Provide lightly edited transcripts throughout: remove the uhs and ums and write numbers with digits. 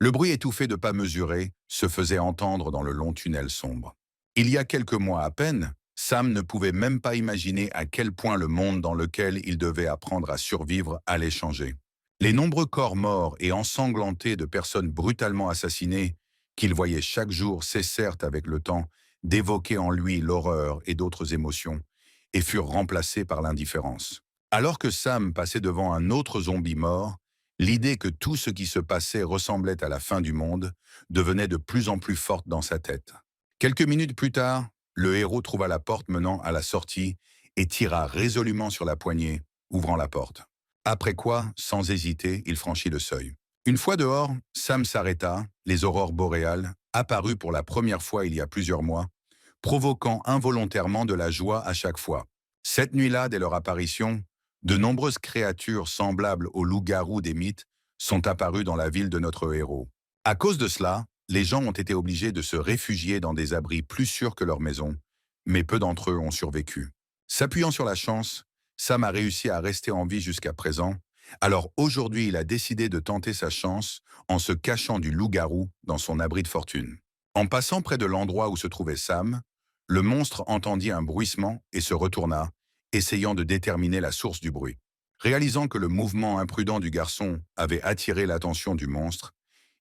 Le bruit étouffé de pas mesurés se faisait entendre dans le long tunnel sombre. Il y a quelques mois à peine, Sam ne pouvait même pas imaginer à quel point le monde dans lequel il devait apprendre à survivre allait changer. Les nombreux corps morts et ensanglantés de personnes brutalement assassinées qu'il voyait chaque jour cessèrent avec le temps d'évoquer en lui l'horreur et d'autres émotions et furent remplacés par l'indifférence. Alors que Sam passait devant un autre zombie mort, l'idée que tout ce qui se passait ressemblait à la fin du monde devenait de plus en plus forte dans sa tête. Quelques minutes plus tard, le héros trouva la porte menant à la sortie et tira résolument sur la poignée, ouvrant la porte. Après quoi, sans hésiter, il franchit le seuil. Une fois dehors, Sam s'arrêta, les aurores boréales, apparues pour la première fois il y a plusieurs mois, provoquant involontairement de la joie à chaque fois. Cette nuit-là, dès leur apparition, de nombreuses créatures semblables aux loups-garous des mythes sont apparues dans la ville de notre héros. À cause de cela, les gens ont été obligés de se réfugier dans des abris plus sûrs que leur maison, mais peu d'entre eux ont survécu. S'appuyant sur la chance, Sam a réussi à rester en vie jusqu'à présent, alors aujourd'hui il a décidé de tenter sa chance en se cachant du loup-garou dans son abri de fortune. En passant près de l'endroit où se trouvait Sam, le monstre entendit un bruissement et se retourna, essayant de déterminer la source du bruit. Réalisant que le mouvement imprudent du garçon avait attiré l'attention du monstre,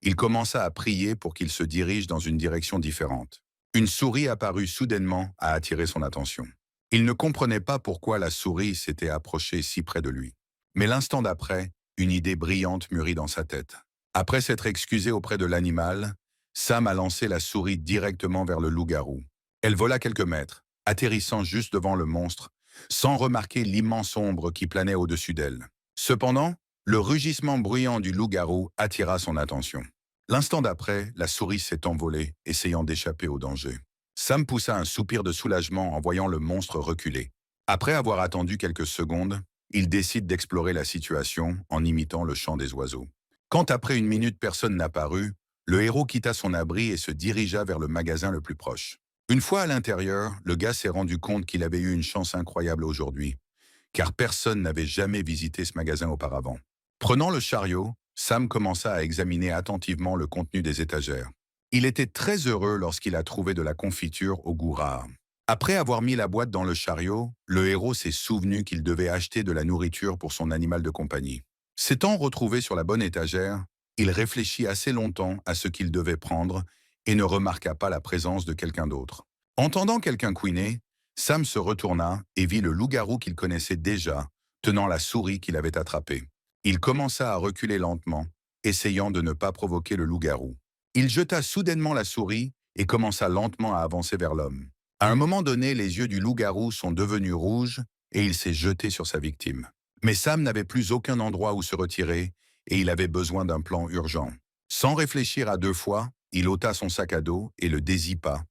il commença à prier pour qu'il se dirige dans une direction différente. Une souris apparut soudainement à attirer son attention. Il ne comprenait pas pourquoi la souris s'était approchée si près de lui. Mais l'instant d'après, une idée brillante mûrit dans sa tête. Après s'être excusé auprès de l'animal, Sam a lancé la souris directement vers le loup-garou. Elle vola quelques mètres, atterrissant juste devant le monstre, sans remarquer l'immense ombre qui planait au-dessus d'elle. Cependant, le rugissement bruyant du loup-garou attira son attention. L'instant d'après, la souris s'est envolée, essayant d'échapper au danger. Sam poussa un soupir de soulagement en voyant le monstre reculer. Après avoir attendu quelques secondes, il décide d'explorer la situation en imitant le chant des oiseaux. Quand après une minute personne n'apparut, le héros quitta son abri et se dirigea vers le magasin le plus proche. Une fois à l'intérieur, le gars s'est rendu compte qu'il avait eu une chance incroyable aujourd'hui, car personne n'avait jamais visité ce magasin auparavant. Prenant le chariot, Sam commença à examiner attentivement le contenu des étagères. Il était très heureux lorsqu'il a trouvé de la confiture au goût rare. Après avoir mis la boîte dans le chariot, le héros s'est souvenu qu'il devait acheter de la nourriture pour son animal de compagnie. S'étant retrouvé sur la bonne étagère, il réfléchit assez longtemps à ce qu'il devait prendre et ne remarqua pas la présence de quelqu'un d'autre. Entendant quelqu'un couiner, Sam se retourna et vit le loup-garou qu'il connaissait déjà, tenant la souris qu'il avait attrapée. Il commença à reculer lentement, essayant de ne pas provoquer le loup-garou. Il jeta soudainement la souris et commença lentement à avancer vers l'homme. À un moment donné, les yeux du loup-garou sont devenus rouges et il s'est jeté sur sa victime. Mais Sam n'avait plus aucun endroit où se retirer et il avait besoin d'un plan urgent. Sans réfléchir à deux fois, il ôta son sac à dos et le dézippa,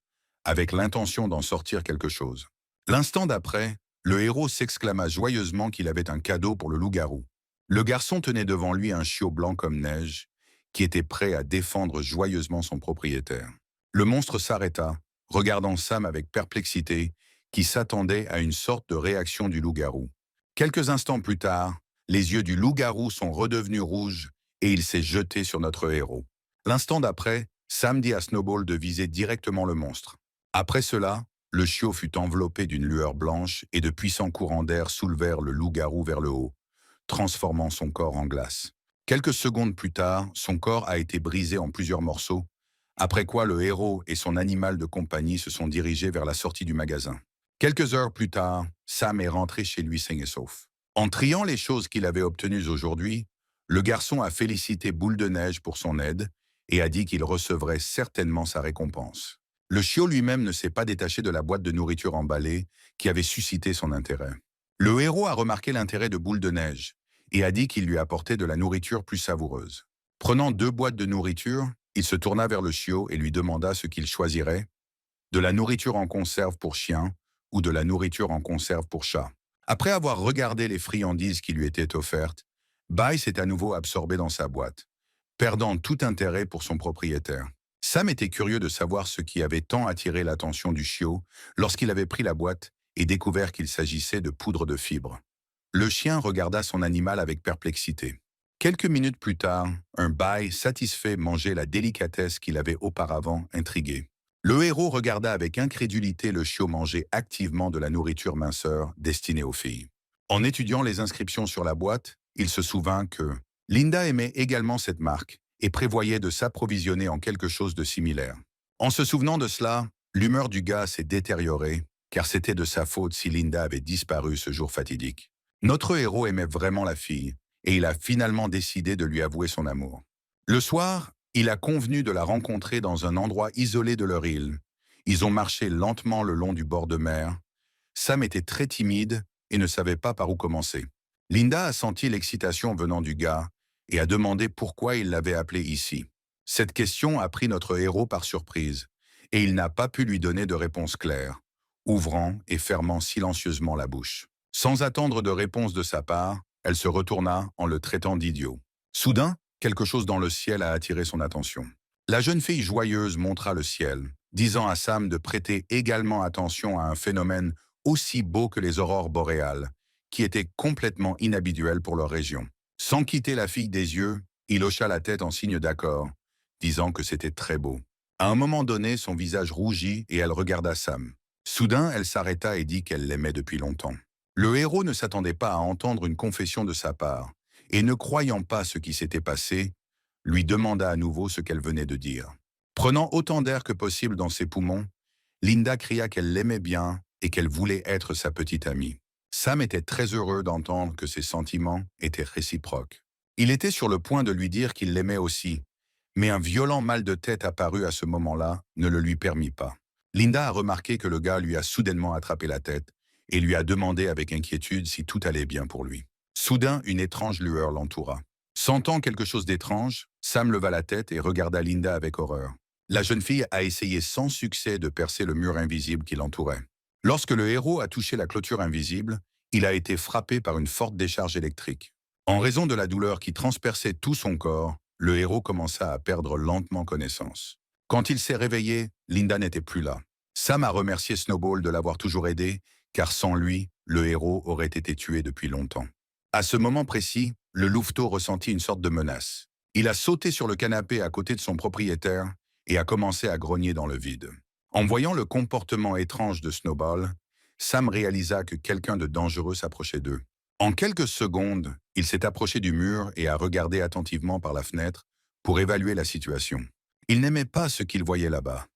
avec l'intention d'en sortir quelque chose. L'instant d'après, le héros s'exclama joyeusement qu'il avait un cadeau pour le loup-garou. Le garçon tenait devant lui un chiot blanc comme neige, qui était prêt à défendre joyeusement son propriétaire. Le monstre s'arrêta, regardant Sam avec perplexité, qui s'attendait à une sorte de réaction du loup-garou. Quelques instants plus tard, les yeux du loup-garou sont redevenus rouges et il s'est jeté sur notre héros. L'instant d'après, Sam dit à Snowball de viser directement le monstre. Après cela, le chiot fut enveloppé d'une lueur blanche et de puissants courants d'air soulevèrent le loup-garou vers le haut, transformant son corps en glace. Quelques secondes plus tard, son corps a été brisé en plusieurs morceaux, après quoi le héros et son animal de compagnie se sont dirigés vers la sortie du magasin. Quelques heures plus tard, Sam est rentré chez lui sain et sauf. En triant les choses qu'il avait obtenues aujourd'hui, le garçon a félicité Boule de Neige pour son aide et a dit qu'il recevrait certainement sa récompense. Le chiot lui-même ne s'est pas détaché de la boîte de nourriture emballée qui avait suscité son intérêt. Le héros a remarqué l'intérêt de Boule de Neige et a dit qu'il lui apportait de la nourriture plus savoureuse. Prenant deux boîtes de nourriture, il se tourna vers le chiot et lui demanda ce qu'il choisirait, de la nourriture en conserve pour chien ou de la nourriture en conserve pour chat. Après avoir regardé les friandises qui lui étaient offertes, Bai s'est à nouveau absorbé dans sa boîte, perdant tout intérêt pour son propriétaire. Sam était curieux de savoir ce qui avait tant attiré l'attention du chiot lorsqu'il avait pris la boîte et découvert qu'il s'agissait de poudre de fibres. Le chien regarda son animal avec perplexité. Quelques minutes plus tard, un Bai satisfait mangeait la délicatesse qu'il avait auparavant intrigué. Le héros regarda avec incrédulité le chiot manger activement de la nourriture minceur destinée aux filles. En étudiant les inscriptions sur la boîte, il se souvint que Linda aimait également cette marque et prévoyait de s'approvisionner en quelque chose de similaire. En se souvenant de cela, l'humeur du gars s'est détériorée, car c'était de sa faute si Linda avait disparu ce jour fatidique. Notre héros aimait vraiment la fille, et il a finalement décidé de lui avouer son amour. Le soir, il a convenu de la rencontrer dans un endroit isolé de leur île. Ils ont marché lentement le long du bord de mer. Sam était très timide et ne savait pas par où commencer. Linda a senti l'excitation venant du gars et a demandé pourquoi il l'avait appelé ici. Cette question a pris notre héros par surprise, et il n'a pas pu lui donner de réponse claire, ouvrant et fermant silencieusement la bouche. Sans attendre de réponse de sa part, elle se retourna en le traitant d'idiot. Soudain, quelque chose dans le ciel a attiré son attention. La jeune fille joyeuse montra le ciel, disant à Sam de prêter également attention à un phénomène aussi beau que les aurores boréales, qui était complètement inhabituel pour leur région. Sans quitter la fille des yeux, il hocha la tête en signe d'accord, disant que c'était très beau. À un moment donné, son visage rougit et elle regarda Sam. Soudain, elle s'arrêta et dit qu'elle l'aimait depuis longtemps. Le héros ne s'attendait pas à entendre une confession de sa part, et ne croyant pas ce qui s'était passé, lui demanda à nouveau ce qu'elle venait de dire. Prenant autant d'air que possible dans ses poumons, Linda cria qu'elle l'aimait bien et qu'elle voulait être sa petite amie. Sam était très heureux d'entendre que ses sentiments étaient réciproques. Il était sur le point de lui dire qu'il l'aimait aussi, mais un violent mal de tête apparu à ce moment-là ne le lui permit pas. Linda a remarqué que le gars lui a soudainement attrapé la tête et lui a demandé avec inquiétude si tout allait bien pour lui. Soudain, une étrange lueur l'entoura. Sentant quelque chose d'étrange, Sam leva la tête et regarda Linda avec horreur. La jeune fille a essayé sans succès de percer le mur invisible qui l'entourait. Lorsque le héros a touché la clôture invisible, il a été frappé par une forte décharge électrique. En raison de la douleur qui transperçait tout son corps, le héros commença à perdre lentement connaissance. Quand il s'est réveillé, Linda n'était plus là. Sam a remercié Snowball de l'avoir toujours aidé, car sans lui, le héros aurait été tué depuis longtemps. À ce moment précis, le louveteau ressentit une sorte de menace. Il a sauté sur le canapé à côté de son propriétaire et a commencé à grogner dans le vide. En voyant le comportement étrange de Snowball, Sam réalisa que quelqu'un de dangereux s'approchait d'eux. En quelques secondes, il s'est approché du mur et a regardé attentivement par la fenêtre pour évaluer la situation. Il n'aimait pas ce qu'il voyait là-bas.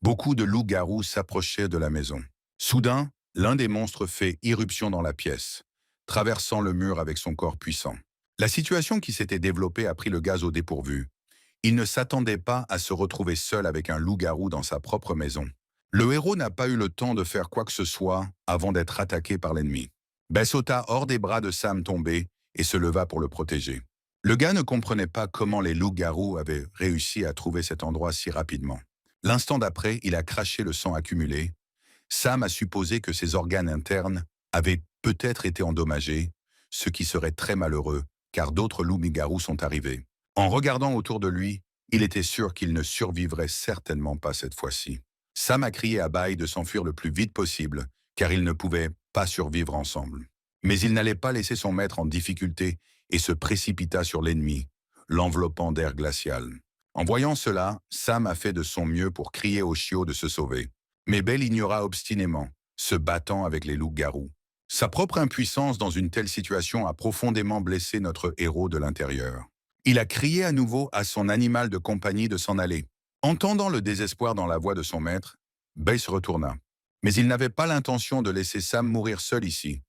Beaucoup de loups-garous s'approchaient de la maison. Soudain, l'un des monstres fait irruption dans la pièce, traversant le mur avec son corps puissant. La situation qui s'était développée a pris le gaz au dépourvu. Il ne s'attendait pas à se retrouver seul avec un loup-garou dans sa propre maison. Le héros n'a pas eu le temps de faire quoi que ce soit avant d'être attaqué par l'ennemi. Bess sauta hors des bras de Sam tombé et se leva pour le protéger. Le gars ne comprenait pas comment les loups-garous avaient réussi à trouver cet endroit si rapidement. L'instant d'après, il a craché le sang accumulé. Sam a supposé que ses organes internes avaient peut-être été endommagés, ce qui serait très malheureux, car d'autres loups-garous sont arrivés. En regardant autour de lui, il était sûr qu'il ne survivrait certainement pas cette fois-ci. Sam a crié à Bai de s'enfuir le plus vite possible, car ils ne pouvaient pas survivre ensemble. Mais il n'allait pas laisser son maître en difficulté et se précipita sur l'ennemi, l'enveloppant d'air glacial. En voyant cela, Sam a fait de son mieux pour crier au chiot de se sauver. Mais Bai l'ignora obstinément, se battant avec les loups-garous. Sa propre impuissance dans une telle situation a profondément blessé notre héros de l'intérieur. Il a crié à nouveau à son animal de compagnie de s'en aller. Entendant le désespoir dans la voix de son maître, Bai se retourna. Mais il n'avait pas l'intention de laisser Sam mourir seul ici.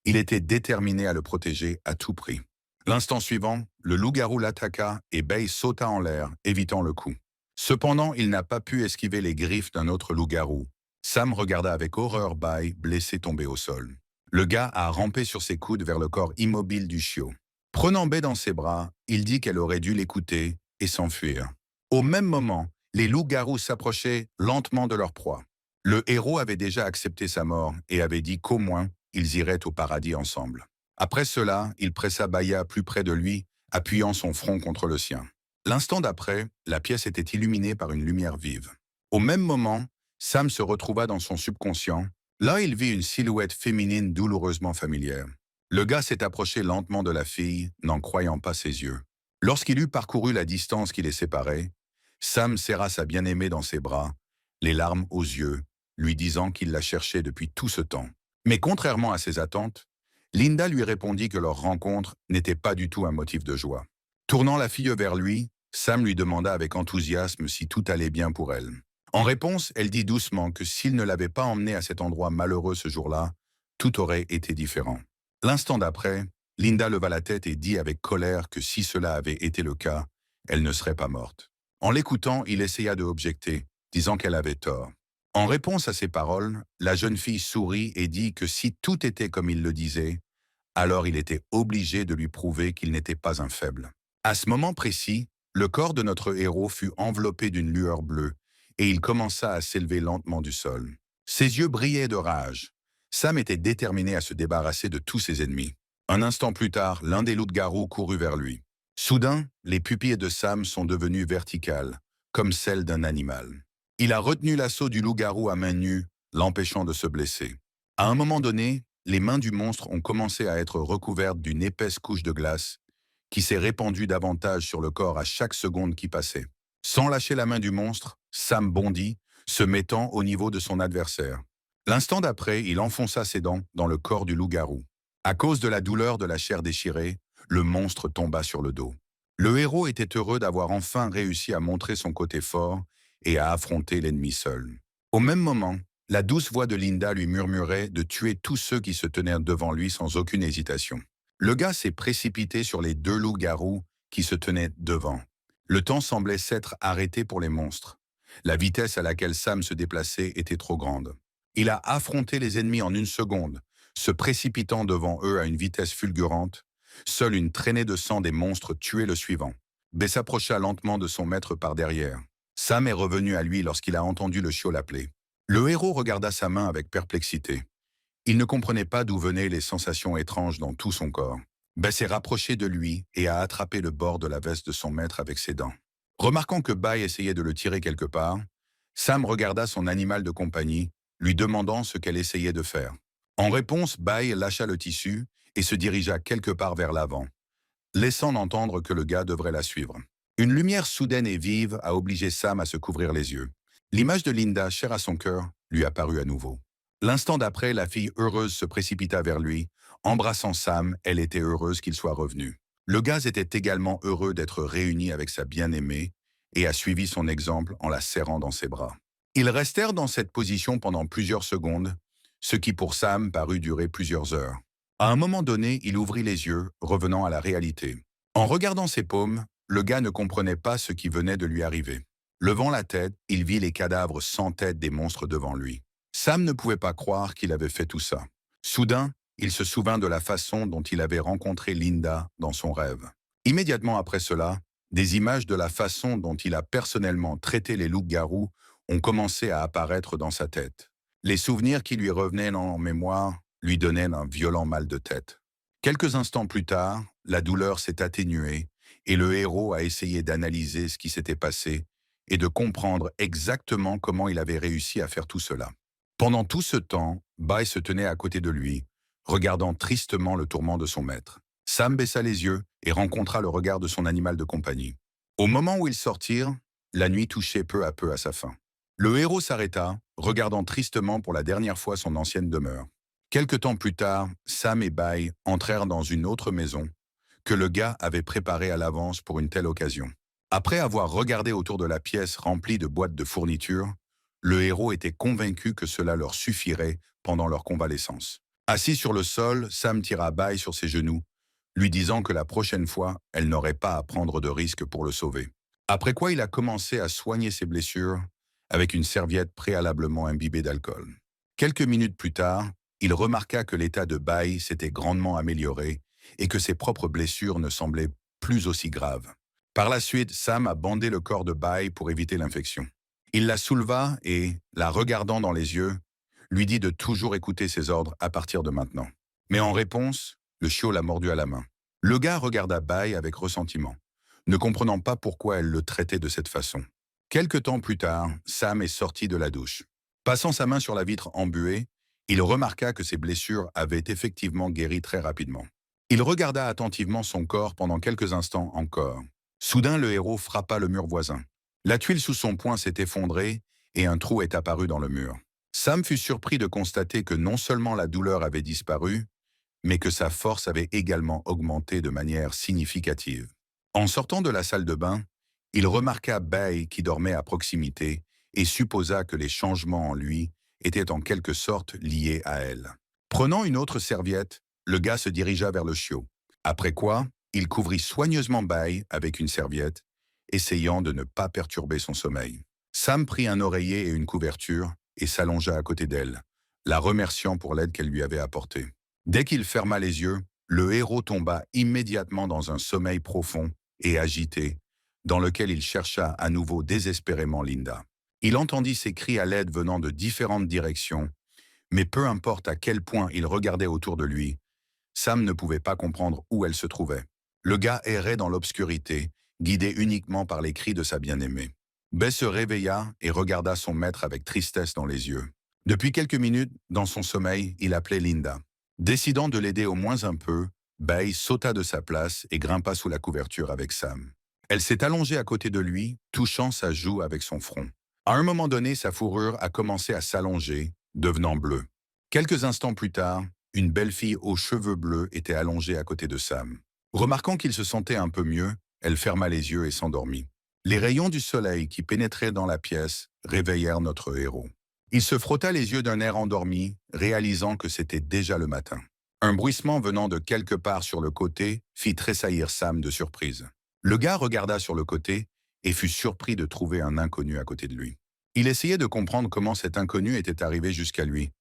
Il était déterminé à le protéger à tout prix. L'instant suivant, le loup-garou l'attaqua et Bai sauta en l'air, évitant le coup. Cependant, il n'a pas pu esquiver les griffes d'un autre loup-garou. Sam regarda avec horreur Bai blessé tomber au sol. Le gars a rampé sur ses coudes vers le corps immobile du chiot. Prenant Bai dans ses bras, il dit qu'elle aurait dû l'écouter et s'enfuir. Au même moment, les loups-garous s'approchaient lentement de leur proie. Le héros avait déjà accepté sa mort et avait dit qu'au moins, ils iraient au paradis ensemble. Après cela, il pressa Baïa plus près de lui, appuyant son front contre le sien. L'instant d'après, la pièce était illuminée par une lumière vive. Au même moment, Sam se retrouva dans son subconscient. Là, il vit une silhouette féminine douloureusement familière. Le gars s'est approché lentement de la fille, n'en croyant pas ses yeux. Lorsqu'il eut parcouru la distance qui les séparait, Sam serra sa bien-aimée dans ses bras, les larmes aux yeux, lui disant qu'il la cherchait depuis tout ce temps. Mais contrairement à ses attentes, Linda lui répondit que leur rencontre n'était pas du tout un motif de joie. Tournant la fille vers lui, Sam lui demanda avec enthousiasme si tout allait bien pour elle. En réponse, elle dit doucement que s'il ne l'avait pas emmenée à cet endroit malheureux ce jour-là, tout aurait été différent. L'instant d'après, Linda leva la tête et dit avec colère que si cela avait été le cas, elle ne serait pas morte. En l'écoutant, il essaya de objecter, disant qu'elle avait tort. En réponse à ces paroles, la jeune fille sourit et dit que si tout était comme il le disait, alors il était obligé de lui prouver qu'il n'était pas un faible. À ce moment précis, le corps de notre héros fut enveloppé d'une lueur bleue et il commença à s'élever lentement du sol. Ses yeux brillaient de rage. Sam était déterminé à se débarrasser de tous ses ennemis. Un instant plus tard, l'un des loups-garous courut vers lui. Soudain, les pupilles de Sam sont devenues verticales, comme celles d'un animal. Il a retenu l'assaut du loup-garou à main nue, l'empêchant de se blesser. À un moment donné, les mains du monstre ont commencé à être recouvertes d'une épaisse couche de glace qui s'est répandue davantage sur le corps à chaque seconde qui passait. Sans lâcher la main du monstre, Sam bondit, se mettant au niveau de son adversaire. L'instant d'après, il enfonça ses dents dans le corps du loup-garou. À cause de la douleur de la chair déchirée, le monstre tomba sur le dos. Le héros était heureux d'avoir enfin réussi à montrer son côté fort et à affronter l'ennemi seul. Au même moment, la douce voix de Linda lui murmurait de tuer tous ceux qui se tenaient devant lui sans aucune hésitation. Le gars s'est précipité sur les deux loups-garous qui se tenaient devant. Le temps semblait s'être arrêté pour les monstres. La vitesse à laquelle Sam se déplaçait était trop grande. Il a affronté les ennemis en une seconde, se précipitant devant eux à une vitesse fulgurante. Seule une traînée de sang des monstres tuait le suivant. B s'approcha lentement de son maître par derrière. Sam est revenu à lui lorsqu'il a entendu le chiot l'appeler. Le héros regarda sa main avec perplexité. Il ne comprenait pas d'où venaient les sensations étranges dans tout son corps. Bay s'est rapproché de lui et a attrapé le bord de la veste de son maître avec ses dents. Remarquant que Bay essayait de le tirer quelque part, Sam regarda son animal de compagnie, lui demandant ce qu'elle essayait de faire. En réponse, Bay lâcha le tissu et se dirigea quelque part vers l'avant, laissant entendre que le gars devrait la suivre. Une lumière soudaine et vive a obligé Sam à se couvrir les yeux. L'image de Linda, chère à son cœur, lui apparut à nouveau. L'instant d'après, la fille heureuse se précipita vers lui. Embrassant Sam, elle était heureuse qu'il soit revenu. Le gars était également heureux d'être réuni avec sa bien-aimée et a suivi son exemple en la serrant dans ses bras. Ils restèrent dans cette position pendant plusieurs secondes, ce qui pour Sam parut durer plusieurs heures. À un moment donné, il ouvrit les yeux, revenant à la réalité. En regardant ses paumes, le gars ne comprenait pas ce qui venait de lui arriver. Levant la tête, il vit les cadavres sans tête des monstres devant lui. Sam ne pouvait pas croire qu'il avait fait tout ça. Soudain, il se souvint de la façon dont il avait rencontré Linda dans son rêve. Immédiatement après cela, des images de la façon dont il a personnellement traité les loups-garous ont commencé à apparaître dans sa tête. Les souvenirs qui lui revenaient en mémoire lui donnaient un violent mal de tête. Quelques instants plus tard, la douleur s'est atténuée et le héros a essayé d'analyser ce qui s'était passé et de comprendre exactement comment il avait réussi à faire tout cela. Pendant tout ce temps, Bay se tenait à côté de lui, regardant tristement le tourment de son maître. Sam baissa les yeux et rencontra le regard de son animal de compagnie. Au moment où ils sortirent, la nuit touchait peu à peu à sa fin. Le héros s'arrêta, regardant tristement pour la dernière fois son ancienne demeure. Quelque temps plus tard, Sam et Bay entrèrent dans une autre maison que le gars avait préparée à l'avance pour une telle occasion. Après avoir regardé autour de la pièce remplie de boîtes de fournitures, le héros était convaincu que cela leur suffirait pendant leur convalescence. Assis sur le sol, Sam tira Bay sur ses genoux, lui disant que la prochaine fois, elle n'aurait pas à prendre de risques pour le sauver. Après quoi, il a commencé à soigner ses blessures avec une serviette préalablement imbibée d'alcool. Quelques minutes plus tard, il remarqua que l'état de Bay s'était grandement amélioré et que ses propres blessures ne semblaient plus aussi graves. Par la suite, Sam a bandé le corps de Bay pour éviter l'infection. Il la souleva et, la regardant dans les yeux, lui dit de toujours écouter ses ordres à partir de maintenant. Mais en réponse, le chiot l'a mordu à la main. Le gars regarda Bay avec ressentiment, ne comprenant pas pourquoi elle le traitait de cette façon. Quelque temps plus tard, Sam est sorti de la douche. Passant sa main sur la vitre embuée, Il remarqua que ses blessures avaient effectivement guéri très rapidement. Il regarda attentivement son corps pendant quelques instants encore. Soudain, le héros frappa le mur voisin. La tuile sous son poing s'est effondrée et un trou est apparu dans le mur. Sam fut surpris de constater que non seulement la douleur avait disparu, mais que sa force avait également augmenté de manière significative. En sortant de la salle de bain, il remarqua Bai qui dormait à proximité et supposa que les changements en lui étaient en quelque sorte liés à elle. Prenant une autre serviette, le gars se dirigea vers le chiot. Après quoi, il couvrit soigneusement Bai avec une serviette, essayant de ne pas perturber son sommeil. Sam prit un oreiller et une couverture et s'allongea à côté d'elle, la remerciant pour l'aide qu'elle lui avait apportée. Dès qu'il ferma les yeux, le héros tomba immédiatement dans un sommeil profond et agité, dans lequel il chercha à nouveau désespérément Linda. Il entendit ses cris à l'aide venant de différentes directions, mais peu importe à quel point il regardait autour de lui, Sam ne pouvait pas comprendre où elle se trouvait. Le gars errait dans l'obscurité, guidé uniquement par les cris de sa bien-aimée. Bess se réveilla et regarda son maître avec tristesse dans les yeux. Depuis quelques minutes, dans son sommeil, il appelait Linda. Décidant de l'aider au moins un peu, Bai sauta de sa place et grimpa sous la couverture avec Sam. Elle s'est allongée à côté de lui, touchant sa joue avec son front. À un moment donné, sa fourrure a commencé à s'allonger, devenant bleue. Quelques instants plus tard, une belle fille aux cheveux bleus était allongée à côté de Sam. Remarquant qu'il se sentait un peu mieux, elle ferma les yeux et s'endormit. Les rayons du soleil qui pénétraient dans la pièce réveillèrent notre héros. Il se frotta les yeux d'un air endormi, réalisant que c'était déjà le matin. Un bruissement venant de quelque part sur le côté fit tressaillir Sam de surprise. Le gars regarda sur le côté et fut surpris de trouver un inconnu à côté de lui. Il essayait de comprendre comment cet inconnu était arrivé jusqu'à lui,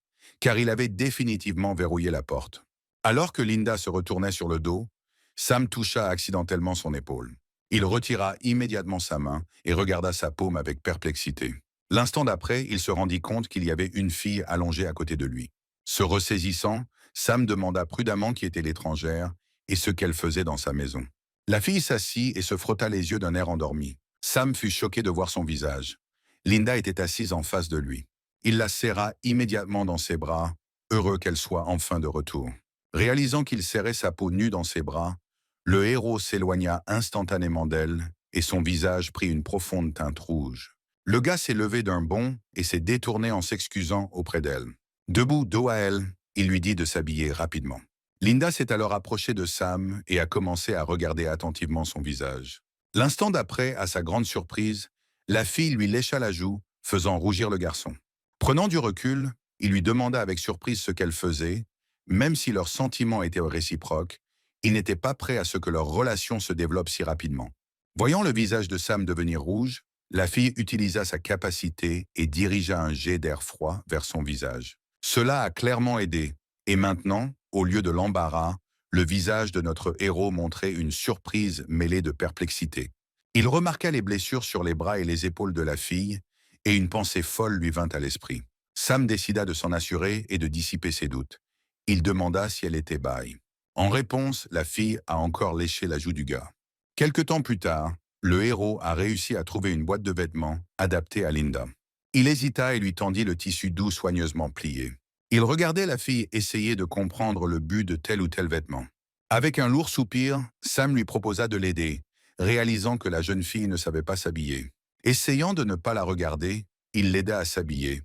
car il avait définitivement verrouillé la porte. Alors que Linda se retournait sur le dos, Sam toucha accidentellement son épaule. Il retira immédiatement sa main et regarda sa paume avec perplexité. L'instant d'après, il se rendit compte qu'il y avait une fille allongée à côté de lui. Se ressaisissant, Sam demanda prudemment qui était l'étrangère et ce qu'elle faisait dans sa maison. La fille s'assit et se frotta les yeux d'un air endormi. Sam fut choqué de voir son visage. Linda était assise en face de lui. Il la serra immédiatement dans ses bras, heureux qu'elle soit enfin de retour. Réalisant qu'il serrait sa peau nue dans ses bras, le héros s'éloigna instantanément d'elle et son visage prit une profonde teinte rouge. Le gars s'est levé d'un bond et s'est détourné en s'excusant auprès d'elle. Debout dos à elle, il lui dit de s'habiller rapidement. Linda s'est alors approchée de Sam et a commencé à regarder attentivement son visage. L'instant d'après, à sa grande surprise, la fille lui lécha la joue, faisant rougir le garçon. Prenant du recul, il lui demanda avec surprise ce qu'elle faisait. Même si leurs sentiments étaient réciproques, il n'était pas prêt à ce que leur relation se développe si rapidement. Voyant le visage de Sam devenir rouge, la fille utilisa sa capacité et dirigea un jet d'air froid vers son visage. Cela a clairement aidé, et maintenant, au lieu de l'embarras, le visage de notre héros montrait une surprise mêlée de perplexité. Il remarqua les blessures sur les bras et les épaules de la fille, et une pensée folle lui vint à l'esprit. Sam décida de s'en assurer et de dissiper ses doutes. Il demanda si elle était Bai. En réponse, la fille a encore léché la joue du gars. Quelque temps plus tard, le héros a réussi à trouver une boîte de vêtements adaptée à Linda. Il hésita et lui tendit le tissu doux soigneusement plié. Il regardait la fille essayer de comprendre le but de tel ou tel vêtement. Avec un lourd soupir, Sam lui proposa de l'aider, réalisant que la jeune fille ne savait pas s'habiller. Essayant de ne pas la regarder, il l'aida à s'habiller.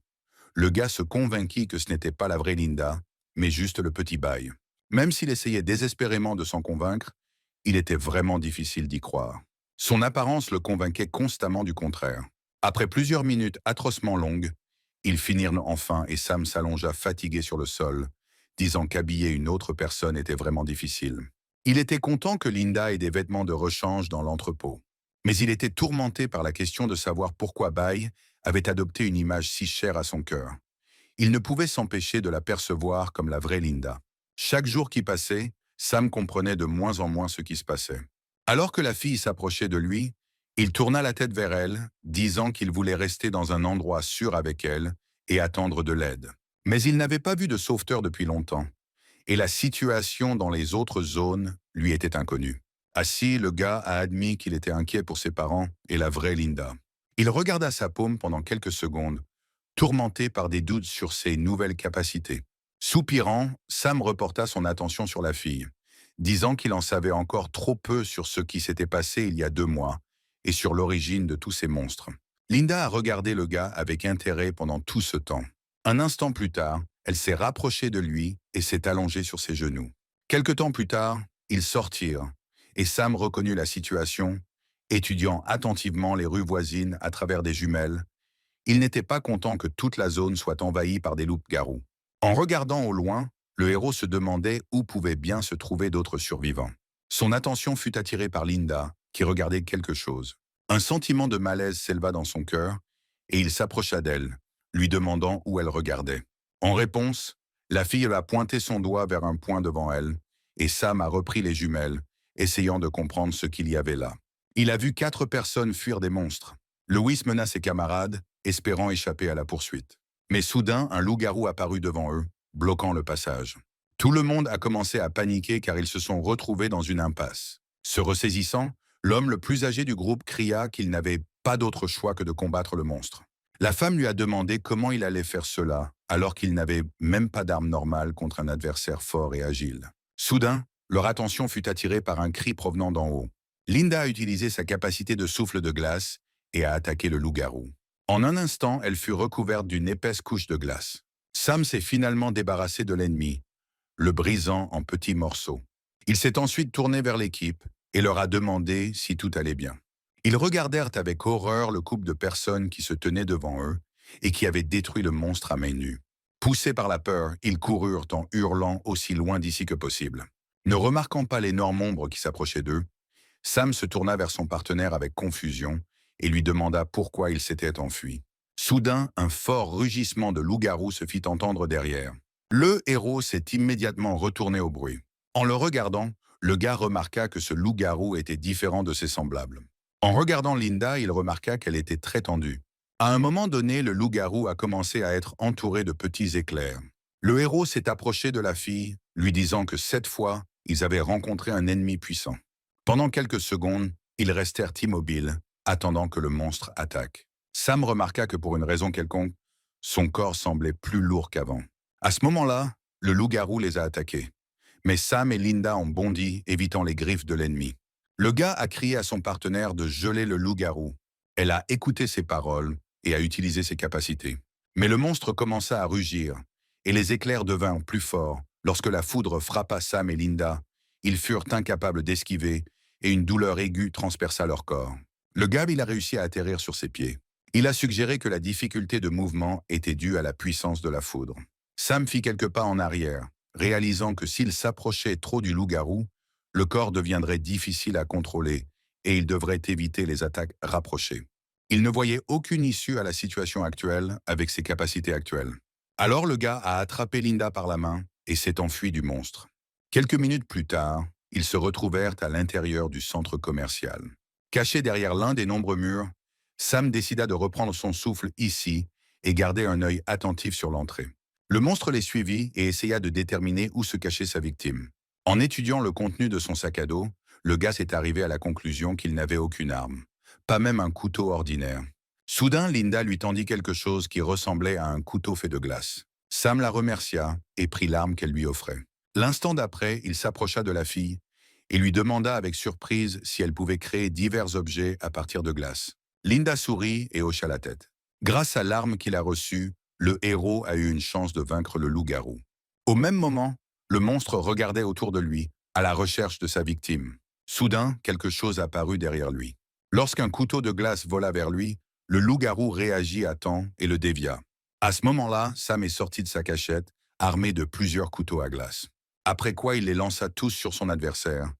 Le gars se convainquit que ce n'était pas la vraie Linda, mais juste le petit Bai. Même s'il essayait désespérément de s'en convaincre, il était vraiment difficile d'y croire. Son apparence le convainquait constamment du contraire. Après plusieurs minutes atrocement longues, ils finirent enfin et Sam s'allongea fatigué sur le sol, disant qu'habiller une autre personne était vraiment difficile. Il était content que Linda ait des vêtements de rechange dans l'entrepôt. Mais il était tourmenté par la question de savoir pourquoi Bai avait adopté une image si chère à son cœur. Il ne pouvait s'empêcher de la percevoir comme la vraie Linda. Chaque jour qui passait, Sam comprenait de moins en moins ce qui se passait. Alors que la fille s'approchait de lui, il tourna la tête vers elle, disant qu'il voulait rester dans un endroit sûr avec elle et attendre de l'aide. Mais il n'avait pas vu de sauveteur depuis longtemps, et la situation dans les autres zones lui était inconnue. Assis, le gars a admis qu'il était inquiet pour ses parents et la vraie Linda. Il regarda sa paume pendant quelques secondes, tourmenté par des doutes sur ses nouvelles capacités. Soupirant, Sam reporta son attention sur la fille, disant qu'il en savait encore trop peu sur ce qui s'était passé il y a 2 mois et sur l'origine de tous ces monstres. Linda a regardé le gars avec intérêt pendant tout ce temps. Un instant plus tard, elle s'est rapprochée de lui et s'est allongée sur ses genoux. Quelque temps plus tard, ils sortirent et Sam reconnut la situation, étudiant attentivement les rues voisines à travers des jumelles. Il n'était pas content que toute la zone soit envahie par des loups-garous. En regardant au loin, le héros se demandait où pouvaient bien se trouver d'autres survivants. Son attention fut attirée par Linda, qui regardait quelque chose. Un sentiment de malaise s'éleva dans son cœur, et il s'approcha d'elle, lui demandant où elle regardait. En réponse, la fille a pointé son doigt vers un point devant elle, et Sam a repris les jumelles, essayant de comprendre ce qu'il y avait là. Il a vu 4 personnes fuir des monstres. Louis mena ses camarades, espérant échapper à la poursuite. Mais soudain, un loup-garou apparut devant eux, bloquant le passage. Tout le monde a commencé à paniquer car ils se sont retrouvés dans une impasse. Se ressaisissant, l'homme le plus âgé du groupe cria qu'il n'avait pas d'autre choix que de combattre le monstre. La femme lui a demandé comment il allait faire cela, alors qu'il n'avait même pas d'arme normale contre un adversaire fort et agile. Soudain, leur attention fut attirée par un cri provenant d'en haut. Linda a utilisé sa capacité de souffle de glace et a attaqué le loup-garou. En un instant, elle fut recouverte d'une épaisse couche de glace. Sam s'est finalement débarrassé de l'ennemi, le brisant en petits morceaux. Il s'est ensuite tourné vers l'équipe et leur a demandé si tout allait bien. Ils regardèrent avec horreur le couple de personnes qui se tenaient devant eux et qui avaient détruit le monstre à main nue. Poussés par la peur, ils coururent en hurlant aussi loin d'ici que possible. Ne remarquant pas l'énorme ombre qui s'approchait d'eux, Sam se tourna vers son partenaire avec confusion et lui demanda pourquoi il s'était enfui. Soudain, un fort rugissement de loup-garou se fit entendre derrière. Le héros s'est immédiatement retourné au bruit. En le regardant, le gars remarqua que ce loup-garou était différent de ses semblables. En regardant Linda, il remarqua qu'elle était très tendue. À un moment donné, le loup-garou a commencé à être entouré de petits éclairs. Le héros s'est approché de la fille, lui disant que cette fois, ils avaient rencontré un ennemi puissant. Pendant quelques secondes, ils restèrent immobiles, attendant que le monstre attaque. Sam remarqua que pour une raison quelconque, son corps semblait plus lourd qu'avant. À ce moment-là, le loup-garou les a attaqués. Mais Sam et Linda ont bondi, évitant les griffes de l'ennemi. Le gars a crié à son partenaire de geler le loup-garou. Elle a écouté ses paroles et a utilisé ses capacités. Mais le monstre commença à rugir, et les éclairs devinrent plus forts. Lorsque la foudre frappa Sam et Linda, ils furent incapables d'esquiver, et une douleur aiguë transperça leur corps. Le gars, il a réussi à atterrir sur ses pieds. Il a suggéré que la difficulté de mouvement était due à la puissance de la foudre. Sam fit quelques pas en arrière, réalisant que s'il s'approchait trop du loup-garou, le corps deviendrait difficile à contrôler et il devrait éviter les attaques rapprochées. Il ne voyait aucune issue à la situation actuelle avec ses capacités actuelles. Alors le gars a attrapé Linda par la main et s'est enfui du monstre. Quelques minutes plus tard, ils se retrouvèrent à l'intérieur du centre commercial. Caché derrière l'un des nombreux murs, Sam décida de reprendre son souffle ici et garder un œil attentif sur l'entrée. Le monstre les suivit et essaya de déterminer où se cachait sa victime. En étudiant le contenu de son sac à dos, le gars s'est arrivé à la conclusion qu'il n'avait aucune arme, pas même un couteau ordinaire. Soudain, Linda lui tendit quelque chose qui ressemblait à un couteau fait de glace. Sam la remercia et prit l'arme qu'elle lui offrait. L'instant d'après, il s'approcha de la fille et lui demanda avec surprise si elle pouvait créer divers objets à partir de glace. Linda sourit et hocha la tête. Grâce à l'arme qu'il a reçue, le héros a eu une chance de vaincre le loup-garou. Au même moment, le monstre regardait autour de lui, à la recherche de sa victime. Soudain, quelque chose apparut derrière lui. Lorsqu'un couteau de glace vola vers lui, le loup-garou réagit à temps et le dévia. À ce moment-là, Sam est sorti de sa cachette, armé de plusieurs couteaux à glace. Après quoi, il les lança tous sur son adversaire,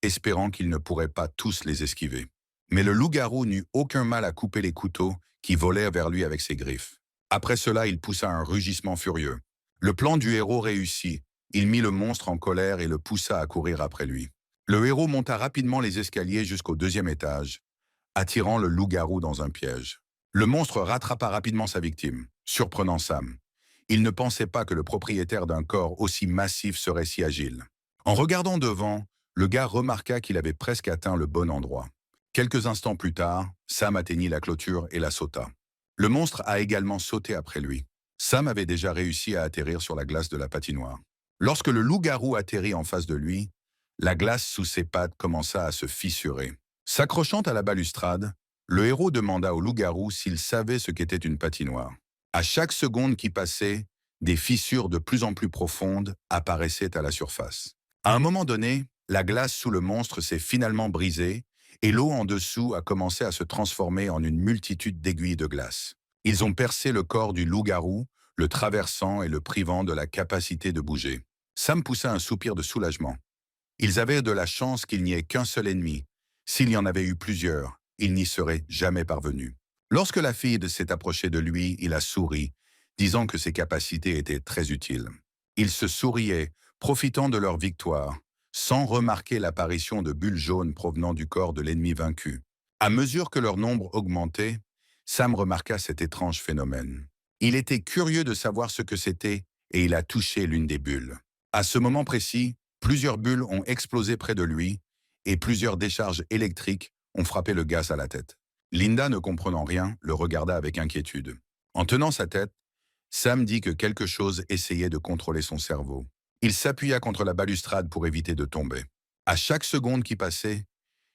espérant qu'il ne pourrait pas tous les esquiver. Mais le loup-garou n'eut aucun mal à couper les couteaux qui volèrent vers lui avec ses griffes. Après cela, il poussa un rugissement furieux. Le plan du héros réussit. Il mit le monstre en colère et le poussa à courir après lui. Le héros monta rapidement les escaliers jusqu'au 2e étage, attirant le loup-garou dans un piège. Le monstre rattrapa rapidement sa victime, surprenant Sam. Il ne pensait pas que le propriétaire d'un corps aussi massif serait si agile. En regardant devant, le gars remarqua qu'il avait presque atteint le bon endroit. Quelques instants plus tard, Sam atteignit la clôture et la sauta. Le monstre a également sauté après lui. Sam avait déjà réussi à atterrir sur la glace de la patinoire. Lorsque le loup-garou atterrit en face de lui, la glace sous ses pattes commença à se fissurer. S'accrochant à la balustrade, le héros demanda au loup-garou s'il savait ce qu'était une patinoire. À chaque seconde qui passait, des fissures de plus en plus profondes apparaissaient à la surface. À un moment donné, la glace sous le monstre s'est finalement brisée et l'eau en dessous a commencé à se transformer en une multitude d'aiguilles de glace. Ils ont percé le corps du loup-garou, le traversant et le privant de la capacité de bouger. Sam poussa un soupir de soulagement. Ils avaient de la chance qu'il n'y ait qu'un seul ennemi. S'il y en avait eu plusieurs, ils n'y seraient jamais parvenus. Lorsque la fille s'est approchée de lui, il a souri, disant que ses capacités étaient très utiles. Il se souriait, profitant de leur victoire, sans remarquer l'apparition de bulles jaunes provenant du corps de l'ennemi vaincu. À mesure que leur nombre augmentait, Sam remarqua cet étrange phénomène. Il était curieux de savoir ce que c'était et il a touché l'une des bulles. À ce moment précis, plusieurs bulles ont explosé près de lui et plusieurs décharges électriques ont frappé le gaz à la tête. Linda, ne comprenant rien, le regarda avec inquiétude. En tenant sa tête, Sam dit que quelque chose essayait de contrôler son cerveau. Il s'appuya contre la balustrade pour éviter de tomber. À chaque seconde qui passait,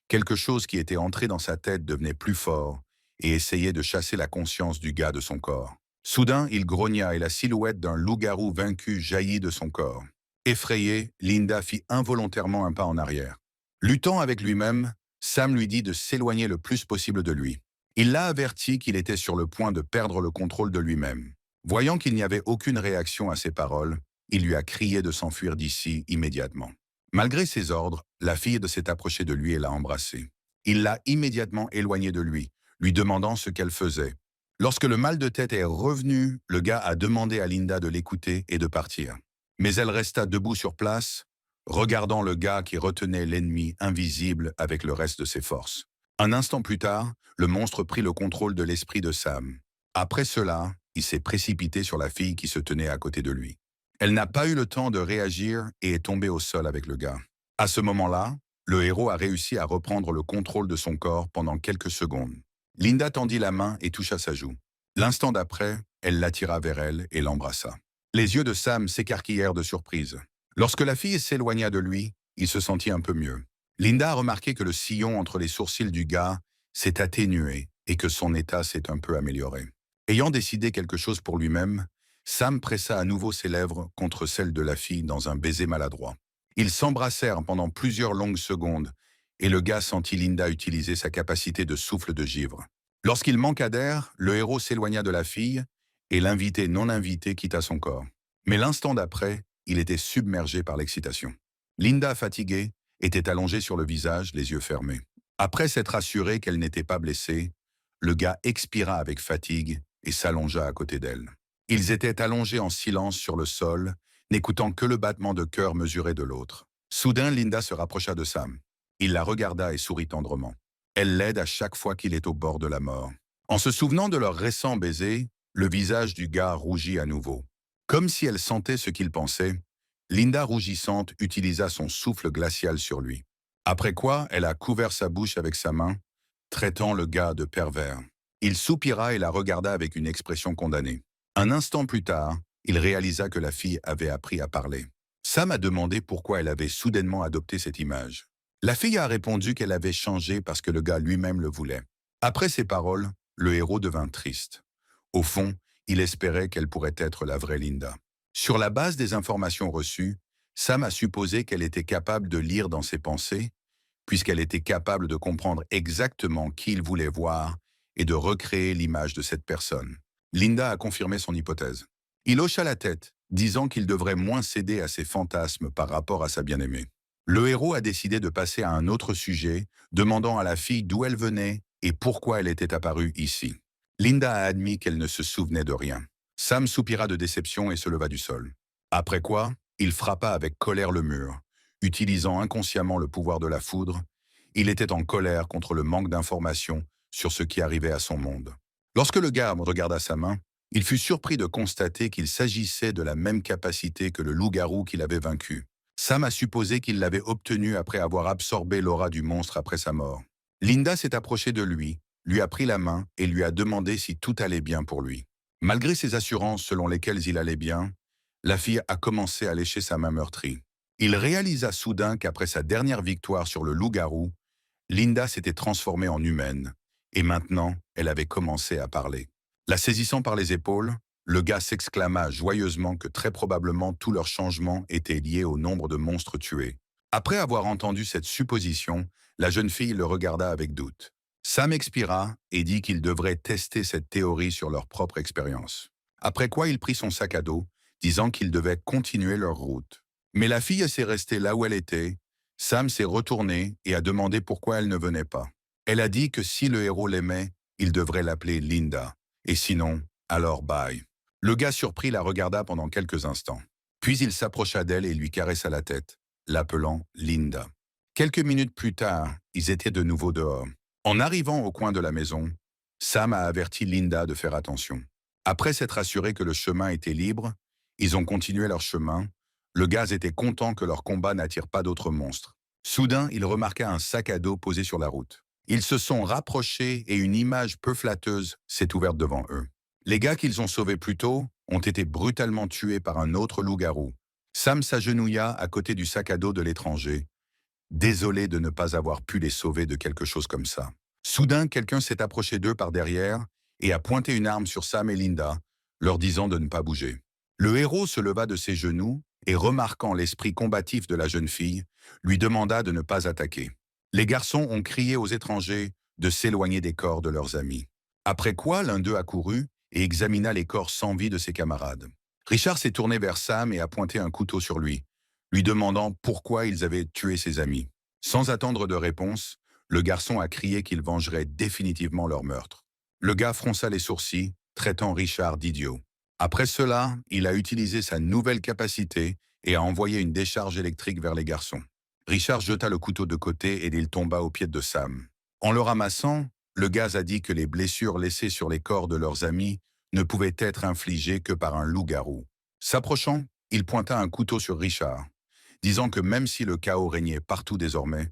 quelque chose qui était entré dans sa tête devenait plus fort et essayait de chasser la conscience du gars de son corps. Soudain, il grogna et la silhouette d'un loup-garou vaincu jaillit de son corps. Effrayée, Linda fit involontairement un pas en arrière. Luttant avec lui-même, Sam lui dit de s'éloigner le plus possible de lui. Il l'a averti qu'il était sur le point de perdre le contrôle de lui-même. Voyant qu'il n'y avait aucune réaction à ses paroles, il lui a crié de s'enfuir d'ici immédiatement. Malgré ses ordres, la fille s'est approchée de lui et l'a embrassé. Il l'a immédiatement éloignée de lui demandant ce qu'elle faisait. Lorsque le mal de tête est revenu, le gars a demandé à Linda de l'écouter et de partir. Mais elle resta debout sur place, regardant le gars qui retenait l'ennemi invisible avec le reste de ses forces. Un instant plus tard, le monstre prit le contrôle de l'esprit de Sam. Après cela, il s'est précipité sur la fille qui se tenait à côté de lui. Elle n'a pas eu le temps de réagir et est tombée au sol avec le gars. À ce moment-là, le héros a réussi à reprendre le contrôle de son corps pendant quelques secondes. Linda tendit la main et toucha sa joue. L'instant d'après, elle l'attira vers elle et l'embrassa. Les yeux de Sam s'écarquillèrent de surprise. Lorsque la fille s'éloigna de lui, il se sentit un peu mieux. Linda a remarqué que le sillon entre les sourcils du gars s'est atténué et que son état s'est un peu amélioré. Ayant décidé quelque chose pour lui-même, Sam pressa à nouveau ses lèvres contre celles de la fille dans un baiser maladroit. Ils s'embrassèrent pendant plusieurs longues secondes et le gars sentit Linda utiliser sa capacité de souffle de givre. Lorsqu'il manqua d'air, le héros s'éloigna de la fille et l'invité non invité quitta son corps. Mais l'instant d'après, il était submergé par l'excitation. Linda, fatiguée, était allongée sur le visage, les yeux fermés. Après s'être assuré qu'elle n'était pas blessée, le gars expira avec fatigue et s'allongea à côté d'elle. Ils étaient allongés en silence sur le sol, n'écoutant que le battement de cœur mesuré de l'autre. Soudain, Linda se rapprocha de Sam. Il la regarda et sourit tendrement. Elle l'aide à chaque fois qu'il est au bord de la mort. En se souvenant de leur récent baiser, le visage du gars rougit à nouveau. Comme si elle sentait ce qu'il pensait, Linda, rougissante, utilisa son souffle glacial sur lui. Après quoi, elle a couvert sa bouche avec sa main, traitant le gars de pervers. Il soupira et la regarda avec une expression condamnée. Un instant plus tard, il réalisa que la fille avait appris à parler. Sam a demandé pourquoi elle avait soudainement adopté cette image. La fille a répondu qu'elle avait changé parce que le gars lui-même le voulait. Après ces paroles, le héros devint triste. Au fond, il espérait qu'elle pourrait être la vraie Linda. Sur la base des informations reçues, Sam a supposé qu'elle était capable de lire dans ses pensées, puisqu'elle était capable de comprendre exactement qui il voulait voir et de recréer l'image de cette personne. Linda a confirmé son hypothèse. Il hocha la tête, disant qu'il devrait moins céder à ses fantasmes par rapport à sa bien-aimée. Le héros a décidé de passer à un autre sujet, demandant à la fille d'où elle venait et pourquoi elle était apparue ici. Linda a admis qu'elle ne se souvenait de rien. Sam soupira de déception et se leva du sol. Après quoi, il frappa avec colère le mur. Utilisant inconsciemment le pouvoir de la foudre, il était en colère contre le manque d'informations sur ce qui arrivait à son monde. Lorsque le gars regarda sa main, il fut surpris de constater qu'il s'agissait de la même capacité que le loup-garou qu'il avait vaincu. Sam a supposé qu'il l'avait obtenue après avoir absorbé l'aura du monstre après sa mort. Linda s'est approchée de lui a pris la main et lui a demandé si tout allait bien pour lui. Malgré ses assurances selon lesquelles il allait bien, la fille a commencé à lécher sa main meurtrie. Il réalisa soudain qu'après sa dernière victoire sur le loup-garou, Linda s'était transformée en humaine, et maintenant, elle avait commencé à parler. La saisissant par les épaules, le gars s'exclama joyeusement que très probablement tout leur changement était lié au nombre de monstres tués. Après avoir entendu cette supposition, la jeune fille le regarda avec doute. Sam expira et dit qu'ils devraient tester cette théorie sur leur propre expérience. Après quoi il prit son sac à dos, disant qu'ils devaient continuer leur route. Mais la fille s'est restée là où elle était. Sam s'est retourné et a demandé pourquoi elle ne venait pas. Elle a dit que si le héros l'aimait, il devrait l'appeler Linda. Et sinon, alors bye. Le gars surpris la regarda pendant quelques instants. Puis il s'approcha d'elle et lui caressa la tête, l'appelant Linda. Quelques minutes plus tard, ils étaient de nouveau dehors. En arrivant au coin de la maison, Sam a averti Linda de faire attention. Après s'être assuré que le chemin était libre, ils ont continué leur chemin. Le gars était content que leur combat n'attire pas d'autres monstres. Soudain, il remarqua un sac à dos posé sur la route. Ils se sont rapprochés et une image peu flatteuse s'est ouverte devant eux. Les gars qu'ils ont sauvés plus tôt ont été brutalement tués par un autre loup-garou. Sam s'agenouilla à côté du sac à dos de l'étranger, désolé de ne pas avoir pu les sauver de quelque chose comme ça. Soudain, quelqu'un s'est approché d'eux par derrière et a pointé une arme sur Sam et Linda, leur disant de ne pas bouger. Le héros se leva de ses genoux et, remarquant l'esprit combatif de la jeune fille, lui demanda de ne pas attaquer. Les garçons ont crié aux étrangers de s'éloigner des corps de leurs amis. Après quoi, l'un d'eux a couru et examina les corps sans vie de ses camarades. Richard s'est tourné vers Sam et a pointé un couteau sur lui demandant pourquoi ils avaient tué ses amis. Sans attendre de réponse, le garçon a crié qu'il vengerait définitivement leur meurtre. Le gars fronça les sourcils, traitant Richard d'idiot. Après cela, il a utilisé sa nouvelle capacité et a envoyé une décharge électrique vers les garçons. Richard jeta le couteau de côté et il tomba aux pieds de Sam. En le ramassant, le gaz a dit que les blessures laissées sur les corps de leurs amis ne pouvaient être infligées que par un loup-garou. S'approchant, il pointa un couteau sur Richard, disant que même si le chaos régnait partout désormais,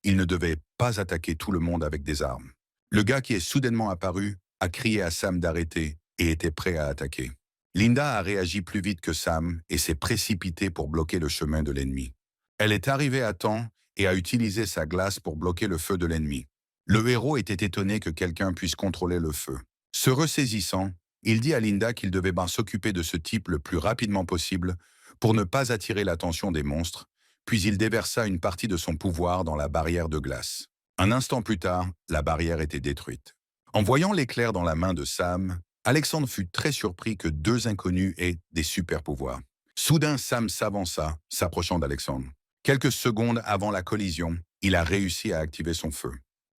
il ne devait pas attaquer tout le monde avec des armes. Le gars qui est soudainement apparu a crié à Sam d'arrêter et était prêt à attaquer. Linda a réagi plus vite que Sam et s'est précipitée pour bloquer le chemin de l'ennemi. Elle est arrivée à temps et a utilisé sa glace pour bloquer le feu de l'ennemi. Le héros était étonné que quelqu'un puisse contrôler le feu. Se ressaisissant, il dit à Linda qu'il devait bien s'occuper de ce type le plus rapidement possible pour ne pas attirer l'attention des monstres, puis il déversa une partie de son pouvoir dans la barrière de glace. Un instant plus tard, la barrière était détruite. En voyant l'éclair dans la main de Sam, Alexandre fut très surpris que deux inconnus aient des super-pouvoirs. Soudain, Sam s'avança, s'approchant d'Alexandre. Quelques secondes avant la collision, il a réussi à activer son feu.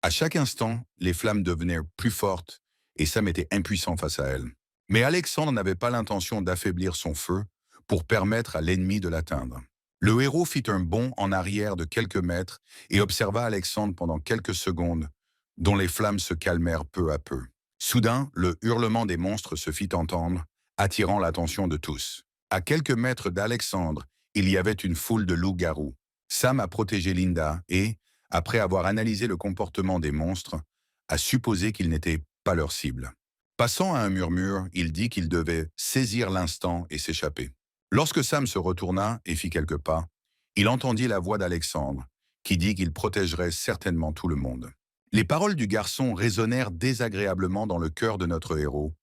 À chaque instant, les flammes devenaient plus fortes et Sam était impuissant face à elles. Mais Alexandre n'avait pas l'intention d'affaiblir son feu pour permettre à l'ennemi de l'atteindre. Le héros fit un bond en arrière de quelques mètres et observa Alexandre pendant quelques secondes, dont les flammes se calmèrent peu à peu. Soudain, le hurlement des monstres se fit entendre, attirant l'attention de tous. À quelques mètres d'Alexandre, il y avait une foule de loups-garous. Sam a protégé Linda et, après avoir analysé le comportement des monstres, a supposé qu'ils n'étaient pas leur cible. Passant à un murmure, il dit qu'il devait saisir l'instant et s'échapper. Lorsque Sam se retourna et fit quelques pas, il entendit la voix d'Alexandre, qui dit qu'il protégerait certainement tout le monde. Les paroles du garçon résonnèrent désagréablement dans le cœur de notre héros,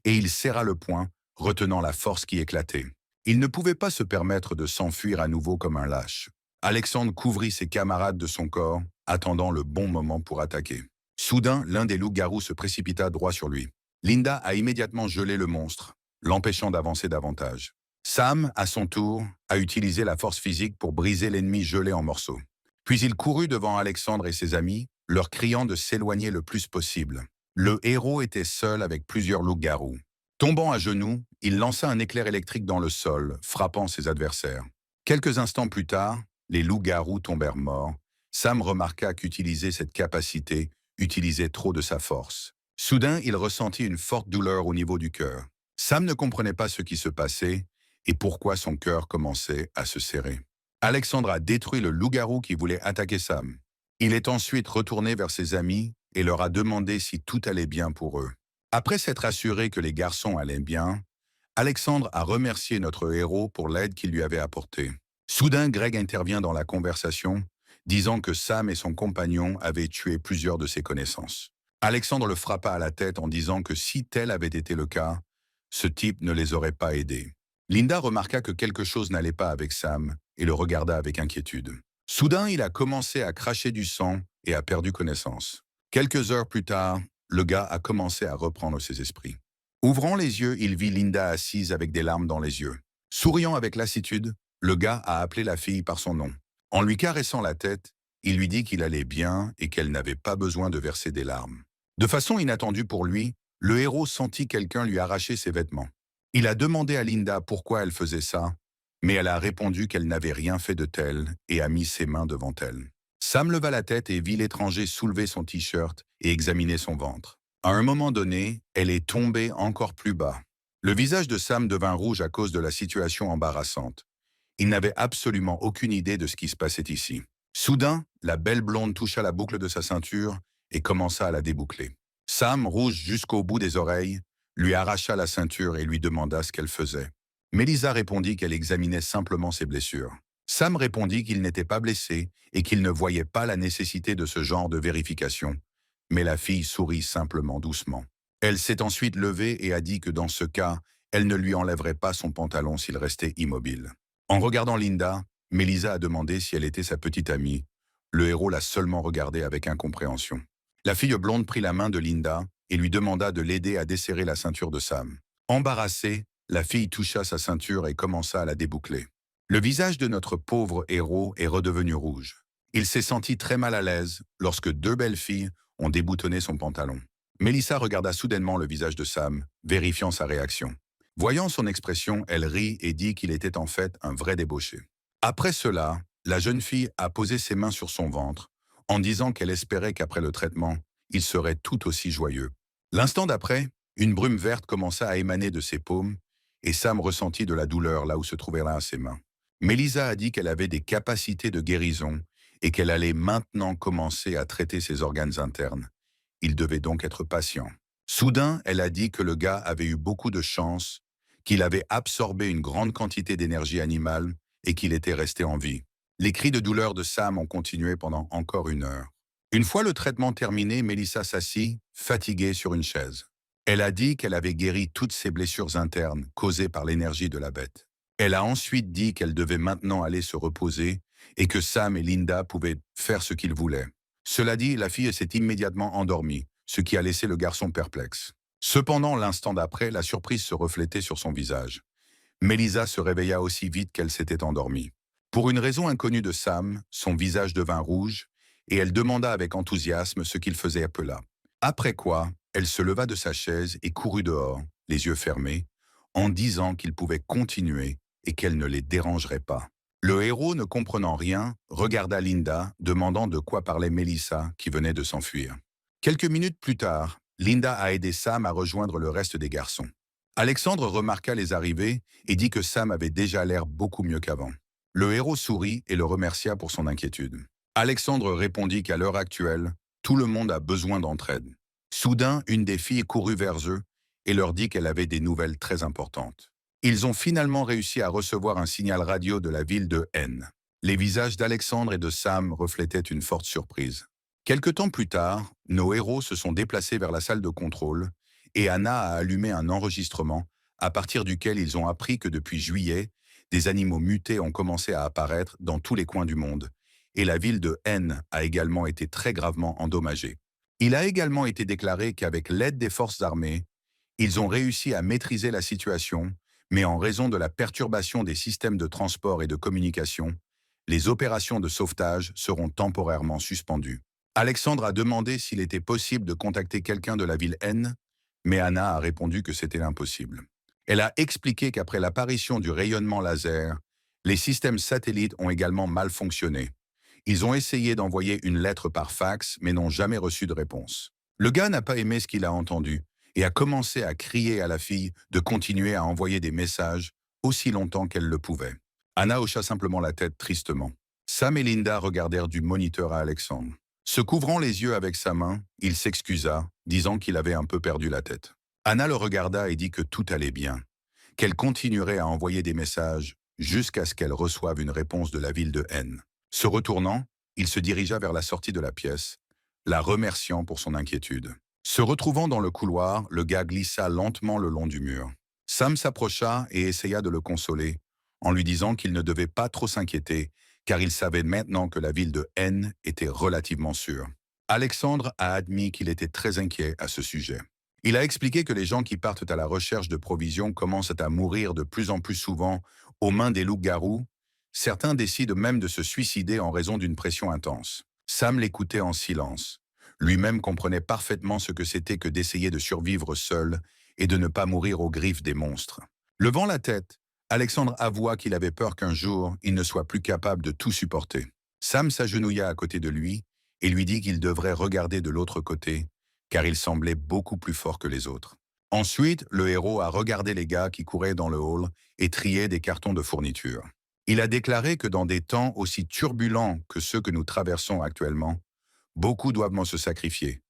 et il serra le poing, retenant la force qui éclatait. Il ne pouvait pas se permettre de s'enfuir à nouveau comme un lâche. Alexandre couvrit ses camarades de son corps, attendant le bon moment pour attaquer. Soudain, l'un des loups-garous se précipita droit sur lui. Linda a immédiatement gelé le monstre, l'empêchant d'avancer davantage. Sam, à son tour, a utilisé la force physique pour briser l'ennemi gelé en morceaux. Puis il courut devant Alexandre et ses amis, leur criant de s'éloigner le plus possible. Le héros était seul avec plusieurs loups-garous. Tombant à genoux, il lança un éclair électrique dans le sol, frappant ses adversaires. Quelques instants plus tard, les loups-garous tombèrent morts. Sam remarqua qu'utiliser cette capacité utilisait trop de sa force. Soudain, il ressentit une forte douleur au niveau du cœur. Sam ne comprenait pas ce qui se passait et pourquoi son cœur commençait à se serrer. Alexandre a détruit le loup-garou qui voulait attaquer Sam. Il est ensuite retourné vers ses amis et leur a demandé si tout allait bien pour eux. Après s'être assuré que les garçons allaient bien, Alexandre a remercié notre héros pour l'aide qu'il lui avait apportée. Soudain, Greg intervient dans la conversation, disant que Sam et son compagnon avaient tué plusieurs de ses connaissances. Alexandre le frappa à la tête en disant que si tel avait été le cas, ce type ne les aurait pas aidés. Linda remarqua que quelque chose n'allait pas avec Sam et le regarda avec inquiétude. Soudain, il a commencé à cracher du sang et a perdu connaissance. Quelques heures plus tard, le gars a commencé à reprendre ses esprits. Ouvrant les yeux, il vit Linda assise avec des larmes dans les yeux. Souriant avec lassitude, le gars a appelé la fille par son nom. En lui caressant la tête, il lui dit qu'il allait bien et qu'elle n'avait pas besoin de verser des larmes. De façon inattendue pour lui, le héros sentit quelqu'un lui arracher ses vêtements. Il a demandé à Linda pourquoi elle faisait ça, mais elle a répondu qu'elle n'avait rien fait de tel et a mis ses mains devant elle. Sam leva la tête et vit l'étranger soulever son t-shirt et examiner son ventre. À un moment donné, elle est tombée encore plus bas. Le visage de Sam devint rouge à cause de la situation embarrassante. Il n'avait absolument aucune idée de ce qui se passait ici. Soudain, la belle blonde toucha la boucle de sa ceinture et commença à la déboucler. Sam, rouge jusqu'au bout des oreilles, lui arracha la ceinture et lui demanda ce qu'elle faisait. Mélissa répondit qu'elle examinait simplement ses blessures. Sam répondit qu'il n'était pas blessé et qu'il ne voyait pas la nécessité de ce genre de vérification. Mais la fille sourit simplement doucement. Elle s'est ensuite levée et a dit que dans ce cas, elle ne lui enlèverait pas son pantalon s'il restait immobile. En regardant Linda, Mélissa a demandé si elle était sa petite amie. Le héros l'a seulement regardée avec incompréhension. La fille blonde prit la main de Linda et lui demanda de l'aider à desserrer la ceinture de Sam. Embarrassée, la fille toucha sa ceinture et commença à la déboucler. Le visage de notre pauvre héros est redevenu rouge. Il s'est senti très mal à l'aise lorsque deux belles filles ont déboutonné son pantalon. Mélissa regarda soudainement le visage de Sam, vérifiant sa réaction. Voyant son expression, elle rit et dit qu'il était en fait un vrai débauché. Après cela, la jeune fille a posé ses mains sur son ventre, en disant qu'elle espérait qu'après le traitement, il serait tout aussi joyeux. L'instant d'après, une brume verte commença à émaner de ses paumes, et Sam ressentit de la douleur là où se trouvaient là ses mains. Mélissa a dit qu'elle avait des capacités de guérison et qu'elle allait maintenant commencer à traiter ses organes internes. Il devait donc être patient. Soudain, elle a dit que le gars avait eu beaucoup de chance, qu'il avait absorbé une grande quantité d'énergie animale et qu'il était resté en vie. Les cris de douleur de Sam ont continué pendant encore une heure. Une fois le traitement terminé, Mélissa s'assit, fatiguée sur une chaise. Elle a dit qu'elle avait guéri toutes ses blessures internes causées par l'énergie de la bête. Elle a ensuite dit qu'elle devait maintenant aller se reposer et que Sam et Linda pouvaient faire ce qu'ils voulaient. Cela dit, la fille s'est immédiatement endormie, ce qui a laissé le garçon perplexe. Cependant, l'instant d'après, la surprise se reflétait sur son visage. Mélissa se réveilla aussi vite qu'elle s'était endormie. Pour une raison inconnue de Sam, son visage devint rouge et elle demanda avec enthousiasme ce qu'il faisait un peu là. Après quoi, elle se leva de sa chaise et courut dehors, les yeux fermés, en disant qu'il pouvait continuer et qu'elle ne les dérangerait pas. Le héros, ne comprenant rien, regarda Linda, demandant de quoi parlait Mélissa, qui venait de s'enfuir. Quelques minutes plus tard, Linda a aidé Sam à rejoindre le reste des garçons. Alexandre remarqua les arrivées et dit que Sam avait déjà l'air beaucoup mieux qu'avant. Le héros sourit et le remercia pour son inquiétude. Alexandre répondit qu'à l'heure actuelle, tout le monde a besoin d'entraide. Soudain, une des filles courut vers eux et leur dit qu'elle avait des nouvelles très importantes. Ils ont finalement réussi à recevoir un signal radio de la ville de N. Les visages d'Alexandre et de Sam reflétaient une forte surprise. Quelque temps plus tard, nos héros se sont déplacés vers la salle de contrôle et Anna a allumé un enregistrement à partir duquel ils ont appris que depuis juillet, des animaux mutés ont commencé à apparaître dans tous les coins du monde et la ville de N a également été très gravement endommagée. Il a également été déclaré qu'avec l'aide des forces armées, ils ont réussi à maîtriser la situation, mais en raison de la perturbation des systèmes de transport et de communication, les opérations de sauvetage seront temporairement suspendues. Alexandre a demandé s'il était possible de contacter quelqu'un de la ville N, mais Anna a répondu que c'était impossible. Elle a expliqué qu'après l'apparition du rayonnement laser, les systèmes satellites ont également mal fonctionné. Ils ont essayé d'envoyer une lettre par fax, mais n'ont jamais reçu de réponse. Le gars n'a pas aimé ce qu'il a entendu et a commencé à crier à la fille de continuer à envoyer des messages aussi longtemps qu'elle le pouvait. Anna hocha simplement la tête tristement. Sam et Linda regardèrent du moniteur à Alexandre. Se couvrant les yeux avec sa main, il s'excusa, disant qu'il avait un peu perdu la tête. Anna le regarda et dit que tout allait bien, qu'elle continuerait à envoyer des messages jusqu'à ce qu'elle reçoive une réponse de la ville de N. Se retournant, il se dirigea vers la sortie de la pièce, la remerciant pour son inquiétude. Se retrouvant dans le couloir, le gars glissa lentement le long du mur. Sam s'approcha et essaya de le consoler, en lui disant qu'il ne devait pas trop s'inquiéter, car il savait maintenant que la ville de N était relativement sûre. Alexandre a admis qu'il était très inquiet à ce sujet. Il a expliqué que les gens qui partent à la recherche de provisions commencent à mourir de plus en plus souvent aux mains des loups-garous. Certains décident même de se suicider en raison d'une pression intense. Sam l'écoutait en silence. Lui-même comprenait parfaitement ce que c'était que d'essayer de survivre seul et de ne pas mourir aux griffes des monstres. Levant la tête, Alexandre avoua qu'il avait peur qu'un jour, il ne soit plus capable de tout supporter. Sam s'agenouilla à côté de lui et lui dit qu'il devrait regarder de l'autre côté, car il semblait beaucoup plus fort que les autres. Ensuite, le héros a regardé les gars qui couraient dans le hall et triaient des cartons de fourniture. Il a déclaré que dans des temps aussi turbulents que ceux que nous traversons actuellement, beaucoup doivent se sacrifier,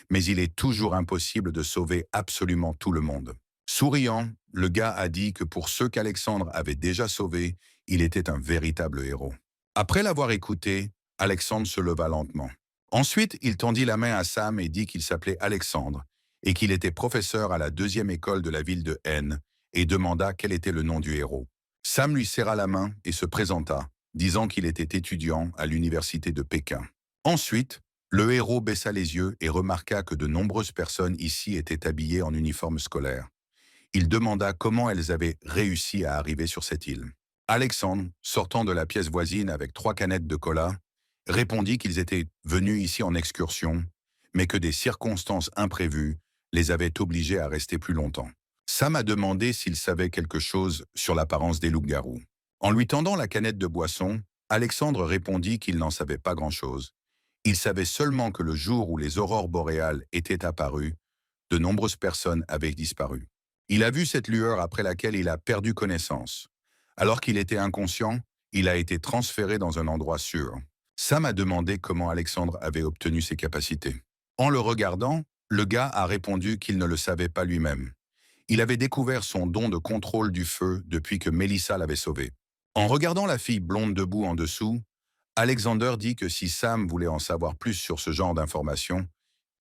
mais il est toujours impossible de sauver absolument tout le monde. Souriant, le gars a dit que pour ceux qu'Alexandre avait déjà sauvés, il était un véritable héros. Après l'avoir écouté, Alexandre se leva lentement. Ensuite, il tendit la main à Sam et dit qu'il s'appelait Alexandre et qu'il était professeur à la deuxième école de la ville de N et demanda quel était le nom du héros. Sam lui serra la main et se présenta, disant qu'il était étudiant à l'université de Pékin. Ensuite, le héros baissa les yeux et remarqua que de nombreuses personnes ici étaient habillées en uniforme scolaire. Il demanda comment elles avaient réussi à arriver sur cette île. Alexandre, sortant de la pièce voisine avec 3 canettes de cola, répondit qu'ils étaient venus ici en excursion, mais que des circonstances imprévues les avaient obligés à rester plus longtemps. Sam a demandé s'il savait quelque chose sur l'apparence des loups-garous. En lui tendant la canette de boisson, Alexandre répondit qu'il n'en savait pas grand-chose. Il savait seulement que le jour où les aurores boréales étaient apparues, de nombreuses personnes avaient disparu. Il a vu cette lueur après laquelle il a perdu connaissance. Alors qu'il était inconscient, il a été transféré dans un endroit sûr. Sam a demandé comment Alexandre avait obtenu ses capacités. En le regardant, le gars a répondu qu'il ne le savait pas lui-même. Il avait découvert son don de contrôle du feu depuis que Melissa l'avait sauvé. En regardant la fille blonde debout en dessous, Alexander dit que si Sam voulait en savoir plus sur ce genre d'informations,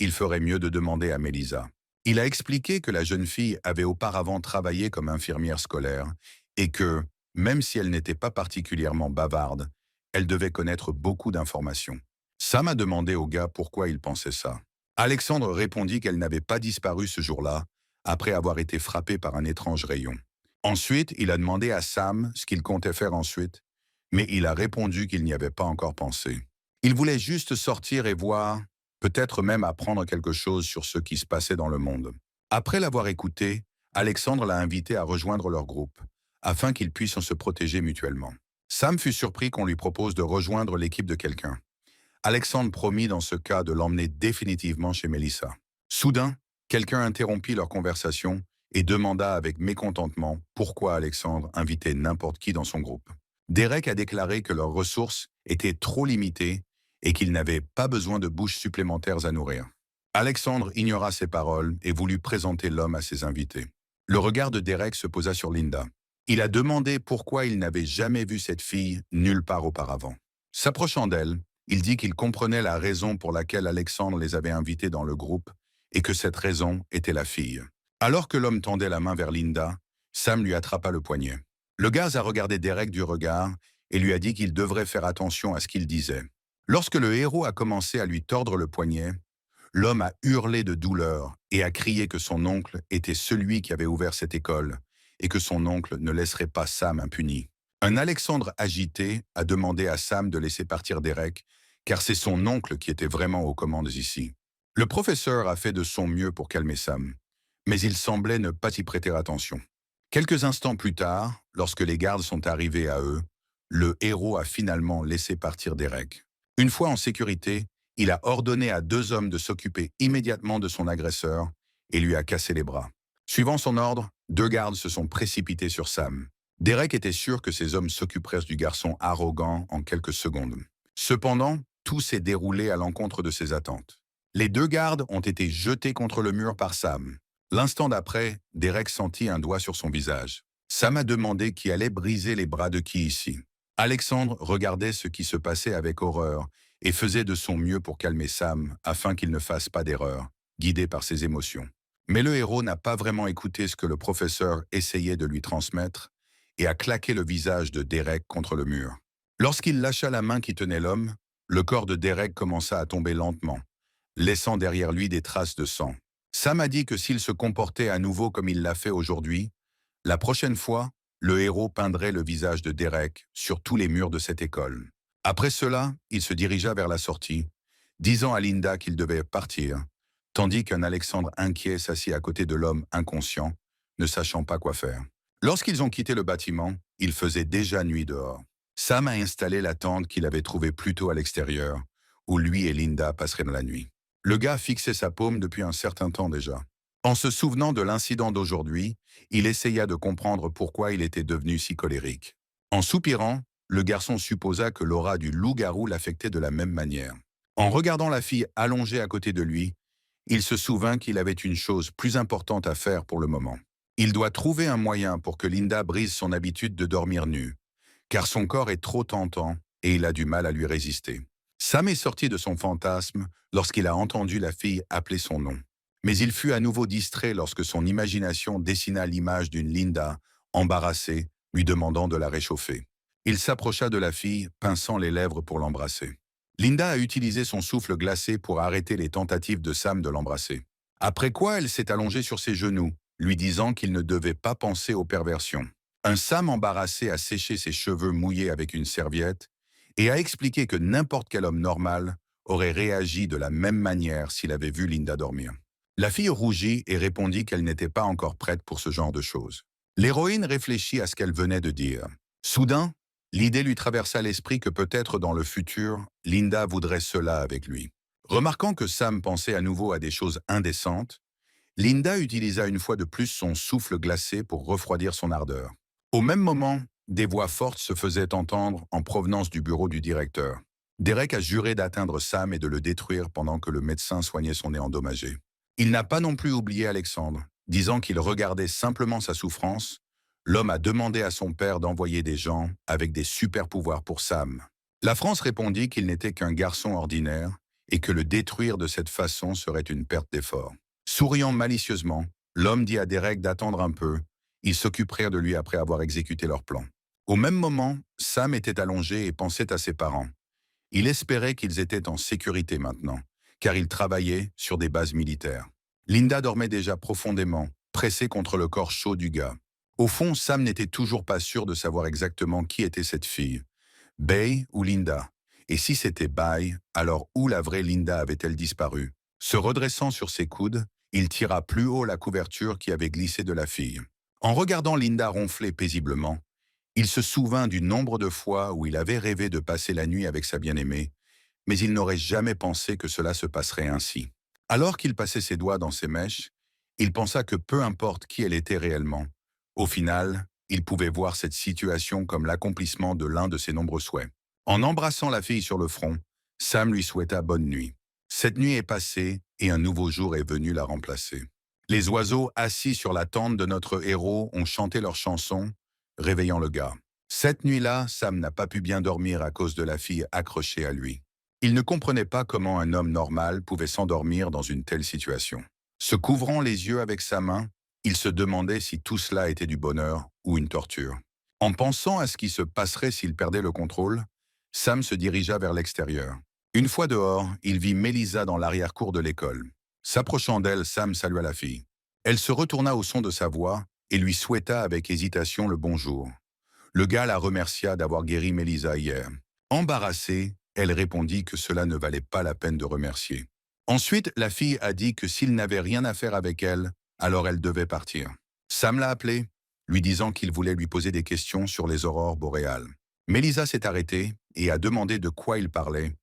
il ferait mieux de demander à Melissa. Il a expliqué que la jeune fille avait auparavant travaillé comme infirmière scolaire et que, même si elle n'était pas particulièrement bavarde, elle devait connaître beaucoup d'informations. Sam a demandé au gars pourquoi il pensait ça. Alexandre répondit qu'elle n'avait pas disparu ce jour-là, après avoir été frappée par un étrange rayon. Ensuite, il a demandé à Sam ce qu'il comptait faire ensuite, mais il a répondu qu'il n'y avait pas encore pensé. Il voulait juste sortir et voir, peut-être même apprendre quelque chose sur ce qui se passait dans le monde. Après l'avoir écouté, Alexandre l'a invité à rejoindre leur groupe, afin qu'ils puissent se protéger mutuellement. Sam fut surpris qu'on lui propose de rejoindre l'équipe de quelqu'un. Alexandre promit dans ce cas de l'emmener définitivement chez Melissa. Soudain, quelqu'un interrompit leur conversation et demanda avec mécontentement pourquoi Alexandre invitait n'importe qui dans son groupe. Derek a déclaré que leurs ressources étaient trop limitées et qu'ils n'avaient pas besoin de bouches supplémentaires à nourrir. Alexandre ignora ces paroles et voulut présenter l'homme à ses invités. Le regard de Derek se posa sur Linda. Il a demandé pourquoi il n'avait jamais vu cette fille nulle part auparavant. S'approchant d'elle, il dit qu'il comprenait la raison pour laquelle Alexandre les avait invités dans le groupe et que cette raison était la fille. Alors que l'homme tendait la main vers Linda, Sam lui attrapa le poignet. Le gars a regardé Derek du regard et lui a dit qu'il devrait faire attention à ce qu'il disait. Lorsque le héros a commencé à lui tordre le poignet, l'homme a hurlé de douleur et a crié que son oncle était celui qui avait ouvert cette école et que son oncle ne laisserait pas Sam impuni. Un Alexandre agité a demandé à Sam de laisser partir Derek, car c'est son oncle qui était vraiment aux commandes ici. Le professeur a fait de son mieux pour calmer Sam, mais il semblait ne pas y prêter attention. Quelques instants plus tard, lorsque les gardes sont arrivés à eux, le héros a finalement laissé partir Derek. Une fois en sécurité, il a ordonné à 2 hommes de s'occuper immédiatement de son agresseur et lui a cassé les bras. Suivant son ordre, 2 gardes se sont précipités sur Sam. Derek était sûr que ces hommes s'occuperaient du garçon arrogant en quelques secondes. Cependant, tout s'est déroulé à l'encontre de ses attentes. Les 2 gardes ont été jetés contre le mur par Sam. L'instant d'après, Derek sentit un doigt sur son visage. Sam a demandé qui allait briser les bras de qui ici. Alexandre regardait ce qui se passait avec horreur et faisait de son mieux pour calmer Sam afin qu'il ne fasse pas d'erreur, guidé par ses émotions. Mais le héros n'a pas vraiment écouté ce que le professeur essayait de lui transmettre et a claqué le visage de Derek contre le mur. Lorsqu'il lâcha la main qui tenait l'homme, le corps de Derek commença à tomber lentement, laissant derrière lui des traces de sang. Sam a dit que s'il se comportait à nouveau comme il l'a fait aujourd'hui, la prochaine fois, le héros peindrait le visage de Derek sur tous les murs de cette école. Après cela, il se dirigea vers la sortie, disant à Linda qu'il devait partir, tandis qu'un Alexandre inquiet s'assit à côté de l'homme inconscient, ne sachant pas quoi faire. Lorsqu'ils ont quitté le bâtiment, il faisait déjà nuit dehors. Sam a installé la tente qu'il avait trouvée plus tôt à l'extérieur, où lui et Linda passeraient la nuit. Le gars fixait sa paume depuis un certain temps déjà. En se souvenant de l'incident d'aujourd'hui, il essaya de comprendre pourquoi il était devenu si colérique. En soupirant, le garçon supposa que l'aura du loup-garou l'affectait de la même manière. En regardant la fille allongée à côté de lui, il se souvint qu'il avait une chose plus importante à faire pour le moment. Il doit trouver un moyen pour que Linda brise son habitude de dormir nue, car son corps est trop tentant et il a du mal à lui résister. Sam est sorti de son fantasme lorsqu'il a entendu la fille appeler son nom. Mais il fut à nouveau distrait lorsque son imagination dessina l'image d'une Linda, embarrassée, lui demandant de la réchauffer. Il s'approcha de la fille, pinçant les lèvres pour l'embrasser. Linda a utilisé son souffle glacé pour arrêter les tentatives de Sam de l'embrasser. Après quoi, elle s'est allongée sur ses genoux, lui disant qu'il ne devait pas penser aux perversions. Un Sam embarrassé a séché ses cheveux mouillés avec une serviette et a expliqué que n'importe quel homme normal aurait réagi de la même manière s'il avait vu Linda dormir. La fille rougit et répondit qu'elle n'était pas encore prête pour ce genre de choses. L'héroïne réfléchit à ce qu'elle venait de dire. Soudain, l'idée lui traversa l'esprit que peut-être dans le futur, Linda voudrait cela avec lui. Remarquant que Sam pensait à nouveau à des choses indécentes, Linda utilisa une fois de plus son souffle glacé pour refroidir son ardeur. Au même moment, des voix fortes se faisaient entendre en provenance du bureau du directeur. Derek a juré d'atteindre Sam et de le détruire pendant que le médecin soignait son nez endommagé. Il n'a pas non plus oublié Alexandre, disant qu'il regardait simplement sa souffrance. L'homme a demandé à son père d'envoyer des gens avec des super-pouvoirs pour Sam. La France répondit qu'il n'était qu'un garçon ordinaire et que le détruire de cette façon serait une perte d'effort. Souriant malicieusement, l'homme dit à Derek d'attendre un peu. Ils s'occupèrent de lui après avoir exécuté leur plan. Au même moment, Sam était allongé et pensait à ses parents. Il espérait qu'ils étaient en sécurité maintenant, car ils travaillaient sur des bases militaires. Linda dormait déjà profondément, pressée contre le corps chaud du gars. Au fond, Sam n'était toujours pas sûr de savoir exactement qui était cette fille, Bay ou Linda. Et si c'était Bay, alors où la vraie Linda avait-elle disparu? Se redressant sur ses coudes, il tira plus haut la couverture qui avait glissé de la fille. En regardant Linda ronfler paisiblement, il se souvint du nombre de fois où il avait rêvé de passer la nuit avec sa bien-aimée, mais il n'aurait jamais pensé que cela se passerait ainsi. Alors qu'il passait ses doigts dans ses mèches, il pensa que peu importe qui elle était réellement, au final, il pouvait voir cette situation comme l'accomplissement de l'un de ses nombreux souhaits. En embrassant la fille sur le front, Sam lui souhaita bonne nuit. Cette nuit est passée et un nouveau jour est venu la remplacer. Les oiseaux assis sur la tente de notre héros ont chanté leur chanson, réveillant le gars. Cette nuit-là, Sam n'a pas pu bien dormir à cause de la fille accrochée à lui. Il ne comprenait pas comment un homme normal pouvait s'endormir dans une telle situation. Se couvrant les yeux avec sa main, il se demandait si tout cela était du bonheur ou une torture. En pensant à ce qui se passerait s'il perdait le contrôle, Sam se dirigea vers l'extérieur. Une fois dehors, il vit Melissa dans l'arrière-cour de l'école. S'approchant d'elle, Sam salua la fille. Elle se retourna au son de sa voix et lui souhaita avec hésitation le bonjour. Le gars la remercia d'avoir guéri Melissa hier. Embarrassée, elle répondit que cela ne valait pas la peine de remercier. Ensuite, la fille a dit que s'il n'avait rien à faire avec elle, alors elle devait partir. Sam l'a appelée, lui disant qu'il voulait lui poser des questions sur les aurores boréales. Melissa s'est arrêtée et a demandé de quoi il parlait,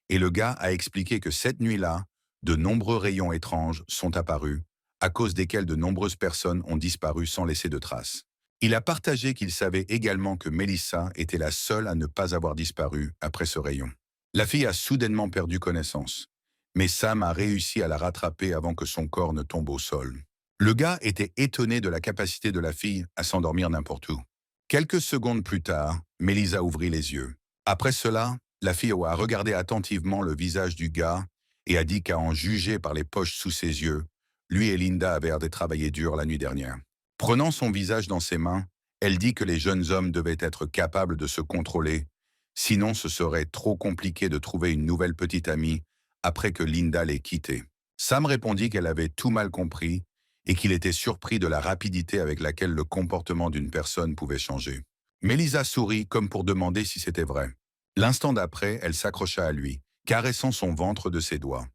et le gars a expliqué que cette nuit-là, de nombreux rayons étranges sont apparus, à cause desquels de nombreuses personnes ont disparu sans laisser de traces. Il a partagé qu'il savait également que Melissa était la seule à ne pas avoir disparu après ce rayon. La fille a soudainement perdu connaissance, mais Sam a réussi à la rattraper avant que son corps ne tombe au sol. Le gars était étonné de la capacité de la fille à s'endormir n'importe où. Quelques secondes plus tard, Melissa ouvrit les yeux. Après cela, la fille a regardé attentivement le visage du gars et a dit qu'à en juger par les poches sous ses yeux, lui et Linda avaient l'air de travailler dur la nuit dernière. Prenant son visage dans ses mains, elle dit que les jeunes hommes devaient être capables de se contrôler, sinon ce serait trop compliqué de trouver une nouvelle petite amie après que Linda l'ait quittée. Sam répondit qu'elle avait tout mal compris et qu'il était surpris de la rapidité avec laquelle le comportement d'une personne pouvait changer. Melissa sourit comme pour demander si c'était vrai. L'instant d'après, elle s'accrocha à lui, caressant son ventre de ses doigts.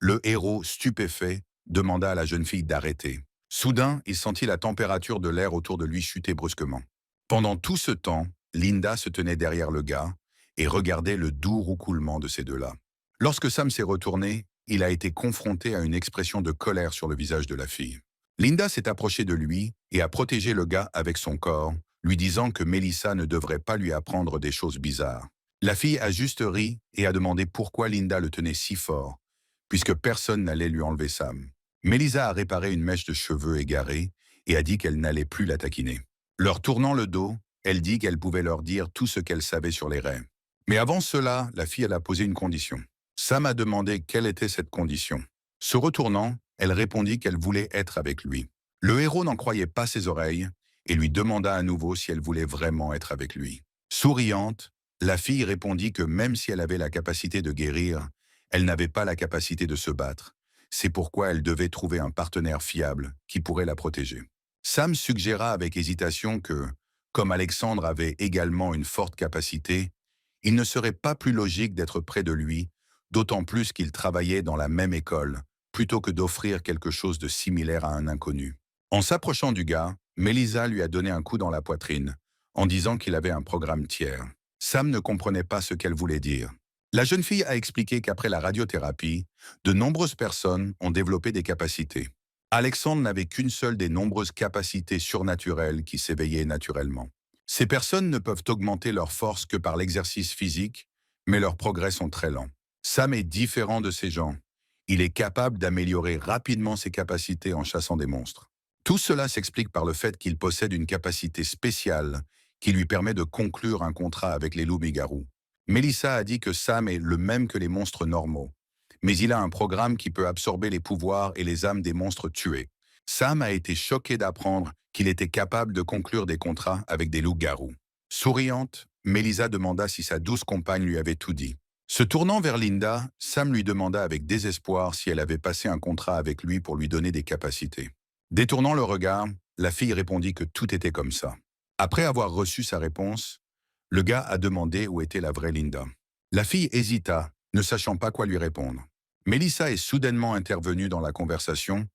Le héros, stupéfait, demanda à la jeune fille d'arrêter. Soudain, il sentit la température de l'air autour de lui chuter brusquement. Pendant tout ce temps, Linda se tenait derrière le gars et regardait le doux roucoulement de ces deux-là. Lorsque Sam s'est retourné, il a été confronté à une expression de colère sur le visage de la fille. Linda s'est approchée de lui et a protégé le gars avec son corps, lui disant que Melissa ne devrait pas lui apprendre des choses bizarres. La fille a juste ri et a demandé pourquoi Linda le tenait si fort, puisque personne n'allait lui enlever Sam. Melissa a réparé une mèche de cheveux égarée et a dit qu'elle n'allait plus la taquiner. Leur tournant le dos, elle dit qu'elle pouvait leur dire tout ce qu'elle savait sur les raies. Mais avant cela, la fille elle a posé une condition. Sam a demandé quelle était cette condition. Se retournant, elle répondit qu'elle voulait être avec lui. Le héros n'en croyait pas ses oreilles et lui demanda à nouveau si elle voulait vraiment être avec lui. Souriante, la fille répondit que même si elle avait la capacité de guérir, elle n'avait pas la capacité de se battre. C'est pourquoi elle devait trouver un partenaire fiable qui pourrait la protéger. Sam suggéra avec hésitation que, comme Alexandre avait également une forte capacité, il ne serait pas plus logique d'être près de lui, d'autant plus qu'il travaillait dans la même école, plutôt que d'offrir quelque chose de similaire à un inconnu. En s'approchant du gars, Melissa lui a donné un coup dans la poitrine, en disant qu'il avait un programme tiers. Sam ne comprenait pas ce qu'elle voulait dire. La jeune fille a expliqué qu'après la radiothérapie, de nombreuses personnes ont développé des capacités. Alexandre n'avait qu'une seule des nombreuses capacités surnaturelles qui s'éveillaient naturellement. Ces personnes ne peuvent augmenter leur force que par l'exercice physique, mais leurs progrès sont très lents. Sam est différent de ces gens. Il est capable d'améliorer rapidement ses capacités en chassant des monstres. Tout cela s'explique par le fait qu'il possède une capacité spéciale qui lui permet de conclure un contrat avec les loups-garous. Melissa a dit que Sam est le même que les monstres normaux, mais il a un programme qui peut absorber les pouvoirs et les âmes des monstres tués. Sam a été choqué d'apprendre qu'il était capable de conclure des contrats avec des loups-garous. Souriante, Melissa demanda si sa douce compagne lui avait tout dit. Se tournant vers Linda, Sam lui demanda avec désespoir si elle avait passé un contrat avec lui pour lui donner des capacités. Détournant le regard, la fille répondit que tout était comme ça. Après avoir reçu sa réponse, le gars a demandé où était la vraie Linda. La fille hésita, ne sachant pas quoi lui répondre. Melissa est soudainement intervenue dans la conversation,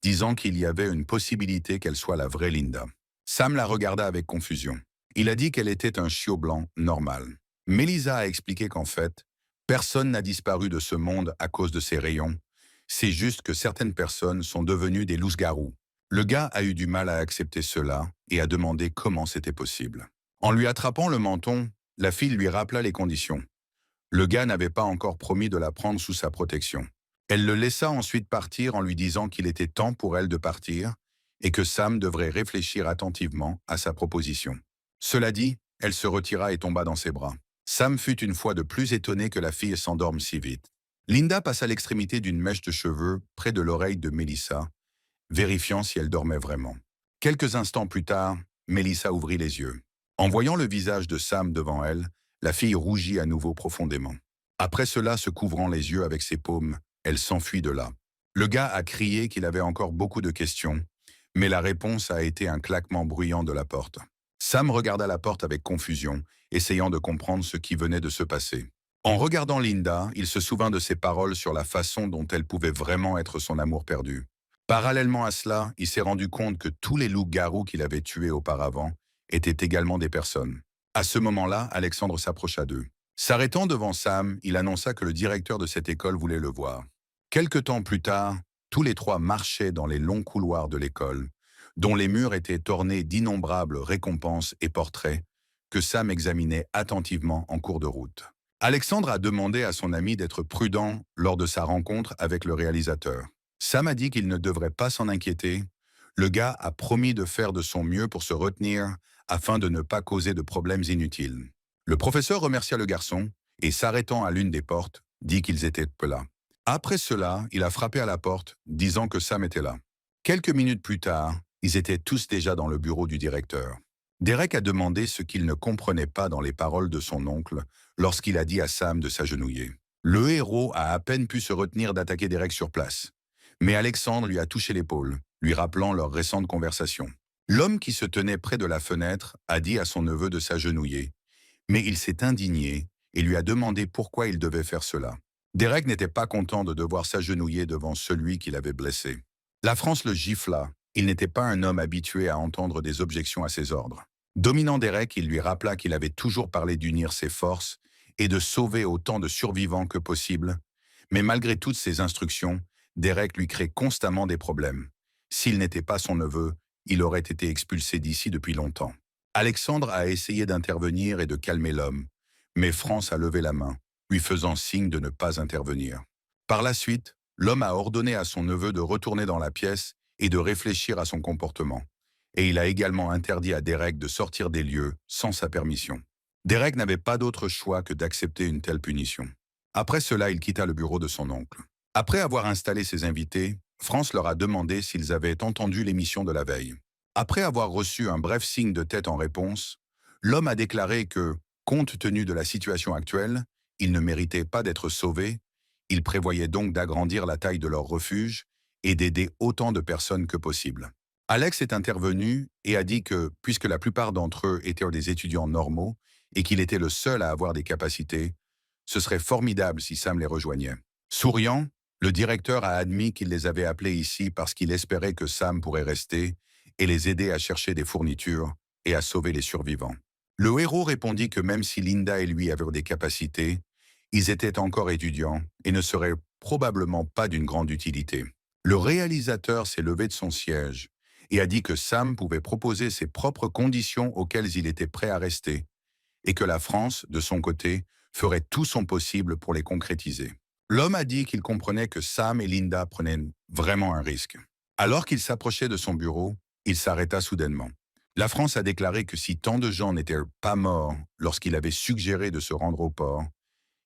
disant qu'il y avait une possibilité qu'elle soit la vraie Linda. Sam la regarda avec confusion. Il a dit qu'elle était un chiot blanc normal. Melissa a expliqué qu'en fait, personne n'a disparu de ce monde à cause de ses rayons. C'est juste que certaines personnes sont devenues des loups-garous. Le gars a eu du mal à accepter cela et a demandé comment c'était possible. En lui attrapant le menton, la fille lui rappela les conditions. Le gars n'avait pas encore promis de la prendre sous sa protection. Elle le laissa ensuite partir en lui disant qu'il était temps pour elle de partir et que Sam devrait réfléchir attentivement à sa proposition. Cela dit, elle se retira et tomba dans ses bras. Sam fut une fois de plus étonné que la fille s'endorme si vite. Linda passa l'extrémité d'une mèche de cheveux près de l'oreille de Melissa, vérifiant si elle dormait vraiment. Quelques instants plus tard, Melissa ouvrit les yeux. En voyant le visage de Sam devant elle, la fille rougit à nouveau profondément. Après cela, se couvrant les yeux avec ses paumes, elle s'enfuit de là. Le gars a crié qu'il avait encore beaucoup de questions, mais la réponse a été un claquement bruyant de la porte. Sam regarda la porte avec confusion, essayant de comprendre ce qui venait de se passer. En regardant Linda, il se souvint de ses paroles sur la façon dont elle pouvait vraiment être son amour perdu. Parallèlement à cela, il s'est rendu compte que tous les loups-garous qu'il avait tués auparavant étaient également des personnes. À ce moment-là, Alexandre s'approcha d'eux. S'arrêtant devant Sam, il annonça que le directeur de cette école voulait le voir. Quelque temps plus tard, tous les trois marchaient dans les longs couloirs de l'école, dont les murs étaient ornés d'innombrables récompenses et portraits que Sam examinait attentivement en cours de route. Alexandre a demandé à son ami d'être prudent lors de sa rencontre avec le réalisateur. Sam a dit qu'il ne devrait pas s'en inquiéter. Le gars a promis de faire de son mieux pour se retenir afin de ne pas causer de problèmes inutiles. Le professeur remercia le garçon et, s'arrêtant à l'une des portes, dit qu'ils étaient peu là. Après cela, il a frappé à la porte, disant que Sam était là. Quelques minutes plus tard, ils étaient tous déjà dans le bureau du directeur. Derek a demandé ce qu'il ne comprenait pas dans les paroles de son oncle lorsqu'il a dit à Sam de s'agenouiller. Le héros a à peine pu se retenir d'attaquer Derek sur place. Mais Alexandre lui a touché l'épaule, lui rappelant leur récente conversation. L'homme qui se tenait près de la fenêtre a dit à son neveu de s'agenouiller, mais il s'est indigné et lui a demandé pourquoi il devait faire cela. Derek n'était pas content de devoir s'agenouiller devant celui qui l'avait blessé. La France le gifla. Il n'était pas un homme habitué à entendre des objections à ses ordres. Dominant Derek, il lui rappela qu'il avait toujours parlé d'unir ses forces et de sauver autant de survivants que possible. Mais malgré toutes ces instructions, Derek lui crée constamment des problèmes. S'il n'était pas son neveu, il aurait été expulsé d'ici depuis longtemps. Alexandre a essayé d'intervenir et de calmer l'homme, mais France a levé la main, lui faisant signe de ne pas intervenir. Par la suite, l'homme a ordonné à son neveu de retourner dans la pièce et de réfléchir à son comportement. Et il a également interdit à Derek de sortir des lieux sans sa permission. Derek n'avait pas d'autre choix que d'accepter une telle punition. Après cela, il quitta le bureau de son oncle. Après avoir installé ses invités, France leur a demandé s'ils avaient entendu l'émission de la veille. Après avoir reçu un bref signe de tête en réponse, l'homme a déclaré que, compte tenu de la situation actuelle, il ne méritait pas d'être sauvé. Il prévoyait donc d'agrandir la taille de leur refuge et d'aider autant de personnes que possible. Alex est intervenu et a dit que, puisque la plupart d'entre eux étaient des étudiants normaux et qu'il était le seul à avoir des capacités, ce serait formidable si Sam les rejoignait. Souriant, le directeur a admis qu'il les avait appelés ici parce qu'il espérait que Sam pourrait rester et les aider à chercher des fournitures et à sauver les survivants. Le héros répondit que même si Linda et lui avaient des capacités, ils étaient encore étudiants et ne seraient probablement pas d'une grande utilité. Le réalisateur s'est levé de son siège et a dit que Sam pouvait proposer ses propres conditions auxquelles il était prêt à rester et que la France, de son côté, ferait tout son possible pour les concrétiser. L'homme a dit qu'il comprenait que Sam et Linda prenaient vraiment un risque. Alors qu'il s'approchait de son bureau, il s'arrêta soudainement. La France a déclaré que si tant de gens n'étaient pas morts lorsqu'il avait suggéré de se rendre au port,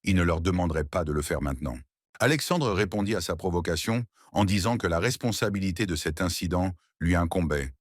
il ne leur demanderait pas de le faire maintenant. Alexandre répondit à sa provocation en disant que la responsabilité de cet incident lui incombait,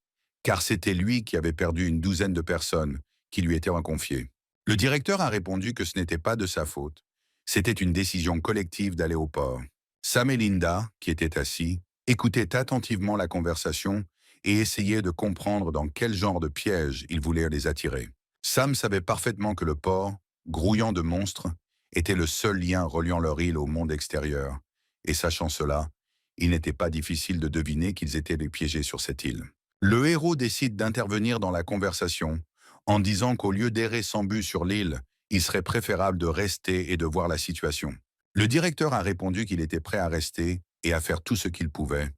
car c'était lui qui avait perdu une douzaine de personnes qui lui étaient confiées. Le directeur a répondu que ce n'était pas de sa faute. C'était une décision collective d'aller au port. Sam et Linda, qui étaient assis, écoutaient attentivement la conversation et essayaient de comprendre dans quel genre de piège ils voulaient les attirer. Sam savait parfaitement que le port, grouillant de monstres, était le seul lien reliant leur île au monde extérieur, et sachant cela, il n'était pas difficile de deviner qu'ils étaient les piégés sur cette île. Le héros décide d'intervenir dans la conversation en disant qu'au lieu d'errer sans but sur l'île, il serait préférable de rester et de voir la situation. Le directeur a répondu qu'il était prêt à rester et à faire tout ce qu'il pouvait,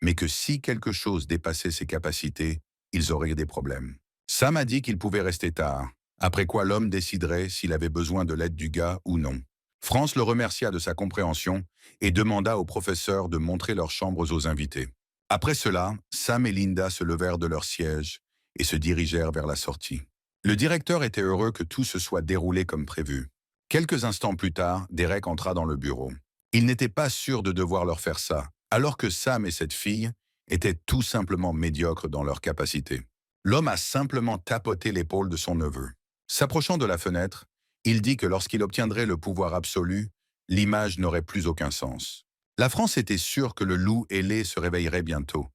mais que si quelque chose dépassait ses capacités, ils auraient des problèmes. Sam a dit qu'il pouvait rester tard, après quoi l'homme déciderait s'il avait besoin de l'aide du gars ou non. France le remercia de sa compréhension et demanda au professeur de montrer leurs chambres aux invités. Après cela, Sam et Linda se levèrent de leur siège et se dirigèrent vers la sortie. Le directeur était heureux que tout se soit déroulé comme prévu. Quelques instants plus tard, Derek entra dans le bureau. Il n'était pas sûr de devoir leur faire ça, alors que Sam et cette fille étaient tout simplement médiocres dans leurs capacités. L'homme a simplement tapoté l'épaule de son neveu. S'approchant de la fenêtre, il dit que lorsqu'il obtiendrait le pouvoir absolu, l'image n'aurait plus aucun sens. La France était sûre que le loup ailé se réveillerait bientôt.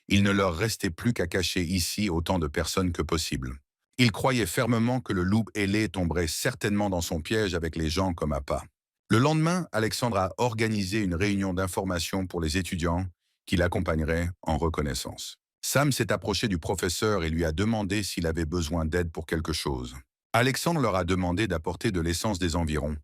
Il ne leur restait plus qu'à cacher ici autant de personnes que possible. Il croyait fermement que le loup ailé tomberait certainement dans son piège avec les gens comme appât. Le lendemain, Alexandre a organisé une réunion d'information pour les étudiants qui l'accompagneraient en reconnaissance. Sam s'est approché du professeur et lui a demandé s'il avait besoin d'aide pour quelque chose. Alexandre leur a demandé d'apporter de l'essence des environs.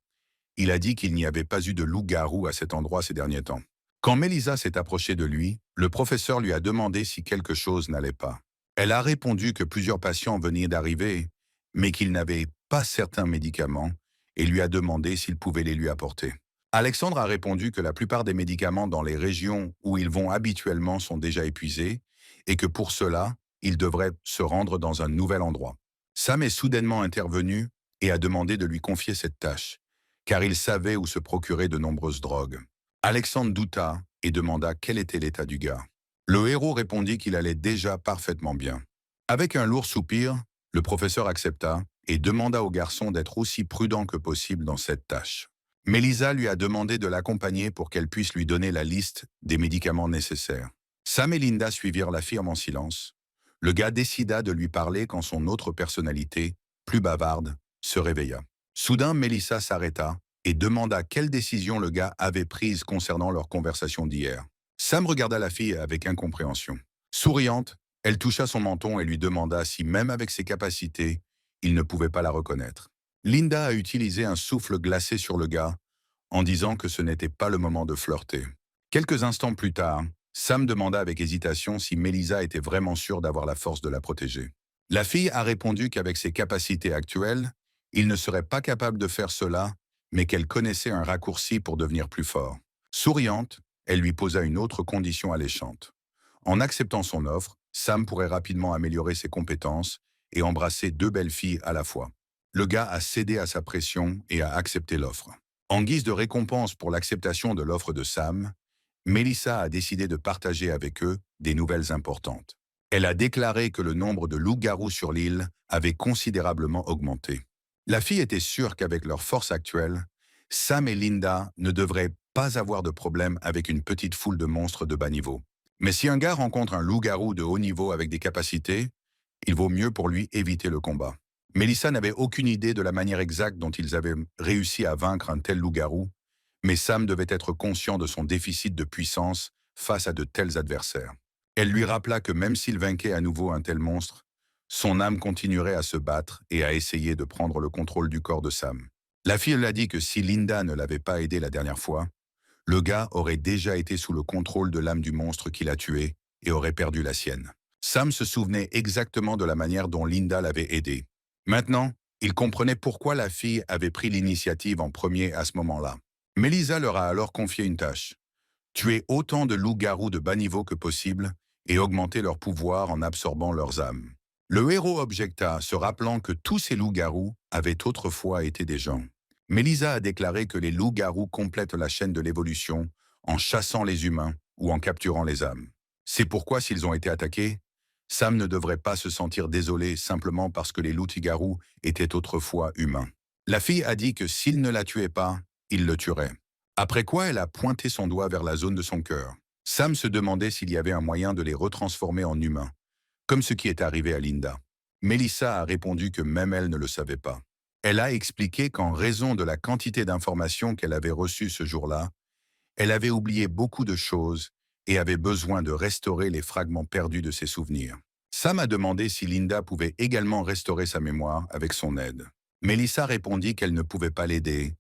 Il a dit qu'il n'y avait pas eu de loup-garou à cet endroit ces derniers temps. Quand Mélisa s'est approchée de lui, le professeur lui a demandé si quelque chose n'allait pas. Elle a répondu que plusieurs patients venaient d'arriver, mais qu'ils n'avaient pas certains médicaments et lui a demandé s'il pouvait les lui apporter. Alexandre a répondu que la plupart des médicaments dans les régions où ils vont habituellement sont déjà épuisés et que pour cela, ils devraient se rendre dans un nouvel endroit. Sam est soudainement intervenu et a demandé de lui confier cette tâche, car il savait où se procurer de nombreuses drogues. Alexandre douta et demanda quel était l'état du gars. Le héros répondit qu'il allait déjà parfaitement bien. Avec un lourd soupir, le professeur accepta et demanda au garçon d'être aussi prudent que possible dans cette tâche. Mélisa lui a demandé de l'accompagner pour qu'elle puisse lui donner la liste des médicaments nécessaires. Sam et Linda suivirent la firme en silence. Le gars décida de lui parler quand son autre personnalité, plus bavarde, se réveilla. Soudain, Mélissa s'arrêta et demanda quelle décision le gars avait prise concernant leur conversation d'hier. Sam regarda la fille avec incompréhension. Souriante, elle toucha son menton et lui demanda si, même avec ses capacités, il ne pouvait pas la reconnaître. Linda a utilisé un souffle glacé sur le gars en disant que ce n'était pas le moment de flirter. Quelques instants plus tard, Sam demanda avec hésitation si Melissa était vraiment sûre d'avoir la force de la protéger. La fille a répondu qu'avec ses capacités actuelles, il ne serait pas capable de faire cela, mais qu'elle connaissait un raccourci pour devenir plus fort. Souriante, elle lui posa une autre condition alléchante. En acceptant son offre, Sam pourrait rapidement améliorer ses compétences et embrasser deux belles filles à la fois. Le gars a cédé à sa pression et a accepté l'offre. En guise de récompense pour l'acceptation de l'offre de Sam, Melissa a décidé de partager avec eux des nouvelles importantes. Elle a déclaré que le nombre de loups-garous sur l'île avait considérablement augmenté. La fille était sûre qu'avec leur force actuelle, Sam et Linda ne devraient pas avoir de problème avec une petite foule de monstres de bas niveau. Mais si un gars rencontre un loup-garou de haut niveau avec des capacités, il vaut mieux pour lui éviter le combat. Melissa n'avait aucune idée de la manière exacte dont ils avaient réussi à vaincre un tel loup-garou, mais Sam devait être conscient de son déficit de puissance face à de tels adversaires. Elle lui rappela que même s'il vainquait à nouveau un tel monstre, son âme continuerait à se battre et à essayer de prendre le contrôle du corps de Sam. La fille lui a dit que si Linda ne l'avait pas aidé la dernière fois, le gars aurait déjà été sous le contrôle de l'âme du monstre qui l'a tué et aurait perdu la sienne. Sam se souvenait exactement de la manière dont Linda l'avait aidé. Maintenant, il comprenait pourquoi la fille avait pris l'initiative en premier à ce moment-là. Melissa leur a alors confié une tâche. Tuer autant de loups-garous de bas niveau que possible et augmenter leur pouvoir en absorbant leurs âmes. Le héros objecta, se rappelant que tous ces loups-garous avaient autrefois été des gens. Melissa a déclaré que les loups-garous complètent la chaîne de l'évolution en chassant les humains ou en capturant les âmes. C'est pourquoi s'ils ont été attaqués, Sam ne devrait pas se sentir désolé simplement parce que les loups-garous étaient autrefois humains. La fille a dit que s'il ne la tuait pas, il le tuerait. Après quoi, elle a pointé son doigt vers la zone de son cœur. Sam se demandait s'il y avait un moyen de les retransformer en humains, comme ce qui est arrivé à Linda. Melissa a répondu que même elle ne le savait pas. Elle a expliqué qu'en raison de la quantité d'informations qu'elle avait reçues ce jour-là, elle avait oublié beaucoup de choses et avait besoin de restaurer les fragments perdus de ses souvenirs. Sam a demandé si Linda pouvait également restaurer sa mémoire avec son aide. Melissa répondit qu'elle ne pouvait pas l'aider,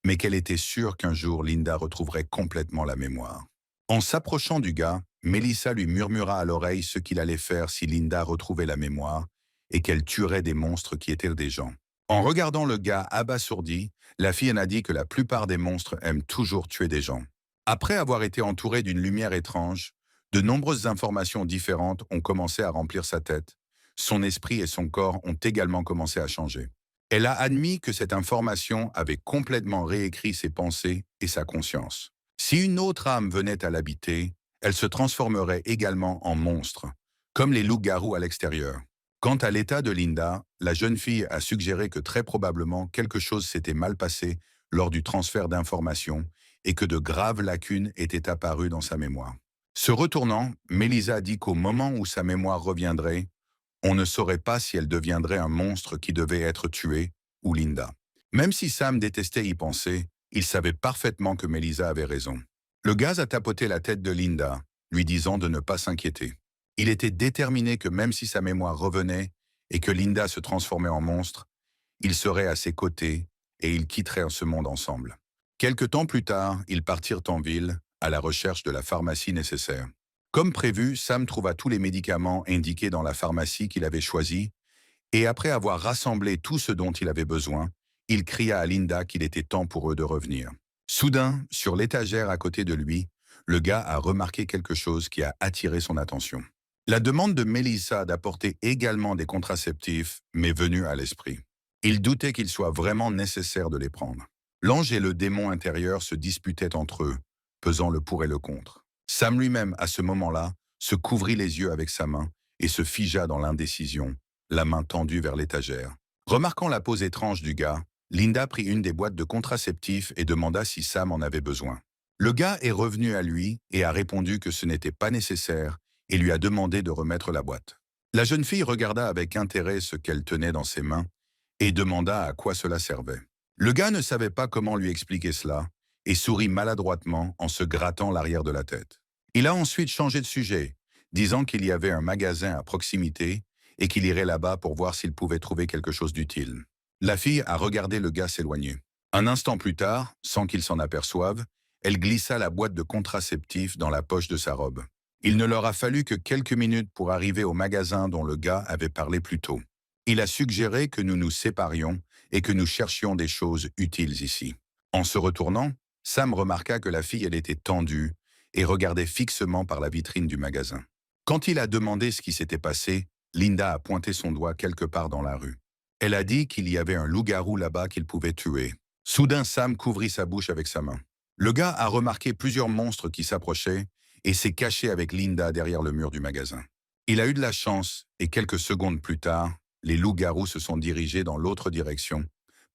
mais qu'elle était sûre qu'un jour Linda retrouverait complètement la mémoire. En s'approchant du gars, Melissa lui murmura à l'oreille ce qu'il allait faire si Linda retrouvait la mémoire et qu'elle tuerait des monstres qui étaient des gens. En regardant le gars abasourdi, la fille en a dit que la plupart des monstres aiment toujours tuer des gens. Après avoir été entouré d'une lumière étrange, de nombreuses informations différentes ont commencé à remplir sa tête. Son esprit et son corps ont également commencé à changer. Elle a admis que cette information avait complètement réécrit ses pensées et sa conscience. Si une autre âme venait à l'habiter, elle se transformerait également en monstre, comme les loups-garous à l'extérieur. Quant à l'état de Linda, la jeune fille a suggéré que très probablement quelque chose s'était mal passé lors du transfert d'informations et que de graves lacunes étaient apparues dans sa mémoire. Se retournant, Melissa dit qu'au moment où sa mémoire reviendrait, on ne saurait pas si elle deviendrait un monstre qui devait être tué ou Linda. Même si Sam détestait y penser, il savait parfaitement que Melissa avait raison. Le gaz a tapoté la tête de Linda, lui disant de ne pas s'inquiéter. Il était déterminé que même si sa mémoire revenait et que Linda se transformait en monstre, il serait à ses côtés et ils quitteraient ce monde ensemble. Quelque temps plus tard, ils partirent en ville à la recherche de la pharmacie nécessaire. Comme prévu, Sam trouva tous les médicaments indiqués dans la pharmacie qu'il avait choisie, et après avoir rassemblé tout ce dont il avait besoin, il cria à Linda qu'il était temps pour eux de revenir. Soudain, sur l'étagère à côté de lui, le gars a remarqué quelque chose qui a attiré son attention. La demande de Melissa d'apporter également des contraceptifs m'est venue à l'esprit. Il doutait qu'il soit vraiment nécessaire de les prendre. L'ange et le démon intérieur se disputaient entre eux, pesant le pour et le contre. Sam lui-même, à ce moment-là, se couvrit les yeux avec sa main et se figea dans l'indécision, la main tendue vers l'étagère. Remarquant la pose étrange du gars, Linda prit une des boîtes de contraceptifs et demanda si Sam en avait besoin. Le gars est revenu à lui et a répondu que ce n'était pas nécessaire et lui a demandé de remettre la boîte. La jeune fille regarda avec intérêt ce qu'elle tenait dans ses mains et demanda à quoi cela servait. Le gars ne savait pas comment lui expliquer cela et sourit maladroitement en se grattant l'arrière de la tête. Il a ensuite changé de sujet, disant qu'il y avait un magasin à proximité et qu'il irait là-bas pour voir s'il pouvait trouver quelque chose d'utile. La fille a regardé le gars s'éloigner. Un instant plus tard, sans qu'il s'en aperçoive, elle glissa la boîte de contraceptifs dans la poche de sa robe. Il ne leur a fallu que quelques minutes pour arriver au magasin dont le gars avait parlé plus tôt. Il a suggéré que nous nous séparions et que nous cherchions des choses utiles ici. En se retournant, Sam remarqua que la fille elle était tendue et regardait fixement par la vitrine du magasin. Quand il a demandé ce qui s'était passé, Linda a pointé son doigt quelque part dans la rue. Elle a dit qu'il y avait un loup-garou là-bas qu'il pouvait tuer. Soudain, Sam couvrit sa bouche avec sa main. Le gars a remarqué plusieurs monstres qui s'approchaient et s'est caché avec Linda derrière le mur du magasin. Il a eu de la chance et quelques secondes plus tard, les loups-garous se sont dirigés dans l'autre direction,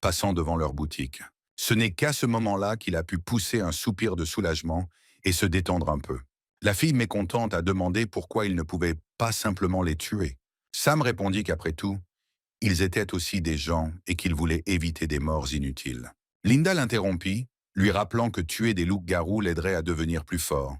passant devant leur boutique. Ce n'est qu'à ce moment-là qu'il a pu pousser un soupir de soulagement et se détendre un peu. La fille mécontente a demandé pourquoi il ne pouvait pas simplement les tuer. Sam répondit qu'après tout, ils étaient aussi des gens et qu'ils voulaient éviter des morts inutiles. Linda l'interrompit, lui rappelant que tuer des loups-garous l'aiderait à devenir plus fort.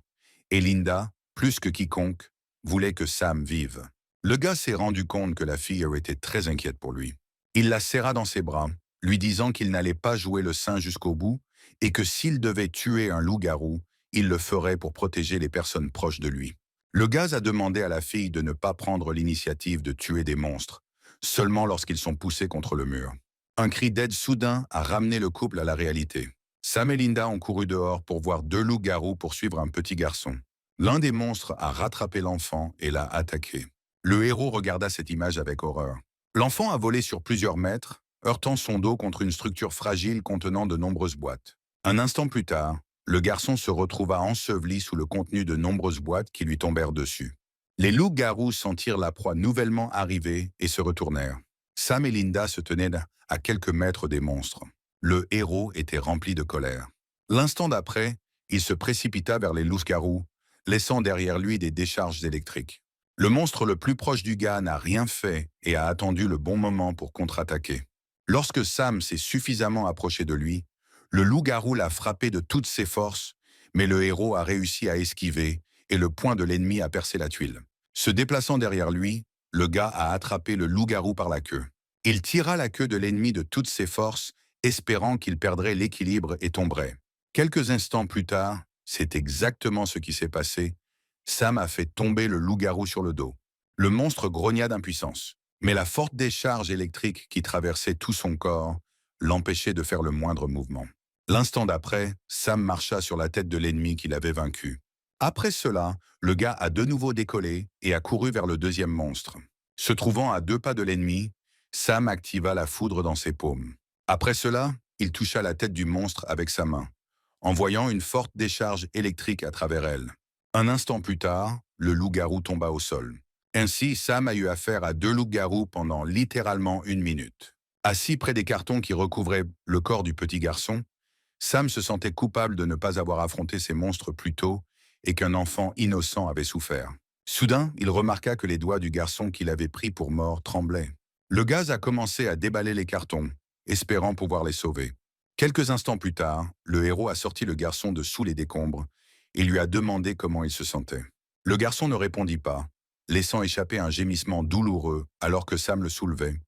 Et Linda, plus que quiconque, voulait que Sam vive. Le gars s'est rendu compte que la fille était très inquiète pour lui. Il la serra dans ses bras, lui disant qu'il n'allait pas jouer le saint jusqu'au bout et que s'il devait tuer un loup-garou, il le ferait pour protéger les personnes proches de lui. Le gars a demandé à la fille de ne pas prendre l'initiative de tuer des monstres, seulement lorsqu'ils sont poussés contre le mur. Un cri d'aide soudain a ramené le couple à la réalité. Sam et Linda ont couru dehors pour voir deux loups-garous poursuivre un petit garçon. L'un des monstres a rattrapé l'enfant et l'a attaqué. Le héros regarda cette image avec horreur. L'enfant a volé sur plusieurs mètres, heurtant son dos contre une structure fragile contenant de nombreuses boîtes. Un instant plus tard, le garçon se retrouva enseveli sous le contenu de nombreuses boîtes qui lui tombèrent dessus. Les loups-garous sentirent la proie nouvellement arriver et se retournèrent. Sam et Linda se tenaient à quelques mètres des monstres. Le héros était rempli de colère. L'instant d'après, il se précipita vers les loups-garous, laissant derrière lui des décharges électriques. Le monstre le plus proche du gars n'a rien fait et a attendu le bon moment pour contre-attaquer. Lorsque Sam s'est suffisamment approché de lui, le loup-garou l'a frappé de toutes ses forces, mais le héros a réussi à esquiver et le poing de l'ennemi a percé la tuile. Se déplaçant derrière lui, le gars a attrapé le loup-garou par la queue. Il tira la queue de l'ennemi de toutes ses forces, espérant qu'il perdrait l'équilibre et tomberait. Quelques instants plus tard, c'est exactement ce qui s'est passé. Sam a fait tomber le loup-garou sur le dos. Le monstre grogna d'impuissance, mais la forte décharge électrique qui traversait tout son corps l'empêchait de faire le moindre mouvement. L'instant d'après, Sam marcha sur la tête de l'ennemi qu'il avait vaincu. Après cela, le gars a de nouveau décollé et a couru vers le deuxième monstre. Se trouvant à 2 pas de l'ennemi, Sam activa la foudre dans ses paumes. Après cela, il toucha la tête du monstre avec sa main, envoyant une forte décharge électrique à travers elle. Un instant plus tard, le loup-garou tomba au sol. Ainsi, Sam a eu affaire à 2 loups-garous pendant littéralement 1 minute. Assis près des cartons qui recouvraient le corps du petit garçon, Sam se sentait coupable de ne pas avoir affronté ces monstres plus tôt et qu'un enfant innocent avait souffert. Soudain, il remarqua que les doigts du garçon qu'il avait pris pour mort tremblaient. Le gaz a commencé à déballer les cartons, espérant pouvoir les sauver. Quelques instants plus tard, le héros a sorti le garçon de sous les décombres et lui a demandé comment il se sentait. Le garçon ne répondit pas, laissant échapper un gémissement douloureux alors que Sam le soulevait.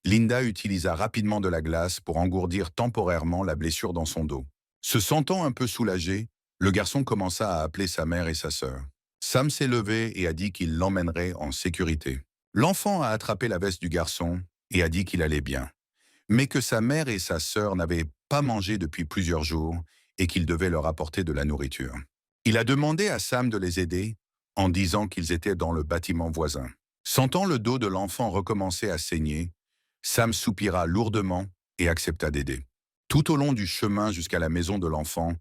Linda utilisa rapidement de la glace pour engourdir temporairement la blessure dans son dos. Se sentant un peu soulagé, le garçon commença à appeler sa mère et sa sœur. Sam s'est levé et a dit qu'il l'emmènerait en sécurité. L'enfant a attrapé la veste du garçon et a dit qu'il allait bien, mais que sa mère et sa sœur n'avaient pas mangé depuis plusieurs jours et qu'il devait leur apporter de la nourriture. Il a demandé à Sam de les aider en disant qu'ils étaient dans le bâtiment voisin. Sentant le dos de l'enfant recommencer à saigner, Sam soupira lourdement et accepta d'aider. Tout au long du chemin jusqu'à la maison de l'enfant,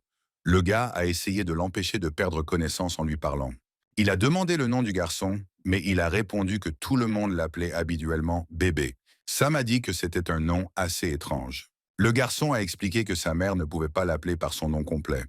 le gars a essayé de l'empêcher de perdre connaissance en lui parlant. Il a demandé le nom du garçon, mais il a répondu que tout le monde l'appelait habituellement bébé. Sam a dit que c'était un nom assez étrange. Le garçon a expliqué que sa mère ne pouvait pas l'appeler par son nom complet,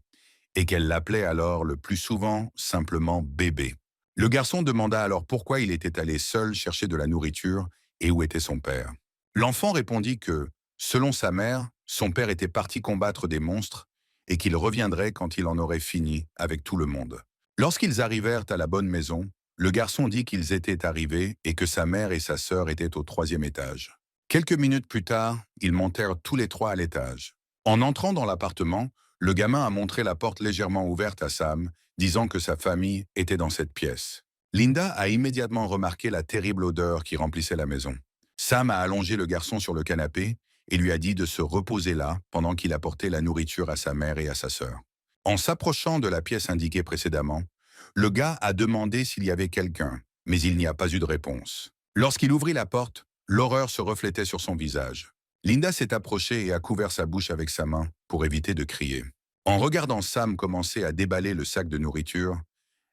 et qu'elle l'appelait alors le plus souvent simplement bébé. Le garçon demanda alors pourquoi il était allé seul chercher de la nourriture et où était son père. L'enfant répondit que, selon sa mère, son père était parti combattre des monstres et qu'il reviendrait quand il en aurait fini avec tout le monde. Lorsqu'ils arrivèrent à la bonne maison, le garçon dit qu'ils étaient arrivés et que sa mère et sa sœur étaient au 3e étage. Quelques minutes plus tard, ils montèrent tous les 3 à l'étage. En entrant dans l'appartement, le gamin a montré la porte légèrement ouverte à Sam, disant que sa famille était dans cette pièce. Linda a immédiatement remarqué la terrible odeur qui remplissait la maison. Sam a allongé le garçon sur le canapé et lui a dit de se reposer là pendant qu'il apportait la nourriture à sa mère et à sa sœur. En s'approchant de la pièce indiquée précédemment, le gars a demandé s'il y avait quelqu'un, mais il n'y a pas eu de réponse. Lorsqu'il ouvrit la porte, l'horreur se reflétait sur son visage. Linda s'est approchée et a couvert sa bouche avec sa main pour éviter de crier. En regardant Sam commencer à déballer le sac de nourriture,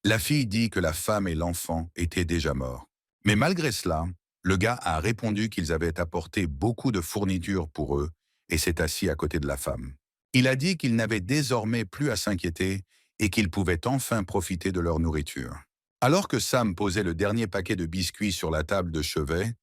la fille dit que la femme et l'enfant étaient déjà morts. Mais malgré cela, le gars a répondu qu'ils avaient apporté beaucoup de fournitures pour eux et s'est assis à côté de la femme. Il a dit qu'ils n'avaient désormais plus à s'inquiéter et qu'ils pouvaient enfin profiter de leur nourriture. Alors que Sam posait le dernier paquet de biscuits sur la table de chevet,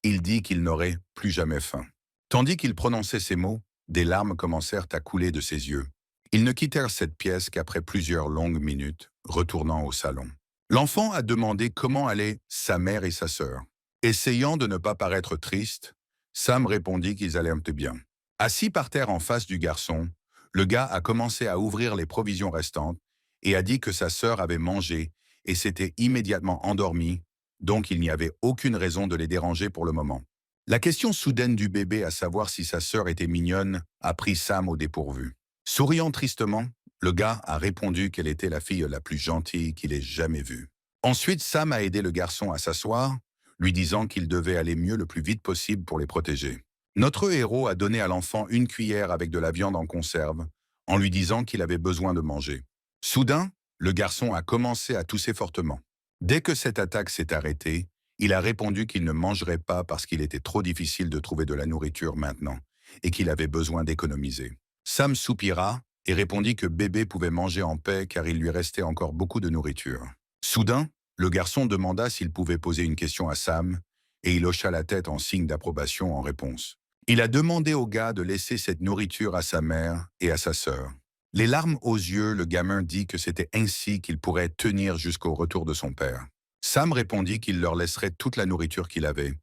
il dit qu'il n'aurait plus jamais faim. Tandis qu'il prononçait ces mots, des larmes commencèrent à couler de ses yeux. Ils ne quittèrent cette pièce qu'après plusieurs longues minutes, retournant au salon. L'enfant a demandé comment allaient sa mère et sa sœur. Essayant de ne pas paraître triste, Sam répondit qu'ils allaient un peu bien. Assis par terre en face du garçon, le gars a commencé à ouvrir les provisions restantes et a dit que sa sœur avait mangé et s'était immédiatement endormie, donc il n'y avait aucune raison de les déranger pour le moment. La question soudaine du bébé à savoir si sa sœur était mignonne a pris Sam au dépourvu. Souriant tristement, le gars a répondu qu'elle était la fille la plus gentille qu'il ait jamais vue. Ensuite, Sam a aidé le garçon à s'asseoir, lui disant qu'il devait aller mieux le plus vite possible pour les protéger. Notre héros a donné à l'enfant une cuillère avec de la viande en conserve, en lui disant qu'il avait besoin de manger. Soudain, le garçon a commencé à tousser fortement. Dès que cette attaque s'est arrêtée, il a répondu qu'il ne mangerait pas parce qu'il était trop difficile de trouver de la nourriture maintenant et qu'il avait besoin d'économiser. Sam soupira et répondit que bébé pouvait manger en paix car il lui restait encore beaucoup de nourriture. Soudain, le garçon demanda s'il pouvait poser une question à Sam et il hocha la tête en signe d'approbation en réponse. Il a demandé au gars de laisser cette nourriture à sa mère et à sa sœur. Les larmes aux yeux, le gamin dit que c'était ainsi qu'il pourrait tenir jusqu'au retour de son père. Sam répondit qu'il leur laisserait toute la nourriture qu'il avait,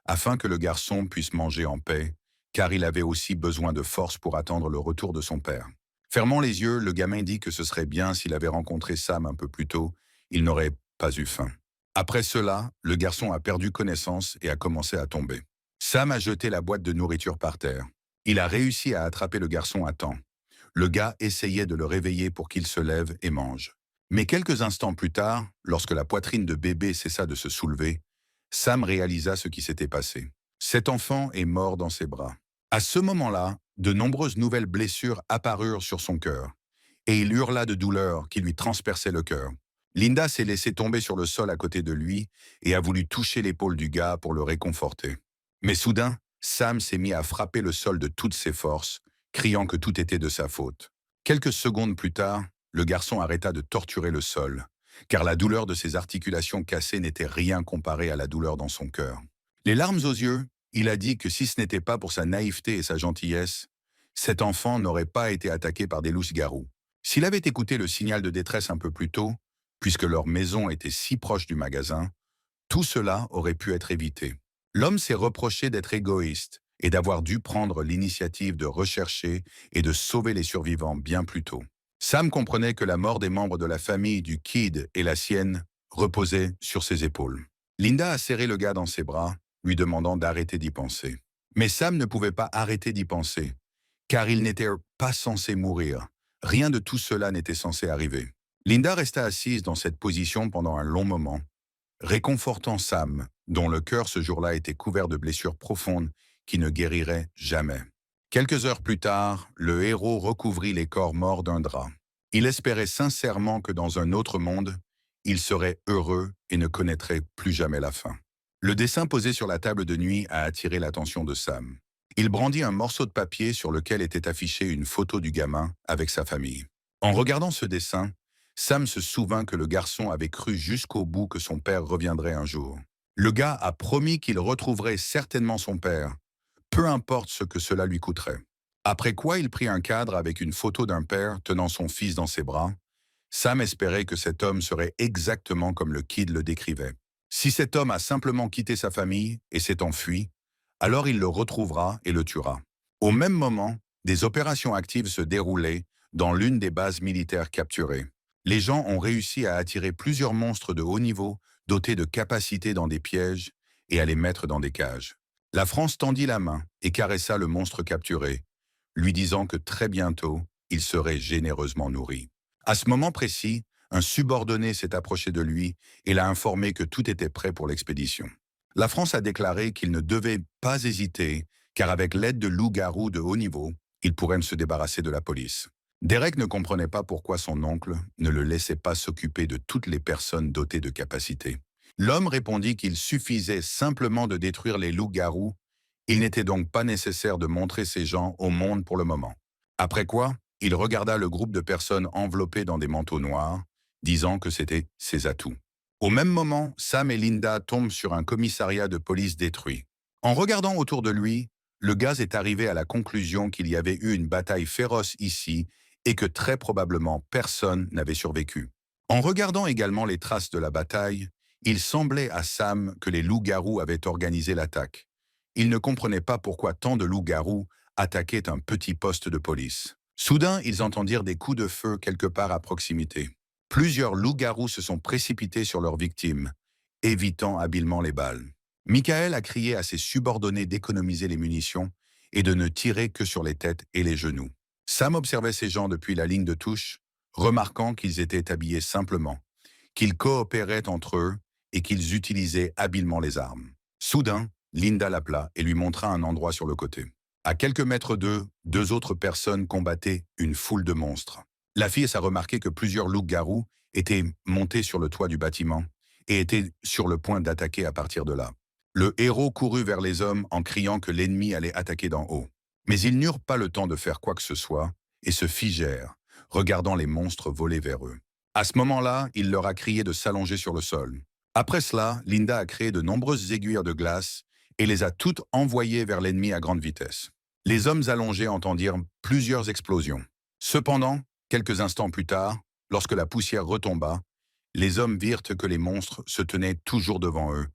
afin que le garçon puisse manger en paix, car il avait aussi besoin de force pour attendre le retour de son père. Fermant les yeux, le gamin dit que ce serait bien s'il avait rencontré Sam un peu plus tôt, il n'aurait pas eu faim. Après cela, le garçon a perdu connaissance et a commencé à tomber. Sam a jeté la boîte de nourriture par terre. Il a réussi à attraper le garçon à temps. Le gars essayait de le réveiller pour qu'il se lève et mange. Mais quelques instants plus tard, lorsque la poitrine de bébé cessa de se soulever, Sam réalisa ce qui s'était passé. Cet enfant est mort dans ses bras. À ce moment-là, de nombreuses nouvelles blessures apparurent sur son cœur, et il hurla de douleur qui lui transperçait le cœur. Linda s'est laissée tomber sur le sol à côté de lui et a voulu toucher l'épaule du gars pour le réconforter. Mais soudain, Sam s'est mis à frapper le sol de toutes ses forces, criant que tout était de sa faute. Quelques secondes plus tard, le garçon arrêta de torturer le sol, car la douleur de ses articulations cassées n'était rien comparée à la douleur dans son cœur. Les larmes aux yeux, il a dit que si ce n'était pas pour sa naïveté et sa gentillesse, cet enfant n'aurait pas été attaqué par des loups-garous. S'il avait écouté le signal de détresse un peu plus tôt, puisque leur maison était si proche du magasin, tout cela aurait pu être évité. L'homme s'est reproché d'être égoïste et d'avoir dû prendre l'initiative de rechercher et de sauver les survivants bien plus tôt. Sam comprenait que la mort des membres de la famille du Kid et la sienne reposait sur ses épaules. Linda a serré le gars dans ses bras, lui demandant d'arrêter d'y penser. Mais Sam ne pouvait pas arrêter d'y penser, car il n'était pas censé mourir, Rien de tout cela n'était censé arriver. Linda resta assise dans cette position pendant un long moment, réconfortant Sam, dont le cœur ce jour-là était couvert de blessures profondes qui ne guériraient jamais. Quelques heures plus tard, le héros recouvrit les corps morts d'un drap. Il espérait sincèrement que dans un autre monde, il serait heureux et ne connaîtrait plus jamais la fin. Le dessin posé sur la table de nuit a attiré l'attention de Sam. Il brandit un morceau de papier sur lequel était affichée une photo du gamin avec sa famille. En regardant ce dessin, Sam se souvint que le garçon avait cru jusqu'au bout que son père reviendrait un jour. Le gars a promis qu'il retrouverait certainement son père, peu importe ce que cela lui coûterait. Après quoi, il prit un cadre avec une photo d'un père tenant son fils dans ses bras. Sam espérait que cet homme serait exactement comme le kid le décrivait. Si cet homme a simplement quitté sa famille et s'est enfui, alors il le retrouvera et le tuera. Au même moment, des opérations actives se déroulaient dans l'une des bases militaires capturées. Les gens ont réussi à attirer plusieurs monstres de haut niveau dotés de capacités dans des pièges et à les mettre dans des cages. La France tendit la main et caressa le monstre capturé, lui disant que très bientôt, il serait généreusement nourri. À ce moment précis, un subordonné s'est approché de lui et l'a informé que tout était prêt pour l'expédition. La France a déclaré qu'il ne devait pas hésiter, car avec l'aide de loups-garous de haut niveau, il pourrait se débarrasser de la police. Derek ne comprenait pas pourquoi son oncle ne le laissait pas s'occuper de toutes les personnes dotées de capacités. L'homme répondit qu'il suffisait simplement de détruire les loups-garous. Il n'était donc pas nécessaire de montrer ces gens au monde pour le moment. Après quoi, il regarda le groupe de personnes enveloppées dans des manteaux noirs, disant que c'était ses atouts. Au même moment, Sam et Linda tombent sur un commissariat de police détruit. En regardant autour de lui, le gaz est arrivé à la conclusion qu'il y avait eu une bataille féroce ici et que très probablement personne n'avait survécu. En regardant également les traces de la bataille, il semblait à Sam que les loups-garous avaient organisé l'attaque. Il ne comprenait pas pourquoi tant de loups-garous attaquaient un petit poste de police. Soudain, ils entendirent des coups de feu quelque part à proximité. Plusieurs loups-garous se sont précipités sur leurs victimes, évitant habilement les balles. Michael a crié à ses subordonnés d'économiser les munitions et de ne tirer que sur les têtes et les genoux. Sam observait ces gens depuis la ligne de touche, remarquant qu'ils étaient habillés simplement, qu'ils coopéraient entre eux et qu'ils utilisaient habilement les armes. Soudain, Linda l'appela et lui montra un endroit sur le côté. À quelques mètres d'eux, deux autres personnes combattaient une foule de monstres. La fille a remarqué que plusieurs loups-garous étaient montés sur le toit du bâtiment et étaient sur le point d'attaquer à partir de là. Le héros courut vers les hommes en criant que l'ennemi allait attaquer d'en haut. Mais ils n'eurent pas le temps de faire quoi que ce soit et se figèrent, regardant les monstres voler vers eux. À ce moment-là, il leur a crié de s'allonger sur le sol. Après cela, Linda a créé de nombreuses aiguilles de glace et les a toutes envoyées vers l'ennemi à grande vitesse. Les hommes allongés entendirent plusieurs explosions. Cependant, quelques instants plus tard, lorsque la poussière retomba, les hommes virent que les monstres se tenaient toujours devant eux,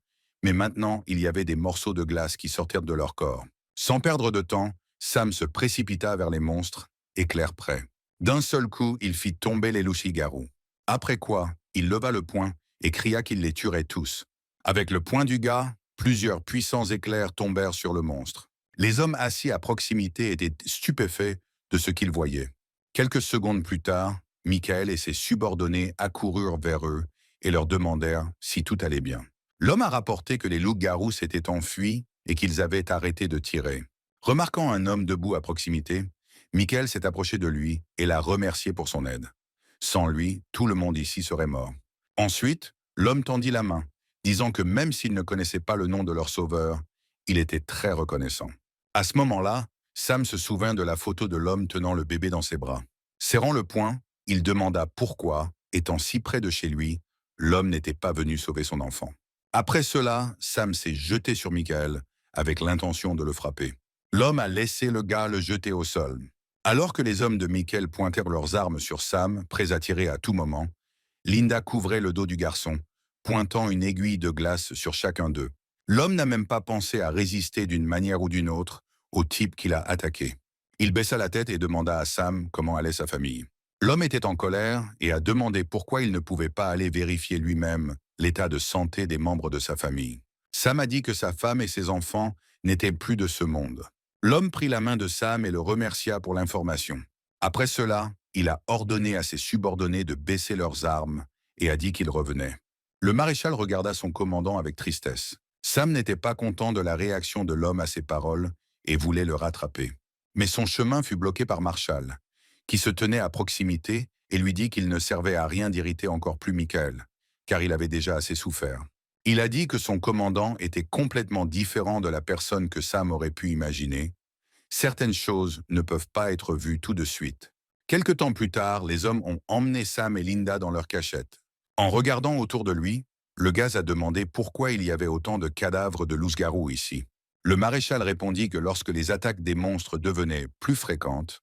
mais maintenant il y avait des morceaux de glace qui sortirent de leur corps. Sans perdre de temps, Sam se précipita vers les monstres, éclair prêt. D'un seul coup, il fit tomber les loups-garous. Après quoi, il leva le poing et cria qu'il les tuerait tous. Avec le poing du gars, plusieurs puissants éclairs tombèrent sur le monstre. Les hommes assis à proximité étaient stupéfaits de ce qu'ils voyaient. Quelques secondes plus tard, Michael et ses subordonnés accoururent vers eux et leur demandèrent si tout allait bien. L'homme a rapporté que les loups-garous s'étaient enfuis et qu'ils avaient arrêté de tirer. Remarquant un homme debout à proximité, Michael s'est approché de lui et l'a remercié pour son aide. Sans lui, tout le monde ici serait mort. Ensuite, l'homme tendit la main, disant que même s'il ne connaissait pas le nom de leur sauveur, il était très reconnaissant. À ce moment-là, Sam se souvint de la photo de l'homme tenant le bébé dans ses bras. Serrant le poing, il demanda pourquoi, étant si près de chez lui, l'homme n'était pas venu sauver son enfant. Après cela, Sam s'est jeté sur Michael avec l'intention de le frapper. L'homme a laissé le gars le jeter au sol. Alors que les hommes de Michael pointèrent leurs armes sur Sam, prêts à tirer à tout moment, Linda couvrait le dos du garçon, pointant une aiguille de glace sur chacun d'eux. L'homme n'a même pas pensé à résister d'une manière ou d'une autre au type qui l'a attaqué. Il baissa la tête et demanda à Sam comment allait sa famille. L'homme était en colère et a demandé pourquoi il ne pouvait pas aller vérifier lui-même l'état de santé des membres de sa famille. Sam a dit que sa femme et ses enfants n'étaient plus de ce monde. L'homme prit la main de Sam et le remercia pour l'information. Après cela, il a ordonné à ses subordonnés de baisser leurs armes et a dit qu'il revenait. Le maréchal regarda son commandant avec tristesse. Sam n'était pas content de la réaction de l'homme à ses paroles et voulait le rattraper. Mais son chemin fut bloqué par Marshall, qui se tenait à proximité et lui dit qu'il ne servait à rien d'irriter encore plus Michael, car il avait déjà assez souffert. Il a dit que son commandant était complètement différent de la personne que Sam aurait pu imaginer. Certaines choses ne peuvent pas être vues tout de suite. Quelque temps plus tard, les hommes ont emmené Sam et Linda dans leur cachette. En regardant autour de lui, le gaz a demandé pourquoi il y avait autant de cadavres de loups-garous ici. Le maréchal répondit que lorsque les attaques des monstres devenaient plus fréquentes,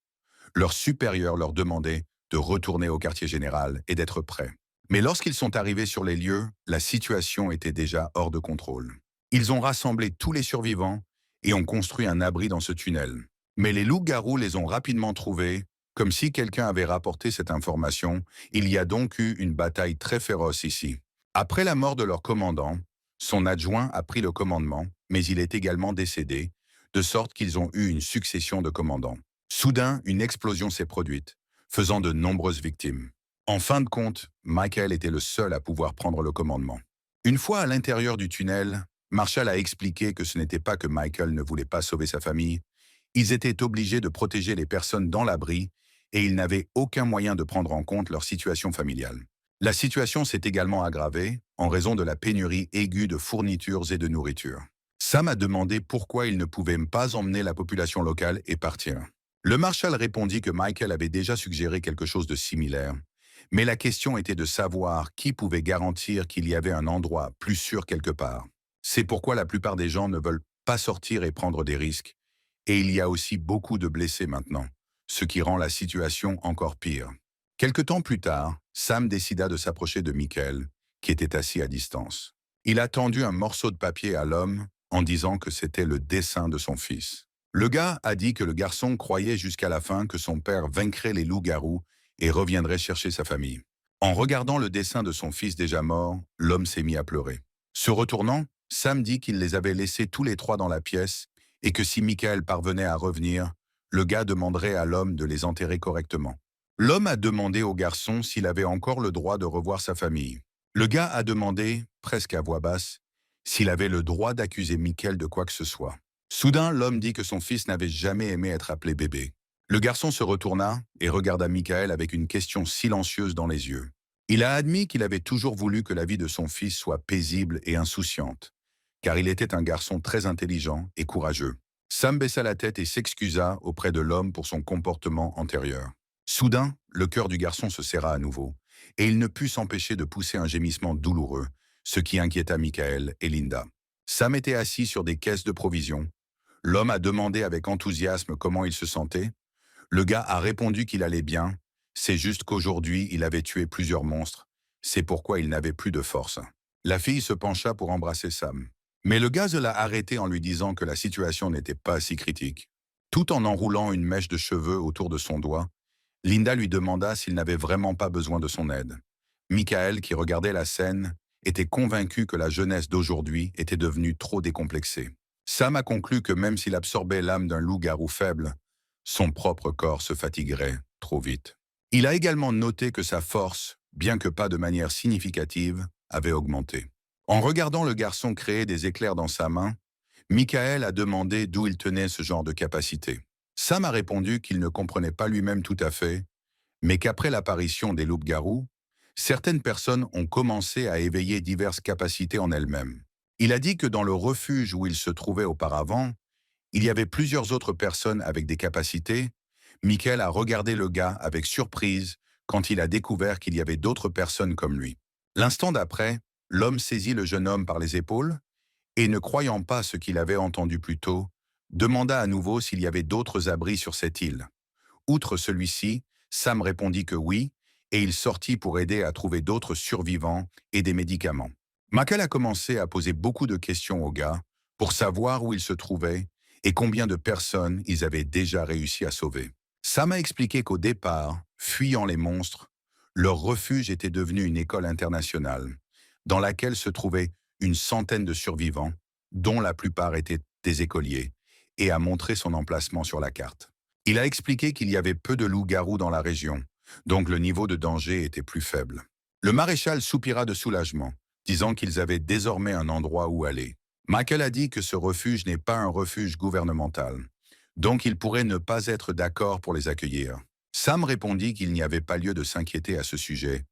leurs supérieurs leur demandaient de retourner au quartier général et d'être prêts. Mais lorsqu'ils sont arrivés sur les lieux, la situation était déjà hors de contrôle. Ils ont rassemblé tous les survivants et ont construit un abri dans ce tunnel. Mais les loups-garous les ont rapidement trouvés, comme si quelqu'un avait rapporté cette information. Il y a donc eu une bataille très féroce ici. Après la mort de leur commandant, son adjoint a pris le commandement, mais il est également décédé, de sorte qu'ils ont eu une succession de commandants. Soudain, une explosion s'est produite, faisant de nombreuses victimes. En fin de compte, Michael était le seul à pouvoir prendre le commandement. Une fois à l'intérieur du tunnel, Marshall a expliqué que ce n'était pas que Michael ne voulait pas sauver sa famille, ils étaient obligés de protéger les personnes dans l'abri et ils n'avaient aucun moyen de prendre en compte leur situation familiale. La situation s'est également aggravée en raison de la pénurie aiguë de fournitures et de nourriture. Sam a demandé pourquoi il ne pouvait pas emmener la population locale et partir. Le marshal répondit que Michael avait déjà suggéré quelque chose de similaire, mais la question était de savoir qui pouvait garantir qu'il y avait un endroit plus sûr quelque part. C'est pourquoi la plupart des gens ne veulent pas sortir et prendre des risques. Et il y a aussi beaucoup de blessés maintenant, ce qui rend la situation encore pire. Quelque temps plus tard, Sam décida de s'approcher de Michael, qui était assis à distance. Il a tendu un morceau de papier à l'homme en disant que c'était le dessin de son fils. Le gars a dit que le garçon croyait jusqu'à la fin que son père vaincrait les loups-garous et reviendrait chercher sa famille. En regardant le dessin de son fils déjà mort, l'homme s'est mis à pleurer. Se retournant, Sam dit qu'il les avait laissés tous les trois dans la pièce et que si Michael parvenait à revenir, le gars demanderait à l'homme de les enterrer correctement. L'homme a demandé au garçon s'il avait encore le droit de revoir sa famille. Le gars a demandé, presque à voix basse, s'il avait le droit d'accuser Michael de quoi que ce soit. Soudain, l'homme dit que son fils n'avait jamais aimé être appelé bébé. Le garçon se retourna et regarda Michael avec une question silencieuse dans les yeux. Il a admis qu'il avait toujours voulu que la vie de son fils soit paisible et insouciante, car il était un garçon très intelligent et courageux. Sam baissa la tête et s'excusa auprès de l'homme pour son comportement antérieur. Soudain, le cœur du garçon se serra à nouveau, et il ne put s'empêcher de pousser un gémissement douloureux, ce qui inquiéta Michael et Linda. Sam était assis sur des caisses de provisions. L'homme a demandé avec enthousiasme comment il se sentait. Le gars a répondu qu'il allait bien. C'est juste qu'aujourd'hui, il avait tué plusieurs monstres. C'est pourquoi il n'avait plus de force. La fille se pencha pour embrasser Sam. Mais le gars l'a arrêté en lui disant que la situation n'était pas si critique. Tout en enroulant une mèche de cheveux autour de son doigt, Linda lui demanda s'il n'avait vraiment pas besoin de son aide. Michael, qui regardait la scène, était convaincu que la jeunesse d'aujourd'hui était devenue trop décomplexée. Sam a conclu que même s'il absorbait l'âme d'un loup-garou faible, son propre corps se fatiguerait trop vite. Il a également noté que sa force, bien que pas de manière significative, avait augmenté. En regardant le garçon créer des éclairs dans sa main, Michael a demandé d'où il tenait ce genre de capacité. Sam a répondu qu'il ne comprenait pas lui-même tout à fait, mais qu'après l'apparition des loups-garous, certaines personnes ont commencé à éveiller diverses capacités en elles-mêmes. Il a dit que dans le refuge où il se trouvait auparavant, il y avait plusieurs autres personnes avec des capacités. Michael a regardé le gars avec surprise quand il a découvert qu'il y avait d'autres personnes comme lui. L'instant d'après, l'homme saisit le jeune homme par les épaules et, ne croyant pas ce qu'il avait entendu plus tôt, demanda à nouveau s'il y avait d'autres abris sur cette île. Outre celui-ci, Sam répondit que oui, et il sortit pour aider à trouver d'autres survivants et des médicaments. Michael a commencé à poser beaucoup de questions au gars pour savoir où il se trouvait et combien de personnes ils avaient déjà réussi à sauver. Sam a expliqué qu'au départ, fuyant les monstres, leur refuge était devenu une école internationale, dans laquelle se trouvaient une centaine de survivants, dont la plupart étaient des écoliers, et a montré son emplacement sur la carte. Il a expliqué qu'il y avait peu de loups-garous dans la région, donc le niveau de danger était plus faible. Le maréchal soupira de soulagement, disant qu'ils avaient désormais un endroit où aller. Michael a dit que ce refuge n'est pas un refuge gouvernemental, donc il pourrait ne pas être d'accord pour les accueillir. Sam répondit qu'il n'y avait pas lieu de s'inquiéter à ce sujet,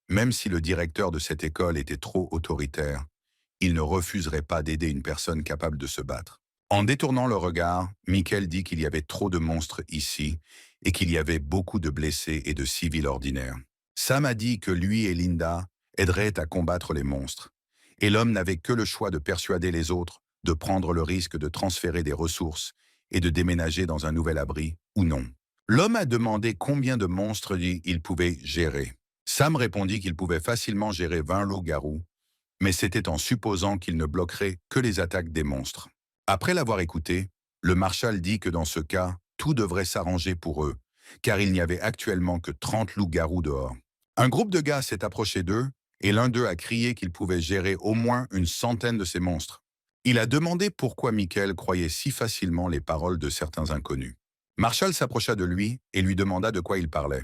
même si le directeur de cette école était trop autoritaire. Il ne refuserait pas d'aider une personne capable de se battre. En détournant le regard, Michael dit qu'il y avait trop de monstres ici et qu'il y avait beaucoup de blessés et de civils ordinaires. Sam a dit que lui et Linda aideraient à combattre les monstres, et l'homme n'avait que le choix de persuader les autres de prendre le risque de transférer des ressources et de déménager dans un nouvel abri ou non. L'homme a demandé combien de monstres il pouvait gérer. Sam répondit qu'il pouvait facilement gérer 20 loups-garous, mais c'était en supposant qu'il ne bloquerait que les attaques des monstres. Après l'avoir écouté, le marshal dit que dans ce cas, tout devrait s'arranger pour eux, car il n'y avait actuellement que 30 loups-garous dehors. Un groupe de gars s'est approché d'eux, et l'un d'eux a crié qu'il pouvait gérer au moins une centaine de ces monstres. Il a demandé pourquoi Michael croyait si facilement les paroles de certains inconnus. Marshall s'approcha de lui et lui demanda de quoi il parlait.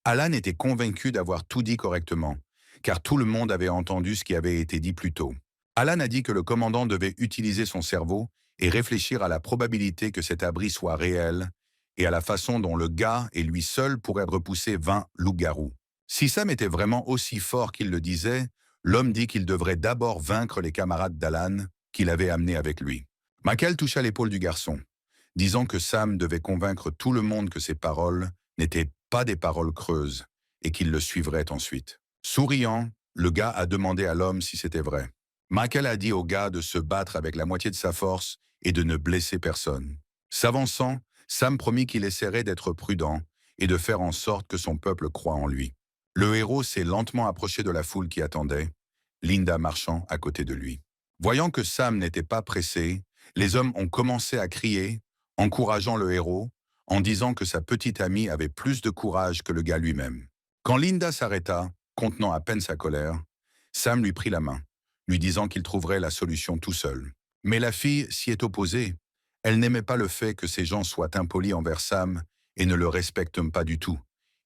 Alan était convaincu d'avoir tout dit correctement, car tout le monde avait entendu ce qui avait été dit plus tôt. Alan a dit que le commandant devait utiliser son cerveau et réfléchir à la probabilité que cet abri soit réel et à la façon dont le gars et lui seul pourraient repousser 20 loups-garous. Si Sam était vraiment aussi fort qu'il le disait, l'homme dit qu'il devrait d'abord vaincre les camarades d'Alan qu'il avait amenés avec lui. Michael toucha l'épaule du garçon, disant que Sam devait convaincre tout le monde que ses paroles n'étaient pas des paroles creuses et qu'il le suivrait ensuite. Souriant, le gars a demandé à l'homme si c'était vrai. Michael a dit au gars de se battre avec la moitié de sa force et de ne blesser personne. S'avançant, Sam promit qu'il essaierait d'être prudent et de faire en sorte que son peuple croie en lui. Le héros s'est lentement approché de la foule qui attendait, Linda marchant à côté de lui. Voyant que Sam n'était pas pressé, les hommes ont commencé à crier, encourageant le héros, en disant que sa petite amie avait plus de courage que le gars lui-même. Quand Linda s'arrêta, contenant à peine sa colère, Sam lui prit la main, lui disant qu'il trouverait la solution tout seul. Mais la fille s'y est opposée. Elle n'aimait pas le fait que ces gens soient impolis envers Sam et ne le respectent pas du tout.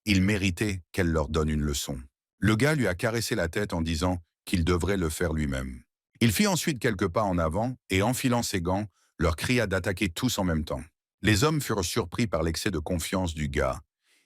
Il méritait qu'elle leur donne une leçon. Le gars lui a caressé la tête en disant qu'il devrait le faire lui-même. Il fit ensuite quelques pas en avant et, enfilant ses gants, leur cria d'attaquer tous en même temps. Les hommes furent surpris par l'excès de confiance du gars,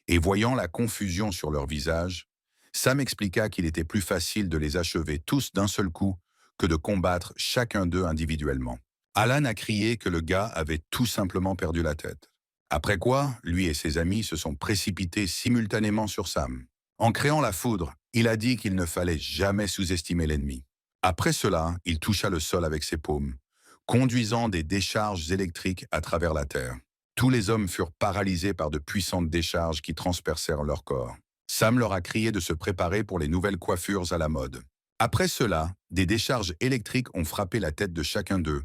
et voyant la confusion sur leur visage, Sam expliqua qu'il était plus facile de les achever tous d'un seul coup que de combattre chacun d'eux individuellement. Alan a crié que le gars avait tout simplement perdu la tête. Après quoi, lui et ses amis se sont précipités simultanément sur Sam. En créant la foudre, il a dit qu'il ne fallait jamais sous-estimer l'ennemi. Après cela, il toucha le sol avec ses paumes, conduisant des décharges électriques à travers la terre. Tous les hommes furent paralysés par de puissantes décharges qui transpercèrent leur corps. Sam leur a crié de se préparer pour les nouvelles coiffures à la mode. Après cela, des décharges électriques ont frappé la tête de chacun d'eux,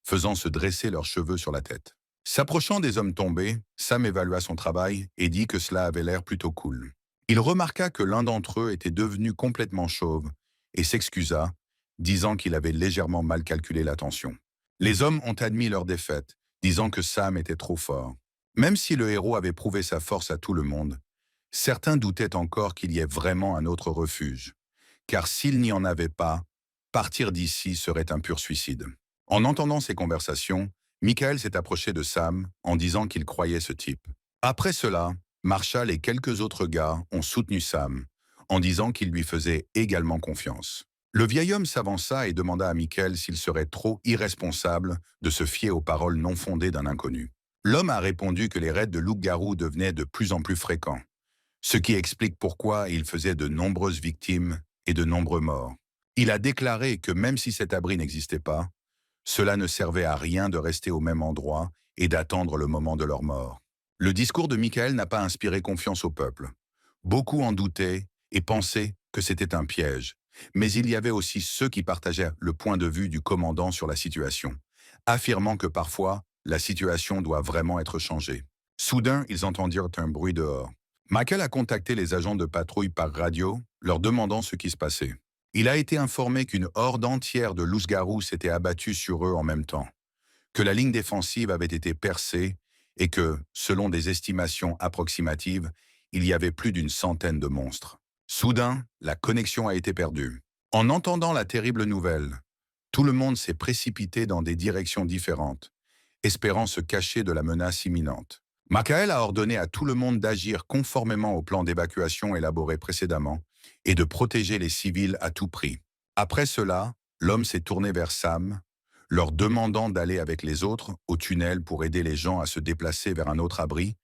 faisant se dresser leurs cheveux sur la tête. S'approchant des hommes tombés, Sam évalua son travail et dit que cela avait l'air plutôt cool. Il remarqua que l'un d'entre eux était devenu complètement chauve et s'excusa, disant qu'il avait légèrement mal calculé la tension. Les hommes ont admis leur défaite, disant que Sam était trop fort. Même si le héros avait prouvé sa force à tout le monde, certains doutaient encore qu'il y ait vraiment un autre refuge, car s'il n'y en avait pas, partir d'ici serait un pur suicide. En entendant ces conversations, Michael s'est approché de Sam en disant qu'il croyait ce type. Après cela, Marshall et quelques autres gars ont soutenu Sam, en disant qu'il lui faisait également confiance. Le vieil homme s'avança et demanda à Michael s'il serait trop irresponsable de se fier aux paroles non fondées d'un inconnu. L'homme a répondu que les raids de loups-garous devenaient de plus en plus fréquents, ce qui explique pourquoi il faisait de nombreuses victimes et de nombreux morts. Il a déclaré que même si cet abri n'existait pas, cela ne servait à rien de rester au même endroit et d'attendre le moment de leur mort. Le discours de Michael n'a pas inspiré confiance au peuple. Beaucoup en doutaient et pensaient que c'était un piège. Mais il y avait aussi ceux qui partageaient le point de vue du commandant sur la situation, affirmant que parfois, la situation doit vraiment être changée. Soudain, ils entendirent un bruit dehors. Michael a contacté les agents de patrouille par radio, leur demandant ce qui se passait. Il a été informé qu'une horde entière de loups-garous s'était abattue sur eux en même temps, que la ligne défensive avait été percée et que, selon des estimations approximatives, il y avait plus d'une centaine de monstres. Soudain, la connexion a été perdue. En entendant la terrible nouvelle, tout le monde s'est précipité dans des directions différentes, espérant se cacher de la menace imminente. Michael a ordonné à tout le monde d'agir conformément au plan d'évacuation élaboré précédemment et de protéger les civils à tout prix. Après cela, l'homme s'est tourné vers Sam, leur demandant d'aller avec les autres au tunnel pour aider les gens à se déplacer vers un autre abri.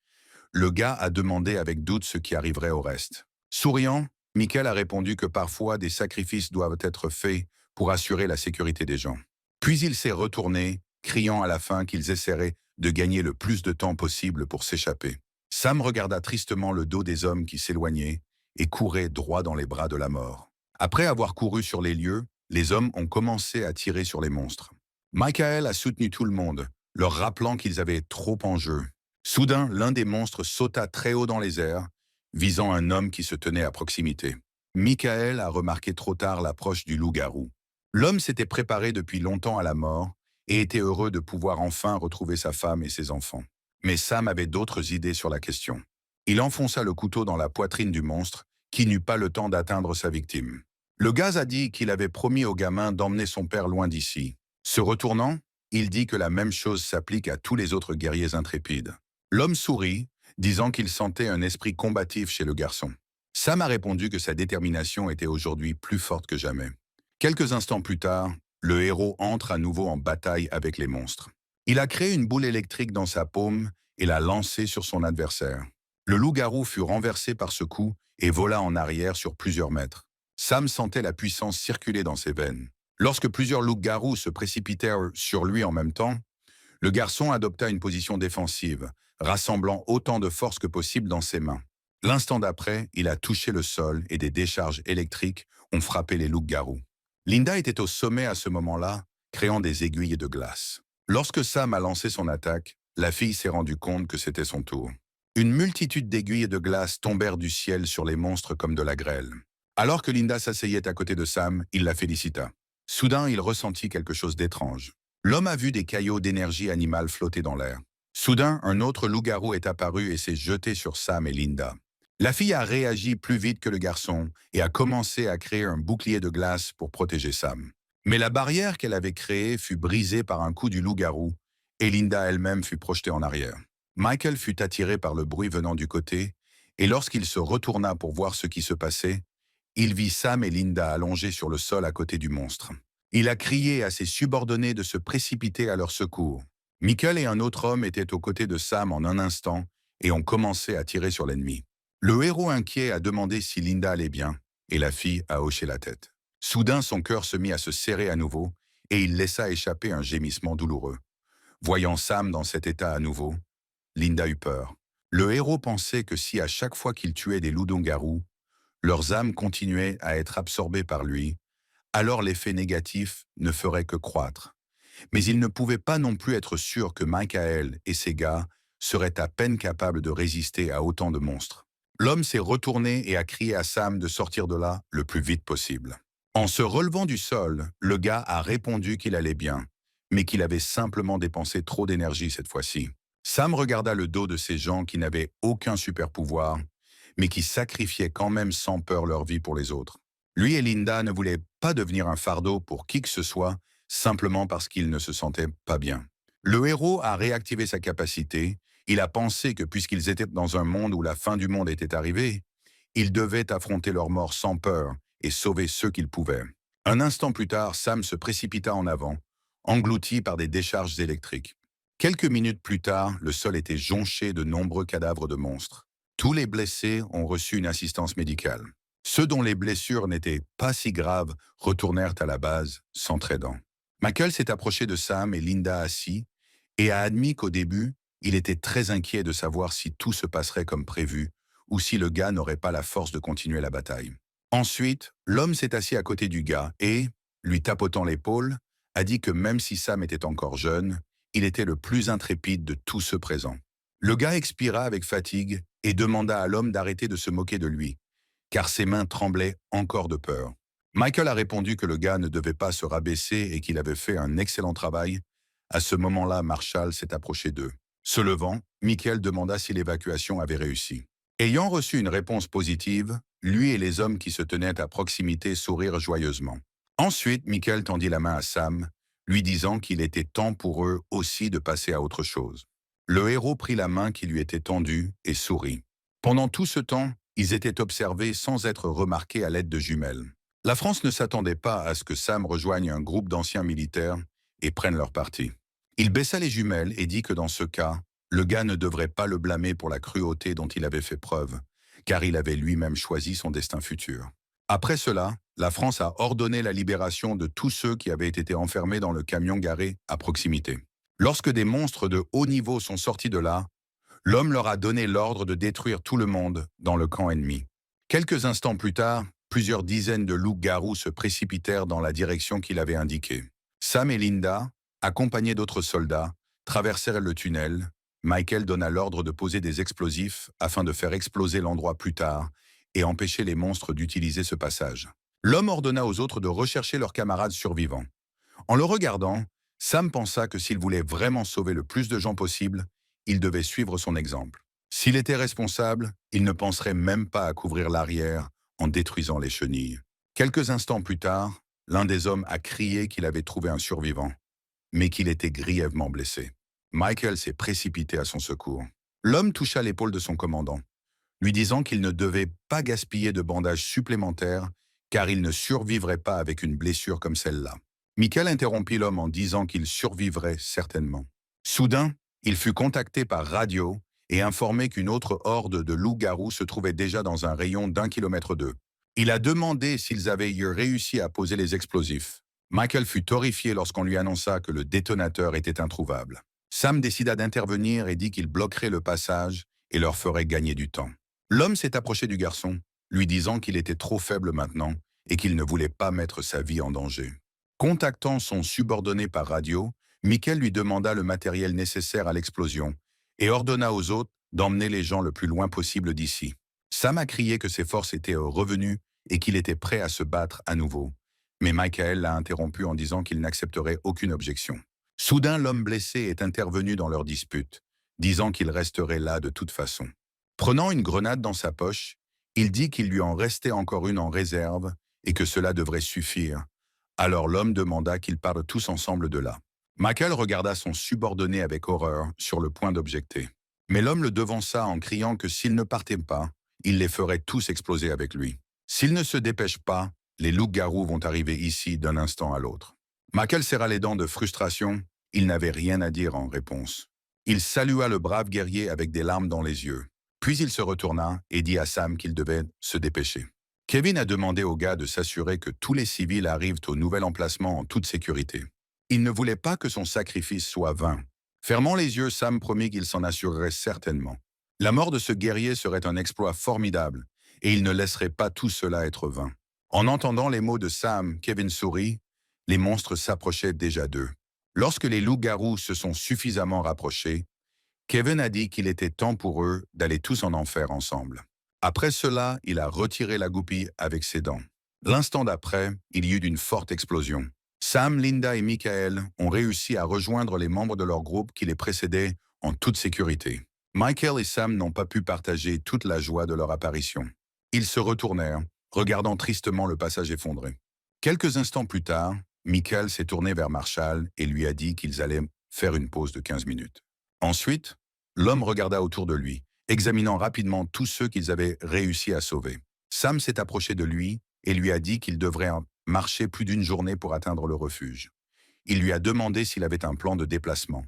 Le gars a demandé avec doute ce qui arriverait au reste. Souriant, Michael a répondu que parfois des sacrifices doivent être faits pour assurer la sécurité des gens. Puis il s'est retourné, criant à la fin qu'ils essaieraient de gagner le plus de temps possible pour s'échapper. Sam regarda tristement le dos des hommes qui s'éloignaient et courait droit dans les bras de la mort. Après avoir couru sur les lieux, les hommes ont commencé à tirer sur les monstres. Michael a soutenu tout le monde, leur rappelant qu'ils avaient trop en jeu. Soudain, l'un des monstres sauta très haut dans les airs, visant un homme qui se tenait à proximité. Michael a remarqué trop tard l'approche du loup-garou. L'homme s'était préparé depuis longtemps à la mort et était heureux de pouvoir enfin retrouver sa femme et ses enfants. Mais Sam avait d'autres idées sur la question. Il enfonça le couteau dans la poitrine du monstre, qui n'eut pas le temps d'atteindre sa victime. Le gaz a dit qu'il avait promis au gamin d'emmener son père loin d'ici. Se retournant, il dit que la même chose s'applique à tous les autres guerriers intrépides. L'homme sourit, disant qu'il sentait un esprit combatif chez le garçon. Sam a répondu que sa détermination était aujourd'hui plus forte que jamais. Quelques instants plus tard, le héros entre à nouveau en bataille avec les monstres. Il a créé une boule électrique dans sa paume et l'a lancée sur son adversaire. Le loup-garou fut renversé par ce coup et vola en arrière sur plusieurs mètres. Sam sentait la puissance circuler dans ses veines. Lorsque plusieurs loups-garous se précipitèrent sur lui en même temps, le garçon adopta une position défensive, rassemblant autant de force que possible dans ses mains. L'instant d'après, il a touché le sol et des décharges électriques ont frappé les loups-garous. Linda était au sommet à ce moment-là, créant des aiguilles de glace. Lorsque Sam a lancé son attaque, la fille s'est rendue compte que c'était son tour. Une multitude d'aiguilles de glace tombèrent du ciel sur les monstres comme de la grêle. Alors que Linda s'asseyait à côté de Sam, il la félicita. Soudain, il ressentit quelque chose d'étrange. L'homme a vu des caillots d'énergie animale flotter dans l'air. Soudain, un autre loup-garou est apparu et s'est jeté sur Sam et Linda. La fille a réagi plus vite que le garçon et a commencé à créer un bouclier de glace pour protéger Sam. Mais la barrière qu'elle avait créée fut brisée par un coup du loup-garou et Linda elle-même fut projetée en arrière. Michael fut attiré par le bruit venant du côté et lorsqu'il se retourna pour voir ce qui se passait, il vit Sam et Linda allongés sur le sol à côté du monstre. Il a crié à ses subordonnés de se précipiter à leur secours. Michael et un autre homme étaient aux côtés de Sam en un instant et ont commencé à tirer sur l'ennemi. Le héros inquiet a demandé si Linda allait bien, et la fille a hoché la tête. Soudain, son cœur se mit à se serrer à nouveau, et il laissa échapper un gémissement douloureux. Voyant Sam dans cet état à nouveau, Linda eut peur. Le héros pensait que si à chaque fois qu'il tuait des loups-garous, leurs âmes continuaient à être absorbées par lui, alors l'effet négatif ne ferait que croître. Mais il ne pouvait pas non plus être sûr que Michael et ses gars seraient à peine capables de résister à autant de monstres. L'homme s'est retourné et a crié à Sam de sortir de là le plus vite possible. En se relevant du sol, le gars a répondu qu'il allait bien, mais qu'il avait simplement dépensé trop d'énergie cette fois-ci. Sam regarda le dos de ces gens qui n'avaient aucun super pouvoir, mais qui sacrifiaient quand même sans peur leur vie pour les autres. Lui et Linda ne voulaient pas devenir un fardeau pour qui que ce soit, simplement parce qu'ils ne se sentaient pas bien. Le héros a réactivé sa capacité. Il a pensé que puisqu'ils étaient dans un monde où la fin du monde était arrivée, ils devaient affronter leur mort sans peur et sauver ceux qu'ils pouvaient. Un instant plus tard, Sam se précipita en avant, englouti par des décharges électriques. Quelques minutes plus tard, le sol était jonché de nombreux cadavres de monstres. Tous les blessés ont reçu une assistance médicale. Ceux dont les blessures n'étaient pas si graves retournèrent à la base, s'entraidant. Michael s'est approché de Sam et Linda assis et a admis qu'au début, il était très inquiet de savoir si tout se passerait comme prévu ou si le gars n'aurait pas la force de continuer la bataille. Ensuite, l'homme s'est assis à côté du gars et, lui tapotant l'épaule, a dit que même si Sam était encore jeune, il était le plus intrépide de tous ceux présents. Le gars expira avec fatigue et demanda à l'homme d'arrêter de se moquer de lui, car ses mains tremblaient encore de peur. Michael a répondu que le gars ne devait pas se rabaisser et qu'il avait fait un excellent travail. À ce moment-là, Marshall s'est approché d'eux. Se levant, Michael demanda si l'évacuation avait réussi. Ayant reçu une réponse positive, lui et les hommes qui se tenaient à proximité sourirent joyeusement. Ensuite, Michael tendit la main à Sam, lui disant qu'il était temps pour eux aussi de passer à autre chose. Le héros prit la main qui lui était tendue et sourit. Pendant tout ce temps, ils étaient observés sans être remarqués à l'aide de jumelles. La France ne s'attendait pas à ce que Sam rejoigne un groupe d'anciens militaires et prenne leur parti. Il baissa les jumelles et dit que dans ce cas, le gars ne devrait pas le blâmer pour la cruauté dont il avait fait preuve, car il avait lui-même choisi son destin futur. Après cela, la France a ordonné la libération de tous ceux qui avaient été enfermés dans le camion garé à proximité. Lorsque des monstres de haut niveau sont sortis de là, l'homme leur a donné l'ordre de détruire tout le monde dans le camp ennemi. Quelques instants plus tard, plusieurs dizaines de loups-garous se précipitèrent dans la direction qu'il avait indiquée. Sam et Linda, accompagnés d'autres soldats, traversèrent le tunnel. Michael donna l'ordre de poser des explosifs afin de faire exploser l'endroit plus tard et empêcher les monstres d'utiliser ce passage. L'homme ordonna aux autres de rechercher leurs camarades survivants. En le regardant, Sam pensa que s'il voulait vraiment sauver le plus de gens possible, il devait suivre son exemple. S'il était responsable, il ne penserait même pas à couvrir l'arrière en détruisant les chenilles. Quelques instants plus tard, l'un des hommes a crié qu'il avait trouvé un survivant, mais qu'il était grièvement blessé. Michael s'est précipité à son secours. L'homme toucha l'épaule de son commandant, lui disant qu'il ne devait pas gaspiller de bandages supplémentaires car il ne survivrait pas avec une blessure comme celle-là. Michael interrompit l'homme en disant qu'il survivrait certainement. Soudain, il fut contacté par radio et informé qu'une autre horde de loups-garous se trouvait déjà dans un rayon d'1 kilomètre d'eux. Il a demandé s'ils avaient réussi à poser les explosifs. Michael fut horrifié lorsqu'on lui annonça que le détonateur était introuvable. Sam décida d'intervenir et dit qu'il bloquerait le passage et leur ferait gagner du temps. L'homme s'est approché du garçon, lui disant qu'il était trop faible maintenant et qu'il ne voulait pas mettre sa vie en danger. Contactant son subordonné par radio, Michael lui demanda le matériel nécessaire à l'explosion et ordonna aux autres d'emmener les gens le plus loin possible d'ici. Sam a crié que ses forces étaient revenues et qu'il était prêt à se battre à nouveau, mais Michael l'a interrompu en disant qu'il n'accepterait aucune objection. Soudain, l'homme blessé est intervenu dans leur dispute, disant qu'il resterait là de toute façon. Prenant une grenade dans sa poche, il dit qu'il lui en restait encore une en réserve et que cela devrait suffire. Alors l'homme demanda qu'ils partent tous ensemble de là. Michael regarda son subordonné avec horreur, sur le point d'objecter. Mais l'homme le devança en criant que s'il ne partait pas, il les ferait tous exploser avec lui. S'il ne se dépêche pas, les loups-garous vont arriver ici d'un instant à l'autre. Michael serra les dents de frustration, il n'avait rien à dire en réponse. Il salua le brave guerrier avec des larmes dans les yeux. Puis il se retourna et dit à Sam qu'il devait se dépêcher. Kevin a demandé au gars de s'assurer que tous les civils arrivent au nouvel emplacement en toute sécurité. Il ne voulait pas que son sacrifice soit vain. Fermant les yeux, Sam promit qu'il s'en assurerait certainement. La mort de ce guerrier serait un exploit formidable, et il ne laisserait pas tout cela être vain. En entendant les mots de Sam, Kevin sourit. Les monstres s'approchaient déjà d'eux. Lorsque les loups-garous se sont suffisamment rapprochés, Kevin a dit qu'il était temps pour eux d'aller tous en enfer ensemble. Après cela, il a retiré la goupille avec ses dents. L'instant d'après, il y eut une forte explosion. Sam, Linda et Michael ont réussi à rejoindre les membres de leur groupe qui les précédaient en toute sécurité. Michael et Sam n'ont pas pu partager toute la joie de leur apparition. Ils se retournèrent, regardant tristement le passage effondré. Quelques instants plus tard, Michael s'est tourné vers Marshall et lui a dit qu'ils allaient faire une pause de 15 minutes. Ensuite, l'homme regarda autour de lui, examinant rapidement tous ceux qu'ils avaient réussi à sauver. Sam s'est approché de lui et lui a dit qu'il devrait marcher plus d'une journée pour atteindre le refuge. Il lui a demandé s'il avait un plan de déplacement.